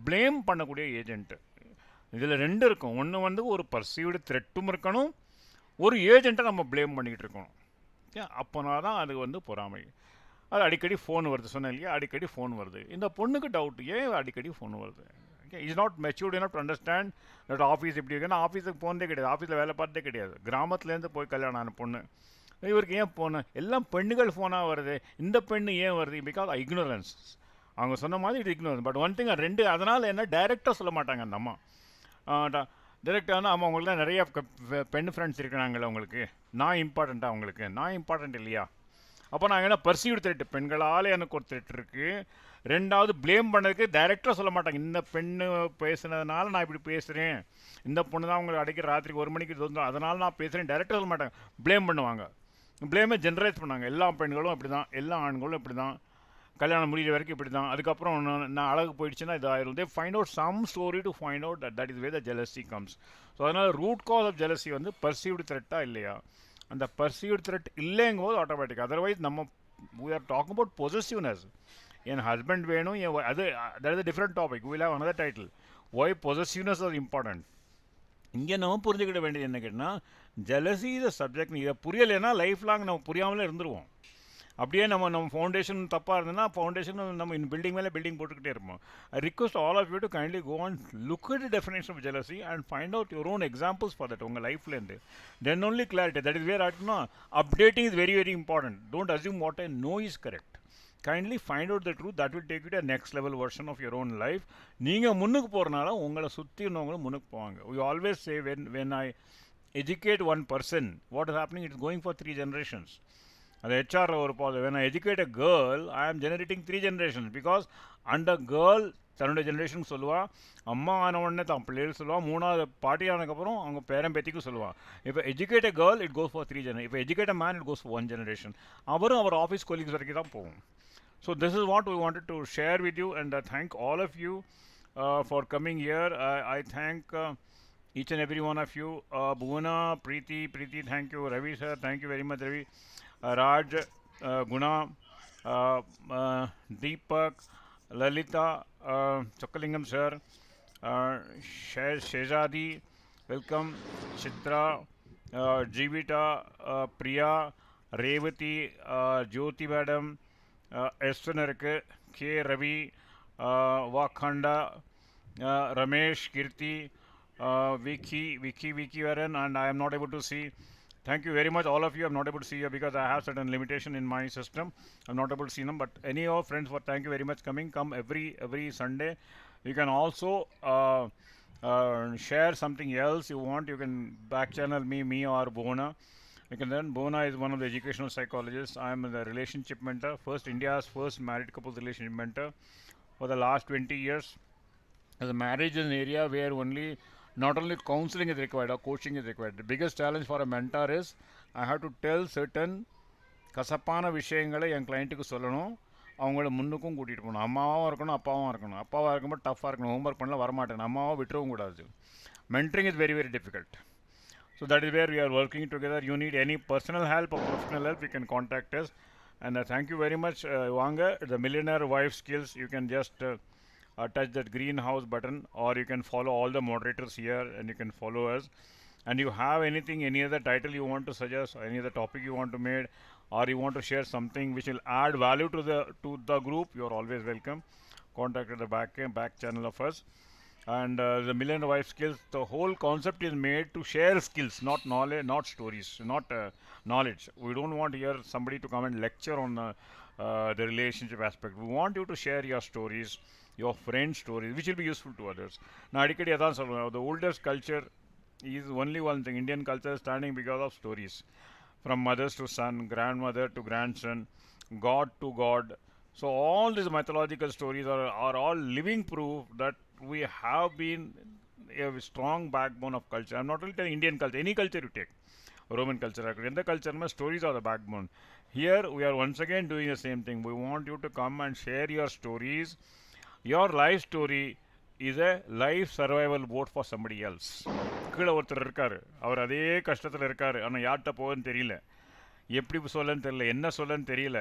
ப்ளேம் பண்ணக்கூடிய ஏஜெண்ட்டு. இதில் 2 இருக்கும். ஒன்று வந்து ஒரு பர்சீவ்டு த்ரெட்டும் இருக்கணும், ஒரு ஏஜெண்ட்டை நம்ம ப்ளேம் பண்ணிக்கிட்டு இருக்கணும். ஓகே, அப்போனா தான் அது வந்து பொறாமை. அது அடிக்கடி ஃபோன் வருது, சொன்னேன் இல்லையா, அடிக்கடி ஃபோன் வருது. இந்த பொண்ணுக்கு டவுட், ஏன் அடிக்கடி ஃபோன் வருது. Okay, is not matured enough to understand that office எப்படி இருக்குன்னா, ஆஃபீஸுக்கு போனதே கிடையாது, ஆஃபீஸில் வேலை பார்த்ததே கிடையாது, கிராமத்துலேருந்து போய் கல்யாணம் ஆன பொண்ணு. இவருக்கு ஏன் ஃபோனு, எல்லாம் பெண்ணுகள் ஃபோனாக வருது, இந்த பெண்ணு ஏன் வருது, பிகாஸ் இக்னோரன்ஸ். அவங்க சொன்ன மாதிரி இது இக்னோரன்ஸ். பட் ஒன் திங், 2 அதனால் என்ன டைரெக்டாக சொல்ல மாட்டாங்க அந்த அம்மா. டைரெக்டாக ஆமாம், அவங்களுக்கு தான் நிறைய பெண் ஃப்ரெண்ட்ஸ் இருக்கிறாங்களே, உங்களுக்கு நான் இம்பார்ட்டண்ட்டாக, அவங்களுக்கு நான் இம்பார்ட்டண்ட் இல்லையா. அப்போ நாங்கள் என்ன பர்சீவ்டு த்ரெட், பெண்களால் எனக்கு ஒரு த்ரெட் இருக்குது. 2வது ப்ளேம் பண்ணதுக்கு டைரெக்டாக சொல்ல மாட்டாங்க, இந்த பெண்ணு பேசுனதுனால நான் இப்படி பேசுகிறேன், இந்த பொண்ணு தான் உங்களுக்கு அடிக்கிற ராத்திரிக்கு 1 மணிக்கு தோணும் அதனால் நான் பேசுகிறேன், டைரெக்டாக சொல்ல மாட்டாங்க, ப்ளேம் பண்ணுவாங்க. ப்ளேமே ஜென்ரலைஸ் பண்ணாங்க. எல்லா பெண்களும் இப்படி தான், எல்லா ஆண்களும் இப்படி தான், கல்யாணம் முடிகிற வரைக்கும் இப்படி தான், அதுக்கப்புறம் நான் அழகு போயிடுச்சுன்னா இது ஆயிரும். They find out some story to find out that is way the jealousy comes. So அதனால் ரூட் காஸ் ஆஃப் ஜெலசி வந்து பர்சீவ்டு த்ரெட்டாக இல்லையா. அந்த பர்சீவ்டு த்ரெட் இல்லைங்கும் போது ஆட்டோமேட்டிக். அதர்வைஸ் நம்ம we are talking about possessiveness. என் ஹஸ்பண்ட் வேணும், அது that is a different topic. we will have another title, why possessiveness is important. இங்கே நம்ம புரிஞ்சுக்கிட வேண்டியது என்ன கேட்டால், ஜெலசி இஸ் அ சப்ஜெக்ட். இதை புரியலைன்னா லைஃப் லாங் நம்ம புரியாமலே இருந்துருவோம். அப்படியே நம்ம ஃபவுண்டேஷன் தப்பாக இருந்ததுன்னா ஃபவுண்டேஷன் நம்ம இந்த பில்டிங் மேலே பில்டிங் போட்டுக்கிட்டே இருப்போம். I request all of you to kindly go and look at the definition of jealousy and find out your own examples for that உங்கள் லைஃப்லேருந்து. Then only clarity. That is where ஆட்னா updating is very very important. Don't assume what I know is correct. Kindly find out the truth. That will take you to a next level version of your own life. நீங்கள் முன்னுக்கு போகிறனால உங்களை சுற்றி இருந்தவங்களும் முன்னுக்கு போவாங்க. We always say when I educate one person, what is happening? It's going for 3 generations. அது ஹெச்ஆரில் ஒரு பால். when I educate a girl, I am generating 3 generations because அந்த கேர்ள் தன்னுடைய ஜென்ரேஷனுக்கு சொல்லுவாள், அம்மா ஆன உடனே தான் பிள்ளைகள் சொல்லுவாள், 3வது பாட்டி ஆனதுக்கப்புறம் அவங்க பேரம்பேத்திக்கும் சொல்லுவாள். இப்போ educate a girl, it goes for 3 generations. இப்போ educate a man, it goes for 1 generation. அவரும் அவர் ஆஃபீஸ் கொலீக்ஸ் வரைக்கும் தான் போகும். So this is what we wanted to share with you, and thank all of you for coming here. I thank each and every one of you. Bhuvana, Preeti, thank you. Ravi sir, thank you very much, Ravi. Raj, Guna, Deepak, Lalita, Chokalingam sir, Shezadi, welcome. Chitra, Jivita, Priya, Revati, Jyoti madam, எஸ்வனருக்கு, K Ravi, வாக்கண்டா, Ramesh, Keerthi, Vicky Varan, and I am not able to see. Thank you very much, all of you. I'm not able to see you because I have certain limitation in my system. I'm not able to see them. But any of our friends, thank you very much coming. Come every Sunday. You can also share something else you want. You can back channel me or Bona. Because then Bona is one of the educational psychologists. I am the relationship mentor, India's first married couples relationship mentor for the last 20 years. As a marriage is an area where not only counseling is required or coaching is required. The biggest challenge for a mentor is I have to tell certain கசப்பான விஷயங்களை என் கிளைண்ட்டுக்கு சொல்லணும், அவங்கள முன்னுக்கும் கூட்டிகிட்டு போகணும். அம்மாவும் இருக்கணும், அப்பாவும் இருக்கணும். அப்பாவாக இருக்கும்போது டஃப்பாக இருக்கணும், ஹோம்ஒர்க் பண்ணல வரமாட்டேன், அம்மாவை விட்டுறவும் கூடாது. Mentoring is very very difficult. So that is where we are working together. You need any personal help or professional help, you can contact us. And thank you very much, Vanga. The Millionaire Wife Skills, you can just touch that greenhouse button, or you can follow all the moderators here and you can follow us. And you have anything, any other title you want to suggest, any other topic you want to make, or you want to share something which will add value to the group, you are always welcome. Contact at the back channel of us. And the Millionaire Wife Skills, the whole concept is made to share skills, not knowledge, not stories, not knowledge. We don't want here somebody to come and lecture on the relationship aspect. We want you to share your stories, your friends' stories, which will be useful to others. Now, the oldest culture is only one thing. Indian culture is standing because of stories. From mothers to son, grandmother to grandson, God to God. So all these mythological stories are all living proof that we have been a strong backbone of culture. I'm not only telling Indian culture, any culture you take. Roman culture, in the culture, stories are the backbone. Here we are once again doing the same thing. We want you to come and share your stories. Your life story is a life survival boat for somebody else. கீழே ஒருத்தர் இருக்காரு, அவர் அதே கஷ்டத்தில் இருக்காரு, ஆனால் யார்கிட்ட போகுதுன்னு தெரியல, எப்படி சொல்லன்னு தெரியல, என்ன சொல்லன்னு தெரியல.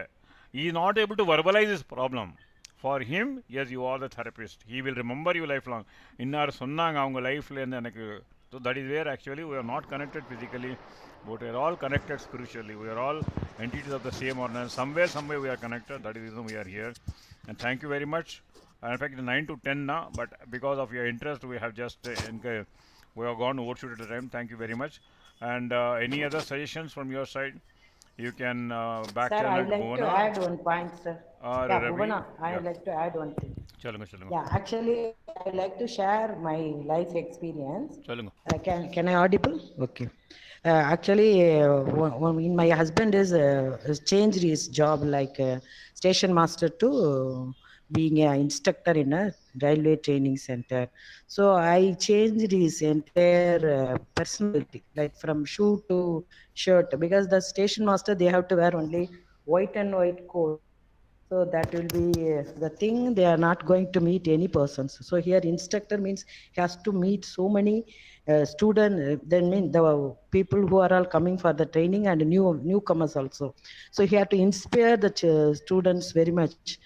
He is not able to verbalize his problem. For him, yes, you are the therapist. He will remember you lifelong. இன்னார் சொன்னாங்க அவங்க லைஃப்லேருந்து எனக்கு. So that is where actually we are not connected physically, but we are all connected spiritually. We are all entities of the same ordinance. Somewhere we are connected. That is the reason we are here. And thank you very much. In fact, it's 9 to 10 now, but because of your interest, we have just we have gone overshoot at the time. Thank you very much. And any other suggestions from your side? You can back Sir, channel I'd like Bhuvana. to add one point, sir. Yeah, Ravi. Bhuvana, I'd Yeah. like to add one thing. Chalunga. Yeah, actually, I'd like to share my life experience. Chalunga. Can I audible? Okay. Actually, my husband has changed his job like station master to being an instructor in a railway training center. So I changed his entire personality, like from shoe to shirt, because the station master, they have to wear only white and white coat. So that will be the thing. They are not going to meet any persons. So here instructor means he has to meet so many students. Then mean the people who are all coming for the training and newcomers also. So he had to inspire the students very much.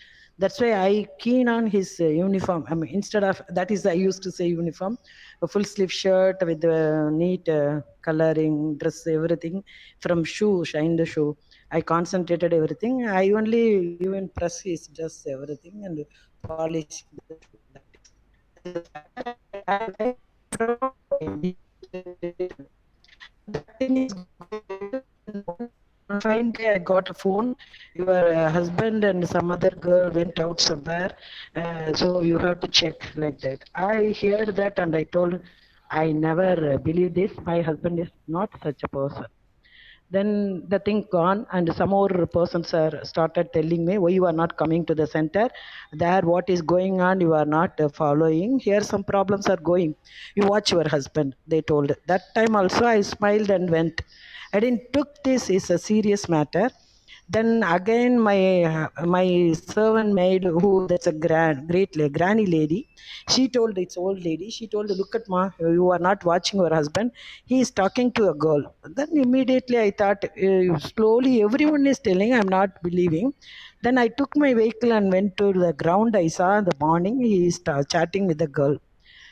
That's why I keen on his uniform. I mean, instead of that is I used to say uniform, a full sleeve shirt with neat coloring, dress, everything, from shoe, shine the shoe. I concentrated everything. I only even press his dress, everything, and polish the shoe. That is the factor. I that thing is good. One fine day, I got a phone. Your husband and some other girl went out somewhere, so you have to check like that. I heard that and I told, I never believe this. My husband is not such a person. Then the thing gone, and some more persons are started telling me, why you are not coming to the center? There, what is going on? You are not following. Here, some problems are going. You watch your husband. They told. That time also, I smiled and went. I didn't took this is a serious matter. Then again, my servant maid, who that's a granny lady, she told, it's old lady, she told, look at ma, you are not watching your husband, he is talking to a girl. Then immediately I thought, slowly everyone is telling, I'm not believing. Then I took my vehicle and went to the ground. I saw in the morning he is chatting with the girl.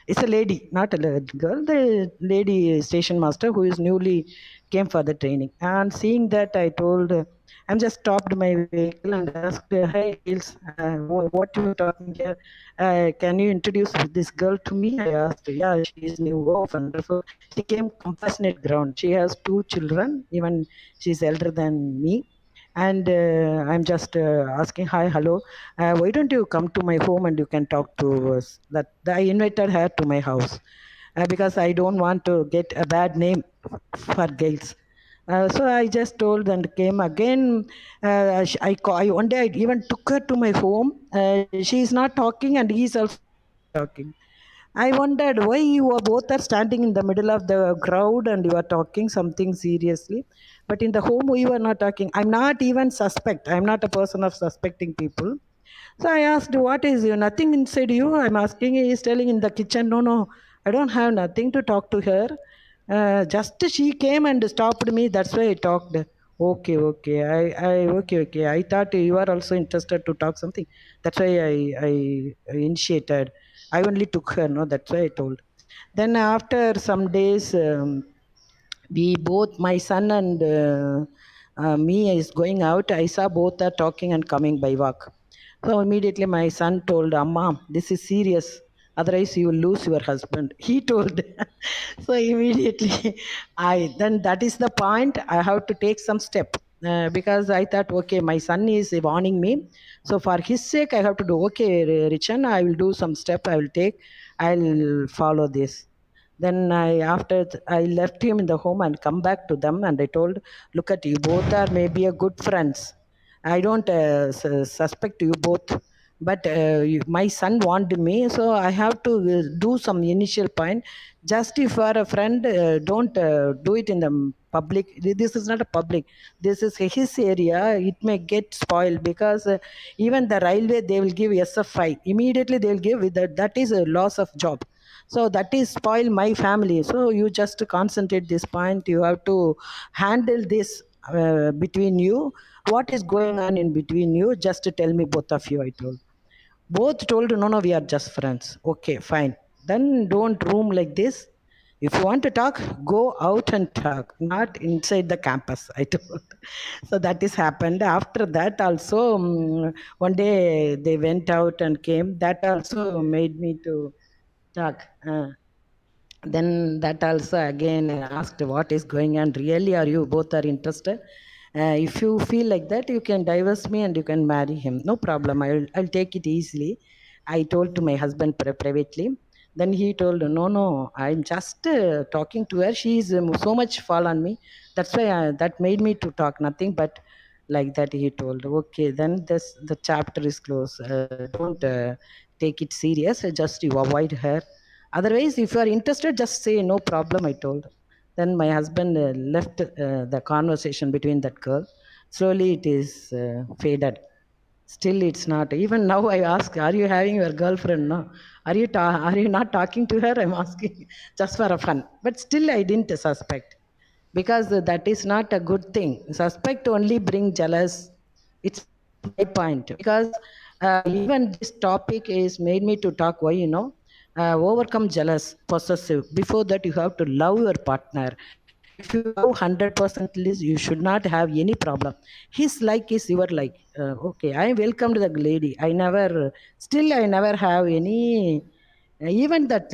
It's a lady, not a girl. The lady station master who is newly came for the training. And seeing that, I told, I'm just stopped my vehicle and asked, hey girls, what you are talking here? Can you introduce this girl to me? I asked. Yeah, she is new. Oh, wonderful. She came compassionate ground. She has 2 children. Even she's elder than me. And I'm just asking, hi, hello, why don't you come to my home and you can talk to us? That I invited her to my house, because I don't want to get a bad name for girls. So I just told and came again. One day I even took her to my home. She is not talking and he is also not talking. I wondered why you are both are standing in the middle of the crowd and you are talking something seriously, but in the home we were not talking. I'm not even suspect. I'm not a person of suspecting people. So I asked, what is you? Nothing inside you? I'm asking. He is telling in the kitchen, no, no, I don't have nothing to talk to her. Just she came and stopped me. That's why I talked. Okay, okay. Okay, okay. I thought you are also interested to talk something. That's why I initiated. I only took her. No, that's why I told. Then after some days, we both, my son and me, is going out. I saw both are talking and coming by walk. So immediately my son told, Amma, this is serious. Otherwise, you will lose your husband. He told. So immediately, then that is the point. I have to take some step, because I thought, okay, my son is warning me. So for his sake, I have to do. Okay, Richan, I will do some step. I will take. I'll follow this. Then I left him in the home and come back to them and I told, look at you both are maybe a good friends. I don't suspect you both, but my son wanted me, so I have to do some initial point. Just if you are a friend, don't do it in the public. This is not a public. This is his area. It may get spoiled because even the railway they will give SF5 immediately. They will give that is a loss of job. So that is spoil my family. So you just concentrate this point. You have to handle this between you. What is going on in between you? Just tell me, both of you. I told. Both told, no, no, we are just friends. Okay, fine. Then don't room like this. If you want to talk, go out and talk, not inside the campus. I told. So that is happened. After that, also one day they went out and came. That also made me to talk. Then that also again asked, what is going on? Really, are you both are interested? If you feel like that, you can divorce me and you can marry him. No problem. I'll take it easily. I told to my husband privately. Then he told, no, no, I'm just talking to her. She is so much fall on me. That's why that made me to talk. Nothing but like that. He told, okay, then the chapter is closed. Don't take it serious. Just you avoid her. Otherwise, if you are interested, just say no problem, I told. Then my husband left the conversation between that girl. Slowly it is faded. Still, it's not. Even now, I ask, are you having your girlfriend? No. Are you not talking to her? I'm asking just for a fun. But still, I didn't suspect because that is not a good thing. Suspect only bring jealous. It's my point because even this topic is made me to talk. Why, overcome jealous, possessive. Before that, you have to love your partner. If you love 100%, you should not have any problem. His like is your like. Okay, I welcome to the lady. I never have any. Even that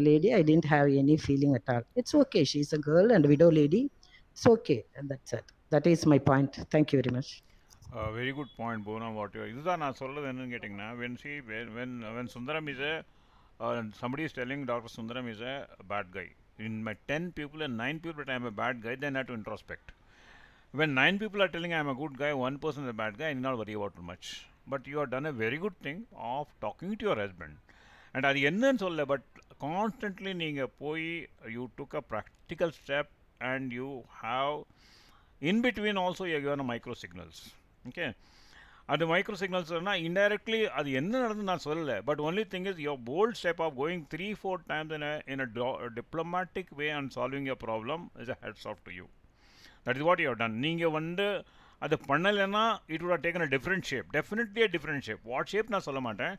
lady, I didn't have any feeling at all. It's okay. She's a girl and widow lady. It's okay. And that's it. That is my point. Thank you very much. Very good point, Bona. What you இதுதான் நான் சொல்றது என்னன்னு கேட்டிங்கன்னா when Sundaram is a somebody is telling Dr. Sundaram is a bad guy. In my 10 people and 9 people that I am a bad guy, then I have to introspect. When 9 people are telling I am a good guy, one person is a bad guy, I need not worry about too much. But you have done a very good thing of talking to your husband. And அது என்னன்னு சொல்ல, but constantly நீங்கள் போய் you took a practical step and you have in between also you have given a micro signals. Okay. அது micro சிக்னல்ஸ்னால் indirectly அது என்ன நடந்து நான் சொல்லலை, but only thing is your bold step of going 3-4 times in a diplomatic way and solving your problem is a heads off to you. That is what you have done. நீங்கள் வந்து அது பண்ணலைன்னா it would have taken a different shape, definitely a different shape. What shape நான் சொல்ல மாட்டேன்,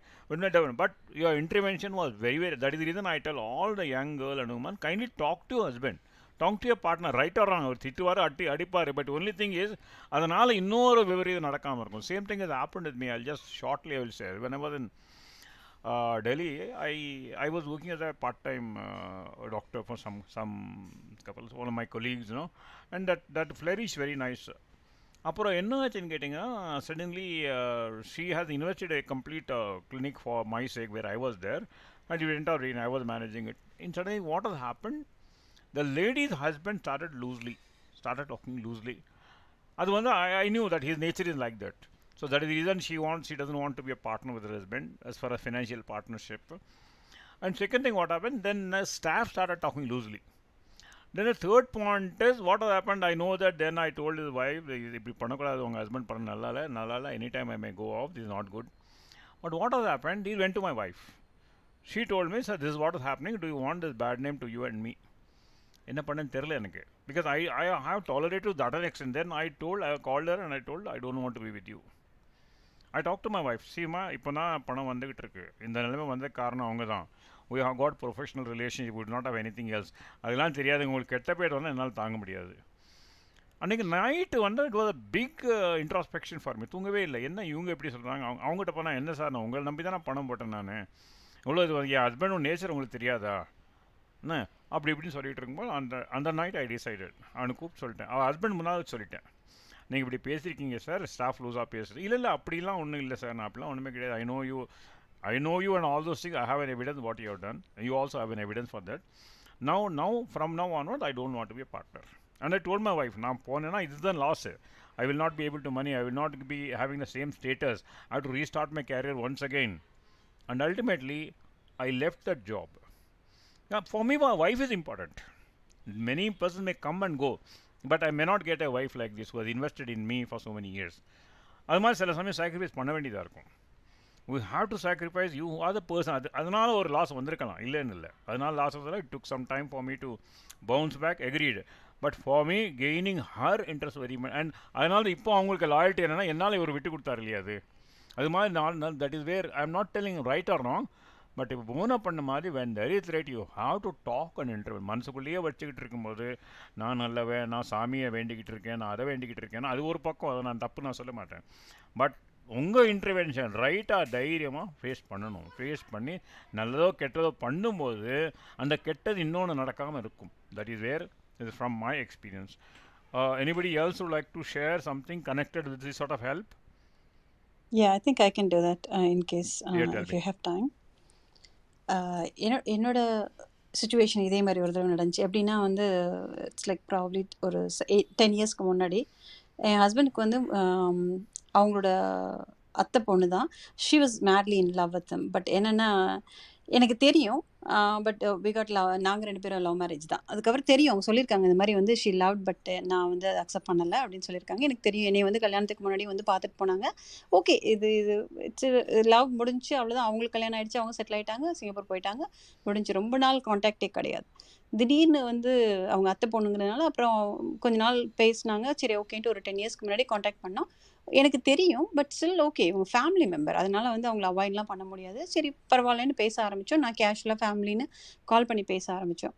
but your intervention was very, that is the reason I tell all the young girl and woman, kindly talk to your husband. Talk to your partner, right or wrong. அவர் திட்டுவார், அடிப்பார், but only thing is அதனால் இன்னொரு விபரீதம் நடக்காமல் இருக்கும். Same thing is happened with me. I'll just shortly I will say. When I was in Delhi, I was working as a part-time doctor for some couples, one of my colleagues, and that flourished very nice. அப்புறம் என்ன ஆச்சுன்னு கேட்டிங்கன்னா, suddenly she has invested a complete clinic for my sake where I was there, and it went out, I was managing it. And suddenly what has happened? The lady's husband started talking loosely. I knew that his nature is like that. So that is the reason she doesn't want to be a partner with her husband as far as financial partnership. And second thing what happened, then staff started talking loosely. Then the third point is what has happened, I know that then I told his wife, இப்படி பண்ணக்கூடாது, உங்கள் husband பண்ண நல்லா anytime I may go off, this is not good. But what has happened, he went to my wife. She told me, sir, this is what is happening, do you want this bad name to you and me? என்ன பண்ணேன்னு தெரியல எனக்கு, because I have tolerated to that extent. Then I called her and I told I don't want to be with you. I talked to my wife. Seema இப்போ தான் பணம் வந்துக்கிட்டு இருக்கு, இந்த நிலைமை வந்த காரணம் அவங்க தான். we have got professional relationship, we would not have anything else. அதெல்லாம் தெரியாது, உங்களுக்கு கெட்ட பேர் வந்து என்னால் தாங்க முடியாது. அன்றைக்கி நைட்டு வந்து it was a big introspection for me. தூங்கவே இல்லை. என்ன இவங்க எப்படி சொல்கிறாங்க, அவங்ககிட்ட போனால் என்ன சார், நான் உங்களை நம்பி தான் நான் பணம் போட்டேன், நான் இவ்வளோ இது என் ஹஸ்பண்டோட நேச்சர் உங்களுக்கு தெரியாதா என்ன அப்படி இப்படின்னு சொல்லிட்டு இருக்கும்போது அந்த நைட் ஐ டிசைடட், அவனுக்கு கூப்பிட்டு சொல்லிட்டேன், அவள் ஹஸ்பண்ட் முன்னாடி சொல்லிட்டேன், நீங்கள் இப்படி பேசியிருக்கீங்க சார், ஸ்டாஃப் லூஸாக பேசுறது. இல்லை அப்படிலாம் ஒன்றும் இல்லை சார், நான் அப்படிலாம் ஒன்றுமே கிடையாது. I know you and all those things. I have an evidence what you have done. You also have an evidence for that. Now from now onward, I don't want to be a partner. And I told my wife, நான் போனேன்னா இதுதான் loss. I will not be able to money. I will not be having the same status. I have to restart my career once again. And ultimately, I left that job. Now, for me, my wife is important. Many persons may come and go, but I may not get a wife like this who has invested in me for so many years. அது மாதிரி சில சமயம் sacrifice பண்ண வேண்டியதாக இருக்கும். We have to sacrifice. You are the person. அதனால ஒரு loss வந்திருக்கலாம், இல்லைன்னு இல்லை. அதனால லாஸ் வந்தால் it took some time for me to bounce back, agreed. But for me, gaining her interest very much. And அதனால இப்போ அவங்களுக்கு லாயல்ட்டி என்னென்னா, என்னால் இவர் விட்டு கொடுத்தாரு இல்லையா, அது மாதிரி that is where I am not telling right or wrong. But இப்போ போன பண்ண மாதிரி when there is threat, you have to talk and intervene. மனசுக்குள்ளேயே வச்சுக்கிட்டு இருக்கும்போது நான் நல்லவன், நான் சாமியை வேண்டிக்கிட்டு இருக்கேன், நான் அதை வேண்டிக்கிட்டு இருக்கேன், அது ஒரு பக்கம், அதை நான் தப்பு நான் சொல்ல மாட்டேன். பட் உங்கள் இன்டர்வென்ஷன் ரைட்டாக தைரியமாக ஃபேஸ் பண்ணணும். ஃபேஸ் பண்ணி நல்லதோ கெட்டதோ பண்ணும்போது அந்த கெட்டது இன்னொன்று நடக்காமல் இருக்கும். That is where is from my experience. Anybody else would like to share something connected with this sort of help? Yeah, I think I can do that in case if you have time. என்னோட situation இதே மாதிரி ஒரு தடவை நடந்துச்சு. எப்படின்னா வந்து it's like probably ஒரு 10 இயர்ஸ்க்கு முன்னாடி என் ஹஸ்பண்டுக்கு வந்து அவங்களோட அத்தை பொண்ணு தான். She was madly in love with them. But என்னென்னா எனக்கு தெரியும், பட் வி காட் லவ், நாங்கள் 2 பேரும் லவ் மேரேஜ் தான். அதுக்கப்புறம் தெரியும், அவங்க சொல்லியிருக்காங்க இந்த மாதிரி வந்து ஷி லவ், பட் நான் வந்து அக்செப்ட் பண்ணலை அப்படின்னு சொல்லியிருக்காங்க. எனக்கு தெரியும், என்னை வந்து கல்யாணத்துக்கு முன்னாடி வந்து பார்த்துட்டு போனாங்க. ஓகே, இது இட்ஸ் லவ் முடிஞ்சு, அவ்வளோதான். அவங்களுக்கு கல்யாணம் ஆகிடுச்சு, அவங்க செட்டில் ஆகிட்டாங்க, சிங்கப்பூர் போயிட்டாங்க, முடிஞ்சு. ரொம்ப நாள் கான்டாக்டே கிடையாது. திடீர்னு வந்து அவங்க அத்தை பொண்ணுங்கிறதுனால அப்புறம் கொஞ்ச நாள் பேசினாங்க. சரி ஓகேன்ட்டு ஒரு 10 இயர்ஸ்க்கு முன்னாடி கான்டாக்ட் பண்ணோம். எனக்கு தெரியும், பட் ஸ்டில் ஓகே, இவங்க ஃபேமிலி மெம்பர், அதனால வந்து அவங்கள அவாய்ட்லாம் பண்ண முடியாது. சரி பரவாயில்லன்னு பேச ஆரம்பித்தோம். நான் கேஷுவலாக ஃபேமிலின்னு கால் பண்ணி பேச ஆரம்பித்தோம்.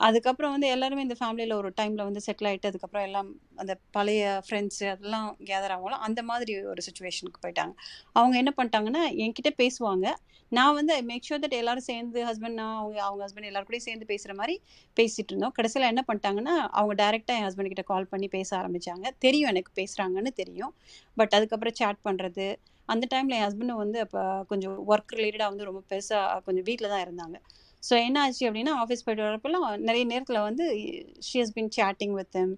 அதுக்கப்புறம் வந்து எல்லாருமே இந்த ஃபேமிலியில் ஒரு டைமில் வந்து செட்டில் ஆகிட்டு அதுக்கப்புறம் எல்லாம் அந்த பழைய ஃப்ரெண்ட்ஸு அதெல்லாம் கேதர் ஆகலாம். அந்த மாதிரி ஒரு சுச்சுவேஷனுக்கு போயிட்டாங்க. அவங்க என்ன பண்ணிட்டாங்கன்னா என்கிட்ட பேசுவாங்க. நான் வந்து ஐ மேக் ஷூர் தட் எல்லாரும் சேர்ந்து ஹஸ்பண்ட், நான் அவங்க ஹஸ்பண்ட் எல்லாரும் கூடயும் சேர்ந்து பேசுகிற மாதிரி பேசிகிட்டு இருந்தோம். கடைசியில் என்ன பண்ணிட்டாங்கன்னா அவங்க டேரெக்டாக என் ஹஸ்பண்ட் கிட்ட கால் பண்ணி பேச ஆரம்பித்தாங்க. தெரியும் எனக்கு பேசுகிறாங்கன்னு தெரியும். பட் அதுக்கப்புறம் சேட் பண்ணுறது, அந்த டைமில் என் ஹஸ்பண்டும் வந்து அப்போ கொஞ்சம் ஒர்க் ரிலேட்டடாக வந்து ரொம்ப பெருசாக கொஞ்சம் வீட்டில் தான் இருந்தாங்க. ஸோ என்ன ஆச்சு அப்படின்னா ஆஃபீஸ் போய்ட்டு வரப்பெல்லாம் நிறைய நேரத்தில் வந்து she has been chatting with him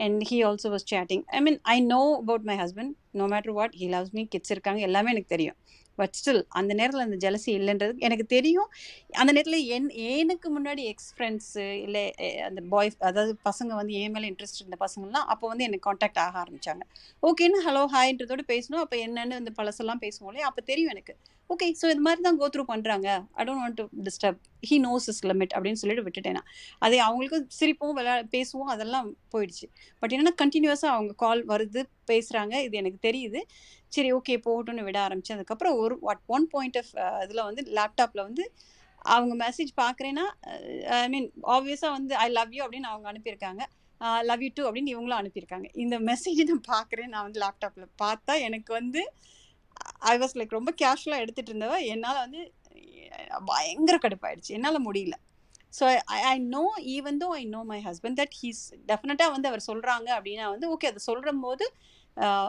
and he also was chatting. I mean I know about my husband, no matter what, he loves me, kids இருக்காங்க, எல்லாமே எனக்கு தெரியும். பட் ஸ்டில் அந்த நேரத்தில் அந்த ஜெலசி இல்லைன்றது எனக்கு தெரியும். அந்த நேரத்தில் எனக்கு முன்னாடி எக்ஸ் ஃப்ரெண்ட்ஸு இல்லை அந்த அதாவது பசங்க வந்து என் மேலே இன்ட்ரெஸ்ட் இருந்த பசங்கள்லாம் அப்போ வந்து எனக்கு காண்டாக்ட் ஆக ஆரம்பித்தாங்க. ஓகேன்னு ஹலோ ஹாய்ன்றதோடு பேசணும். அப்போ என்னென்னு இந்த பழசெல்லாம் பேசுவோம் இல்லையா, அப்போ தெரியும் எனக்கு. ஓகே, ஸோ இது மாதிரி தான் கோத்ரூ பண்ணுறாங்க, I don't want to disturb, he knows is limit அப்படின்னு சொல்லிட்டு விட்டுட்டேன். அதே அவங்களுக்கு சிரிப்போம் பேசுவோம் அதெல்லாம் போயிடுச்சு. பட் என்னென்னா கண்டினியூஸாக அவங்க கால் வருது, பேசுகிறாங்க, இது எனக்கு தெரியுது. சரி ஓகே போகட்டும்னு விட ஆரம்பித்தேன். அதுக்கப்புறம் ஒன் பாயிண்ட் ஆஃப் இதில் வந்து லேப்டாப்பில் வந்து அவங்க மெசேஜ் பார்க்குறேன்னா ஐ மீன் ஆப்வியஸாக வந்து ஐ லவ் யூ அப்படின்னு அவங்க அனுப்பியிருக்காங்க, லவ் யூ டூ அப்படின்னு இவங்களும் அனுப்பியிருக்காங்க. இந்த மெசேஜ் நான் பார்க்குறேன், நான் வந்து லேப்டாப்பில் பார்த்தா எனக்கு வந்து ஐ வாஸ் லைக் ரொம்ப கேஷுவலாக எடுத்துகிட்டு இருந்தவ என்னால் வந்து பயங்கர கடுப்பாயிடுச்சு, என்னால் முடியல. So I know, even though I know my husband that he's டெஃபினட்டாக வந்து அவர் சொல்கிறாங்க அப்படின்னா வந்து ஓகே அதை சொல்கிற போது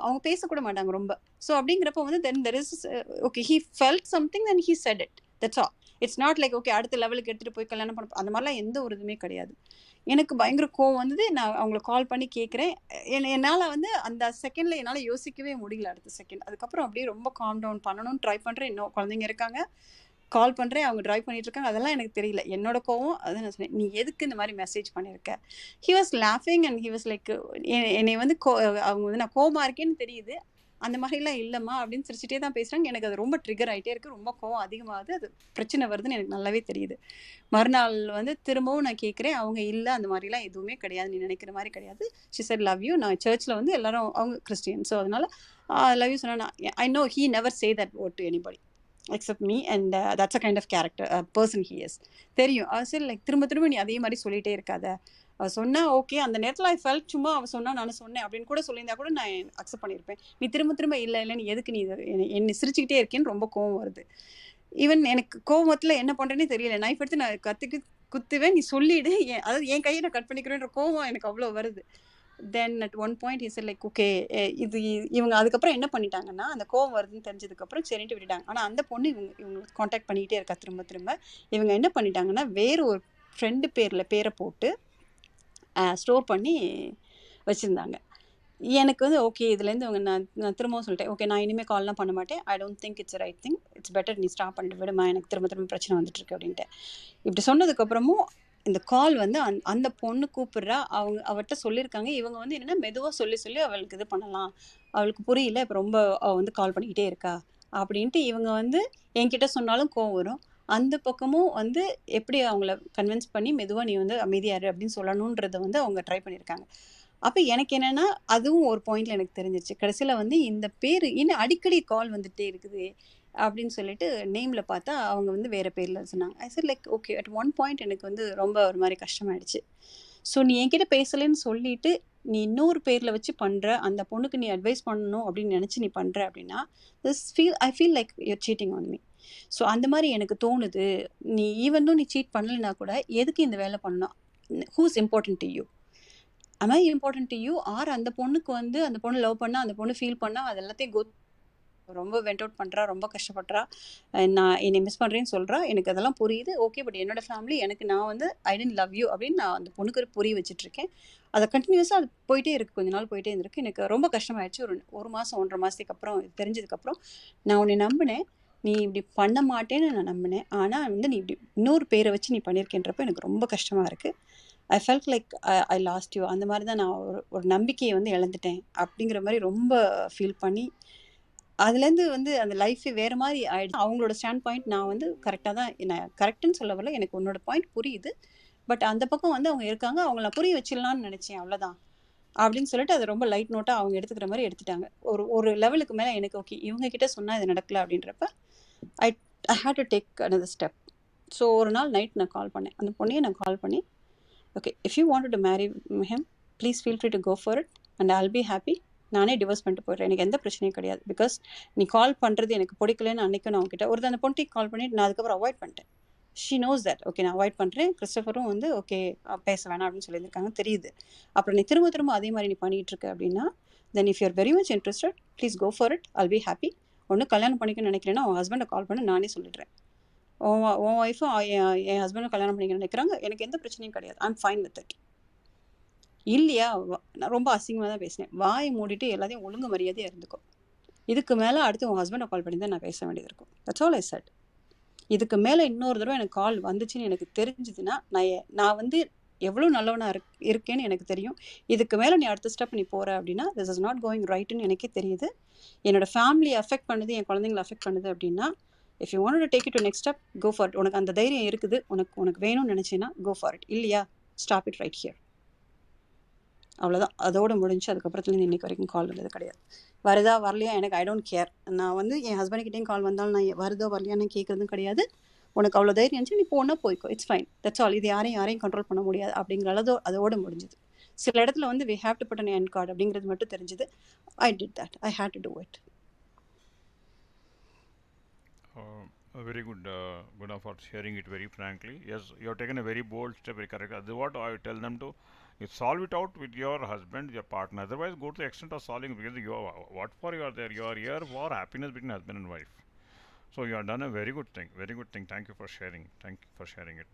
அவங்க பேசக்கூட மாட்டாங்க ரொம்ப. ஸோ அப்படிங்கிறப்ப வந்து then there is okay he felt something then he set it, that's all. It's not like okay அடுத்த லெவலுக்கு எடுத்துகிட்டு போய் கல்யாணம் பண்ண, அந்த மாதிரிலாம் எந்த ஒரு இதுவுமே கிடையாது. எனக்கு பயங்கர கோவம் வந்தது. நான் அவங்களை கால் பண்ணி கேட்குறேன். என்னால் வந்து அந்த செகண்டில் என்னால் யோசிக்கவே முடியல அடுத்த செகண்ட். அதுக்கப்புறம் அப்படியே ரொம்ப காம் டவுன் பண்ணணும்னு ட்ரை பண்ணுறேன். இன்னும் குழந்தைங்க இருக்காங்க, கால் பண்ணுறேன், அவங்க ட்ரைவ் பண்ணிட்டு இருக்காங்க, அதெல்லாம் எனக்கு தெரியல. என்னோட கோவம் அதான் நான் சொன்னேன், நீ எதுக்கு இந்த மாதிரி மெசேஜ் பண்ணியிருக்க. ஹி வாஸ் லாஃபிங் அண்ட் ஹி வாஸ் லைக் என்னை வந்து அவங்க வந்து நான் கோவமாக இருக்கேன்னு தெரியுது, அந்த மாதிரிலாம் இல்லைம்மா அப்படின்னு சிரிச்சிட்டே தான் பேசுகிறாங்க. எனக்கு அது ரொம்ப ட்ரிகர் ஆகிட்டே இருக்குது, ரொம்ப கோவம் அதிகமாகுது, அது பிரச்சனை வருதுன்னு எனக்கு நல்லாவே தெரியுது. மறுநாள் வந்து திரும்பவும் நான் கேட்குறேன், அவங்க இல்லை அந்த மாதிரிலாம் எதுவுமே கிடையாது, நீ நினைக்கிற மாதிரி கிடையாது. She said love you. நான் சர்ச்சில் வந்து எல்லாரும் அவங்க கிறிஸ்டியன், ஸோ அதனால லவ் யூ சொன்னா I know he never say that word to anybody except me, and that's a kind of character person he is. தெரியும். சரி லைக் திரும்ப நீ அதே மாதிரி சொல்லிகிட்டே இருக்காத, சொன்னா ஓகே அந்த நேரத்தில் ஐ ஃபெல்ட், சும்மா அவள் சொன்னா நானும் சொன்னேன் அப்படின்னு கூட சொல்லியிருந்தா கூட நான் அக்செப்ட் பண்ணியிருப்பேன். நீ திரும்ப இல்லை நீ எதுக்கு நீ என்னை சிரிச்சுக்கிட்டே இருக்கேன்னு ரொம்ப கோவம் வருது. ஈவன் எனக்கு கோவத்தில் என்ன பண்ணுறேன்னே தெரியல, நைஃப் எடுத்து நான் குத்துவேன், நீ சொல்லிவிடு, அதாவது என் கையை நான் கட் பண்ணிக்கிறேன்ற கோவம் எனக்கு அவ்வளோ வருது. தென் at one point is like okay இது இவங்க அதுக்கப்புறம் என்ன பண்ணிட்டாங்கன்னா அந்த கோவம் வருதுன்னு தெரிஞ்சதுக்கப்புறம் சரின்ட்டு விட்டுட்டாங்க. ஆனால் அந்த பொண்ணு இவங்க காண்டாக்ட் பண்ணிக்கிட்டே இருக்கா திரும்ப. இவங்க என்ன பண்ணிட்டாங்கன்னா வேறு ஒரு ஃப்ரெண்டு பேரை போட்டு ஸ்டோர் பண்ணி வச்சுருந்தாங்க. எனக்கு வந்து ஓகே இதுலேருந்து அவங்க நான் திரும்பவும் சொல்லிட்டேன், ஓகே நான் இனிமேல் கால்லாம் பண்ண மாட்டேன், I don't think it's right thing, it's better நீ ஸ்டாப் பண்ணிட்டு விடுமா, எனக்கு திரும்ப பிரச்சனை வந்துட்டுருக்கு அப்படின்ட்டு. இப்படி சொன்னதுக்கப்புறமும் இந்த கால் வந்து அந்த பொண்ணு கூப்பிட்றா, அவர்கிட்ட சொல்லியிருக்காங்க. இவங்க வந்து என்னென்னா மெதுவாக சொல்லி அவளுக்கு இது பண்ணலாம், அவளுக்கு புரியல, இப்போ ரொம்ப அவள் வந்து கால் பண்ணிக்கிட்டே இருக்கா அப்படின்ட்டு இவங்க வந்து என்கிட்ட சொன்னாலும் கோவம் வரும். அந்த பக்கமும் வந்து எப்படி அவங்கள கன்வின்ஸ் பண்ணி மெதுவாக நீ வந்து அமைதியாரு அப்படின்னு சொல்லணுன்றதை வந்து அவங்க ட்ரை பண்ணியிருக்காங்க. அப்போ எனக்கு என்னென்னா அதுவும் ஒரு பாயிண்டில் எனக்கு தெரிஞ்சிருச்சு. கடைசியில் வந்து இந்த பேர் இன்னும் அடிக்கடி கால் வந்துகிட்டே இருக்குது அப்படின்னு சொல்லிட்டு நேமில் பார்த்தா அவங்க வந்து வேறு பேரில் சொன்னாங்க. I sir like okay at one point எனக்கு வந்து ரொம்ப ஒரு மாதிரி கஷ்டமாயிடுச்சு. ஸோ நீ என்கிட்ட பேசலைன்னு சொல்லிட்டு நீ இன்னொரு பேரில் வச்சு பண்ணுற, அந்த பொண்ணுக்கு நீ அட்வைஸ் பண்ணணும் அப்படின்னு நினச்சி நீ பண்ணுற அப்படின்னா I feel like you're cheating on me. So அந்த மாதிரி எனக்கு தோணுது. நீ ஈவனும் நீ சீட் பண்ணலைன்னா கூட எதுக்கு இந்த வேலை பண்ணணும், who's important to you, am I important to you, or அந்த பொண்ணுக்கு வந்து அந்த பொண்ணு லவ் பண்ணால் அந்த பொண்ணு ஃபீல் பண்ணால் அது எல்லாத்தையும் ரொம்ப வெண்ட் அவுட் பண்ணுறா, ரொம்ப கஷ்டப்படுறா, நான் என்னை மிஸ் பண்ணுறேன்னு சொல்கிறா, எனக்கு அதெல்லாம் புரியுது ஓகே. பட் என்னோடய ஃபேமிலி எனக்கு நான் வந்து ஐ டென்ட் லவ் யூ அப்படின்னு நான் அந்த பொண்ணுக்கு புரிய வச்சுட்ருக்கேன். அதை கண்டினியூஸாக அது போயிட்டே இருக்குது, கொஞ்ச நாள் போயிட்டே இருந்திருக்கு. எனக்கு ரொம்ப கஷ்டமாயிடுச்சு. ஒரு மாதம் 1.5 மாதத்துக்கு அப்புறம் தெரிஞ்சதுக்கப்புறம் நான் உன்னை நம்பினேன், நீ இப்படி பண்ண மாட்டேன்னு நான் நம்பினேன், ஆனால் வந்து நீ இப்படி இன்னொரு பேரை வச்சு நீ பண்ணியிருக்கேன்றப்ப எனக்கு ரொம்ப கஷ்டமாக இருக்குது. I felt like I last you. அந்த மாதிரி தான் நான் ஒரு நம்பிக்கையை வந்து இழந்துட்டேன் அப்படிங்கிற மாதிரி ரொம்ப ஃபீல் பண்ணி அதுலேருந்து வந்து அந்த லைஃபே வேறு மாதிரி ஆகிடுச்சு. அவங்களோட ஸ்டாண்ட் பாயிண்ட் நான் வந்து கரெக்டாக தான், நான் கரெக்டுன்னு சொல்ல வரல, எனக்கு உன்னோட பாயிண்ட் புரியுது. பட் அந்த பக்கம் வந்து அவங்க இருக்காங்க, அவங்கள நான் புரிய வச்சிடலான்னு நினச்சேன், அவ்வளோதான் அப்படின்னு சொல்லிட்டு அதை ரொம்ப லைட் நோட்டாக அவங்க எடுத்துக்கிற மாதிரி எடுத்துட்டாங்க. ஒரு லெவலுக்கு மேலே எனக்கு ஓகே இவங்க கிட்ட சொன்னால் இது நடக்கல அப்படின்றப்ப I had to take another step. So ஒரு நாள் நைட் நான் கால் பண்ணேன், அந்த பொண்ணையே நான் கால் பண்ணி okay, if you wanted to marry him, please feel free to go for it and I'll be happy. நானே டிவோர்ஸ் பண்ணிட்டு போயிடுறேன், எனக்கு எந்த பிரச்சனையும் கிடையாது. பிகாஸ் நீ கால் பண்ணுறது எனக்கு பிடிக்கலன்னு அன்றைக்கும் நான் உங்ககிட்ட ஒரு அந்த பொண்ணுக்கு கால் பண்ணிட்டு நான் அதுக்கப்புறம் அவாய்ட் பண்ணிட்டேன். She knows that. ஓகே, நான் அவாய்ட் பண்ணுறேன். கிறிஸ்டபரும் வந்து ஓகே பேச வேணாம் அப்படின்னு சொல்லியிருக்காங்க, தெரியுது. அப்புறம் நீ திரும்ப திரும்ப அதே மாதிரி நீ பண்ணிகிட்டு இருக்க அப்படின்னா, then if you are very much interested, please go for it, I'll be happy. ஒன்று கல்யாணம் பண்ணிக்கணும்னு நினைக்கிறேன்னா உன் ஹஸ்பண்டை கால் பண்ணி நானே சொல்லிடுறேன். உன் ஒய்ஃபும் என் ஹஸ்பண்டும் கல்யாணம் பண்ணிக்கணும்னு நினைக்கிறாங்க, எனக்கு எந்த பிரச்சனையும் கிடையாது. I am fine with it. இல்லையா, நான் ரொம்ப அசிங்கமாக தான் பேசினேன். வாயை மூடிட்டு எல்லாத்தையும் ஒழுங்கு மரியாதையாக இருந்துக்கோ. இதுக்கு மேலே அடுத்து உன் ஹஸ்பண்டை கால் பண்ணி தான் நான் பேச வேண்டியது இருக்கும். That's all I set. இதுக்கு மேலே இன்னொரு தடவை எனக்கு கால் வந்துச்சுன்னு எனக்கு தெரிஞ்சுதுன்னா, நான் வந்து எவ்வளோ நல்லவனாக இருக்கேன்னு எனக்கு தெரியும். இதுக்கு மேலே நீ அடுத்த ஸ்டெப் நீ போகிற அப்படின்னா திஸ் இஸ் நாட் கோயிங் ரைட்டுன்னு எனக்கே தெரியுது. என்னோட ஃபேமிலியை அஃபெக்ட் பண்ணுது, என் குழந்தைங்களை அஃபெக்ட் பண்ணுது அப்படின்னா, if you want to take it to next step, go for it. உனக்கு அந்த தைரியம் இருக்குது, உனக்கு வேணும்னு நினச்சின்னா கோ ஃபார் இட். இல்லையா, ஸ்டாப் இட் ரைட் ஹியர். அவ்வளோதான், அதோடு முடிஞ்சு. அதுக்கப்புறத்துலேருந்து இன்னைக்கு வரைக்கும் கால் வந்தது கிடையாது. வருதா வரலையா எனக்கு ஐ டோன்ட் கேர். நான் வந்து என் ஹஸ்பண்ட்கிட்டையும் கால் வந்தாலும் நான் வருதோ வரலையான்னு கேட்குறதும் கிடையாது. உனக்கு அவ்வளோ தைரியம் இருந்துச்சு, நீ போனா போய்க்கோ, இட்ஸ் ஃபைன், தட்ஸ் ஆல். இது யாரையும் கண்ட்ரோல் பண்ண முடியாது அப்படிங்கிற அதோடு முடிஞ்சுது. சில இடத்துல வந்து we have to put an end card அப்படிங்கிறது மட்டும் தெரிஞ்சுது. I did that, I had to do it. Very good, Guna, for sharing it very frankly. Yes, you have taken a very bold step, very correct. That's what I tell them to. You solve it out with your husband, your partner. Otherwise, go to the extent of solving, because what for you are there? You are here for happiness between husband and wife. So you have done a very good thing. Very good thing. Thank you for sharing. Thank you for sharing it.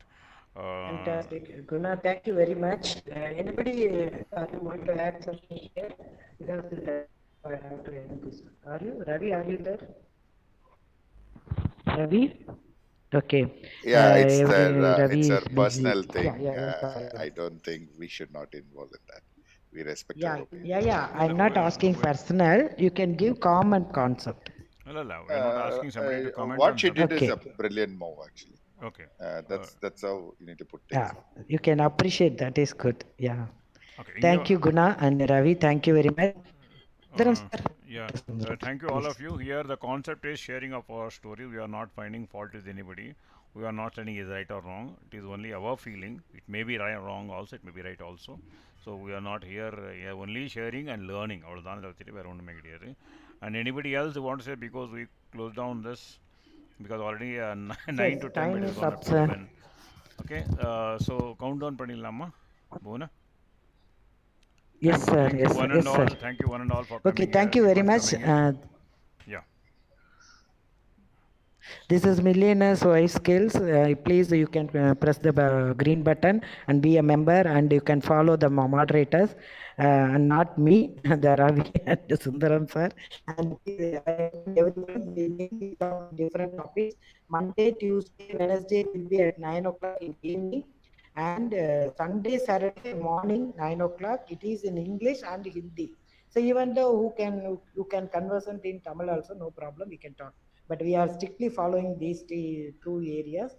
Fantastic, Guna. Thank you very much. Anybody want to add something here? Because I have to end this. Are you Ravi? Are you there? Ravi? Okay. Yeah, it's Ravi it's is their busy. personal thing. Yeah. I don't think we should not involve in that. We respect Yeah, our opinion. yeah. I'm not asking personal. You can give common concept. No, we're not asking somebody to comment What on she did Okay. is a brilliant move, actually. Okay. That's how you need to put things. Yeah, you can appreciate. That is good. Yeah. Okay. Thank you, Guna and Ravi. Thank you very much. Yeah. Thank you, all of you. Here, the concept is sharing of our story. We are not finding fault with anybody. We are not saying is right or wrong. It is only our feeling. It may be right, wrong also. It may be right also. So we are not here only sharing and learning. And anybody else who want to say, because we closed down this, because already 9 to 10 time minutes is gone up, up to sir. 11. Okay. So countdown pannilama, Bhuvana. Yes, sir. Thank you, one and all. Thank you, one and all, for coming. Okay, thank you very much. Yeah. This is Millionaires Wife Skills. Please, you can press the green button and be a member, and you can follow the moderators, and not me, the Ravi and Sundaram sir. And everybody will talk different topics. Monday, Tuesday, Wednesday will be at 9 o'clock in the evening, and Sunday, Saturday morning 9 o'clock. It is in English and Hindi. So even though who can conversant in Tamil also, no problem, we can talk. But we are strictly following these two areas.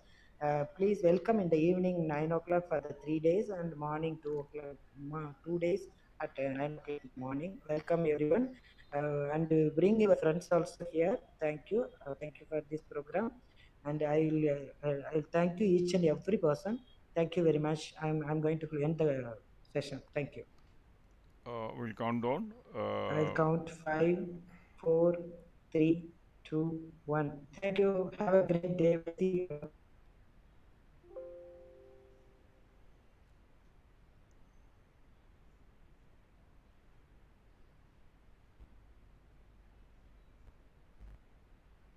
Please welcome in the evening 9 o'clock for the 3 days, and morning 2 o'clock, 2 days at 9 o'clock in the morning. Welcome everyone, and bring your friends also here. Thank you. Thank you for this program, and I'll thank you each and every person. Thank you very much. I'm going to end the session. Thank you. We'll count down. I'll count 5, 4, 3, 2, 1. Thank you. Have a great day. See you.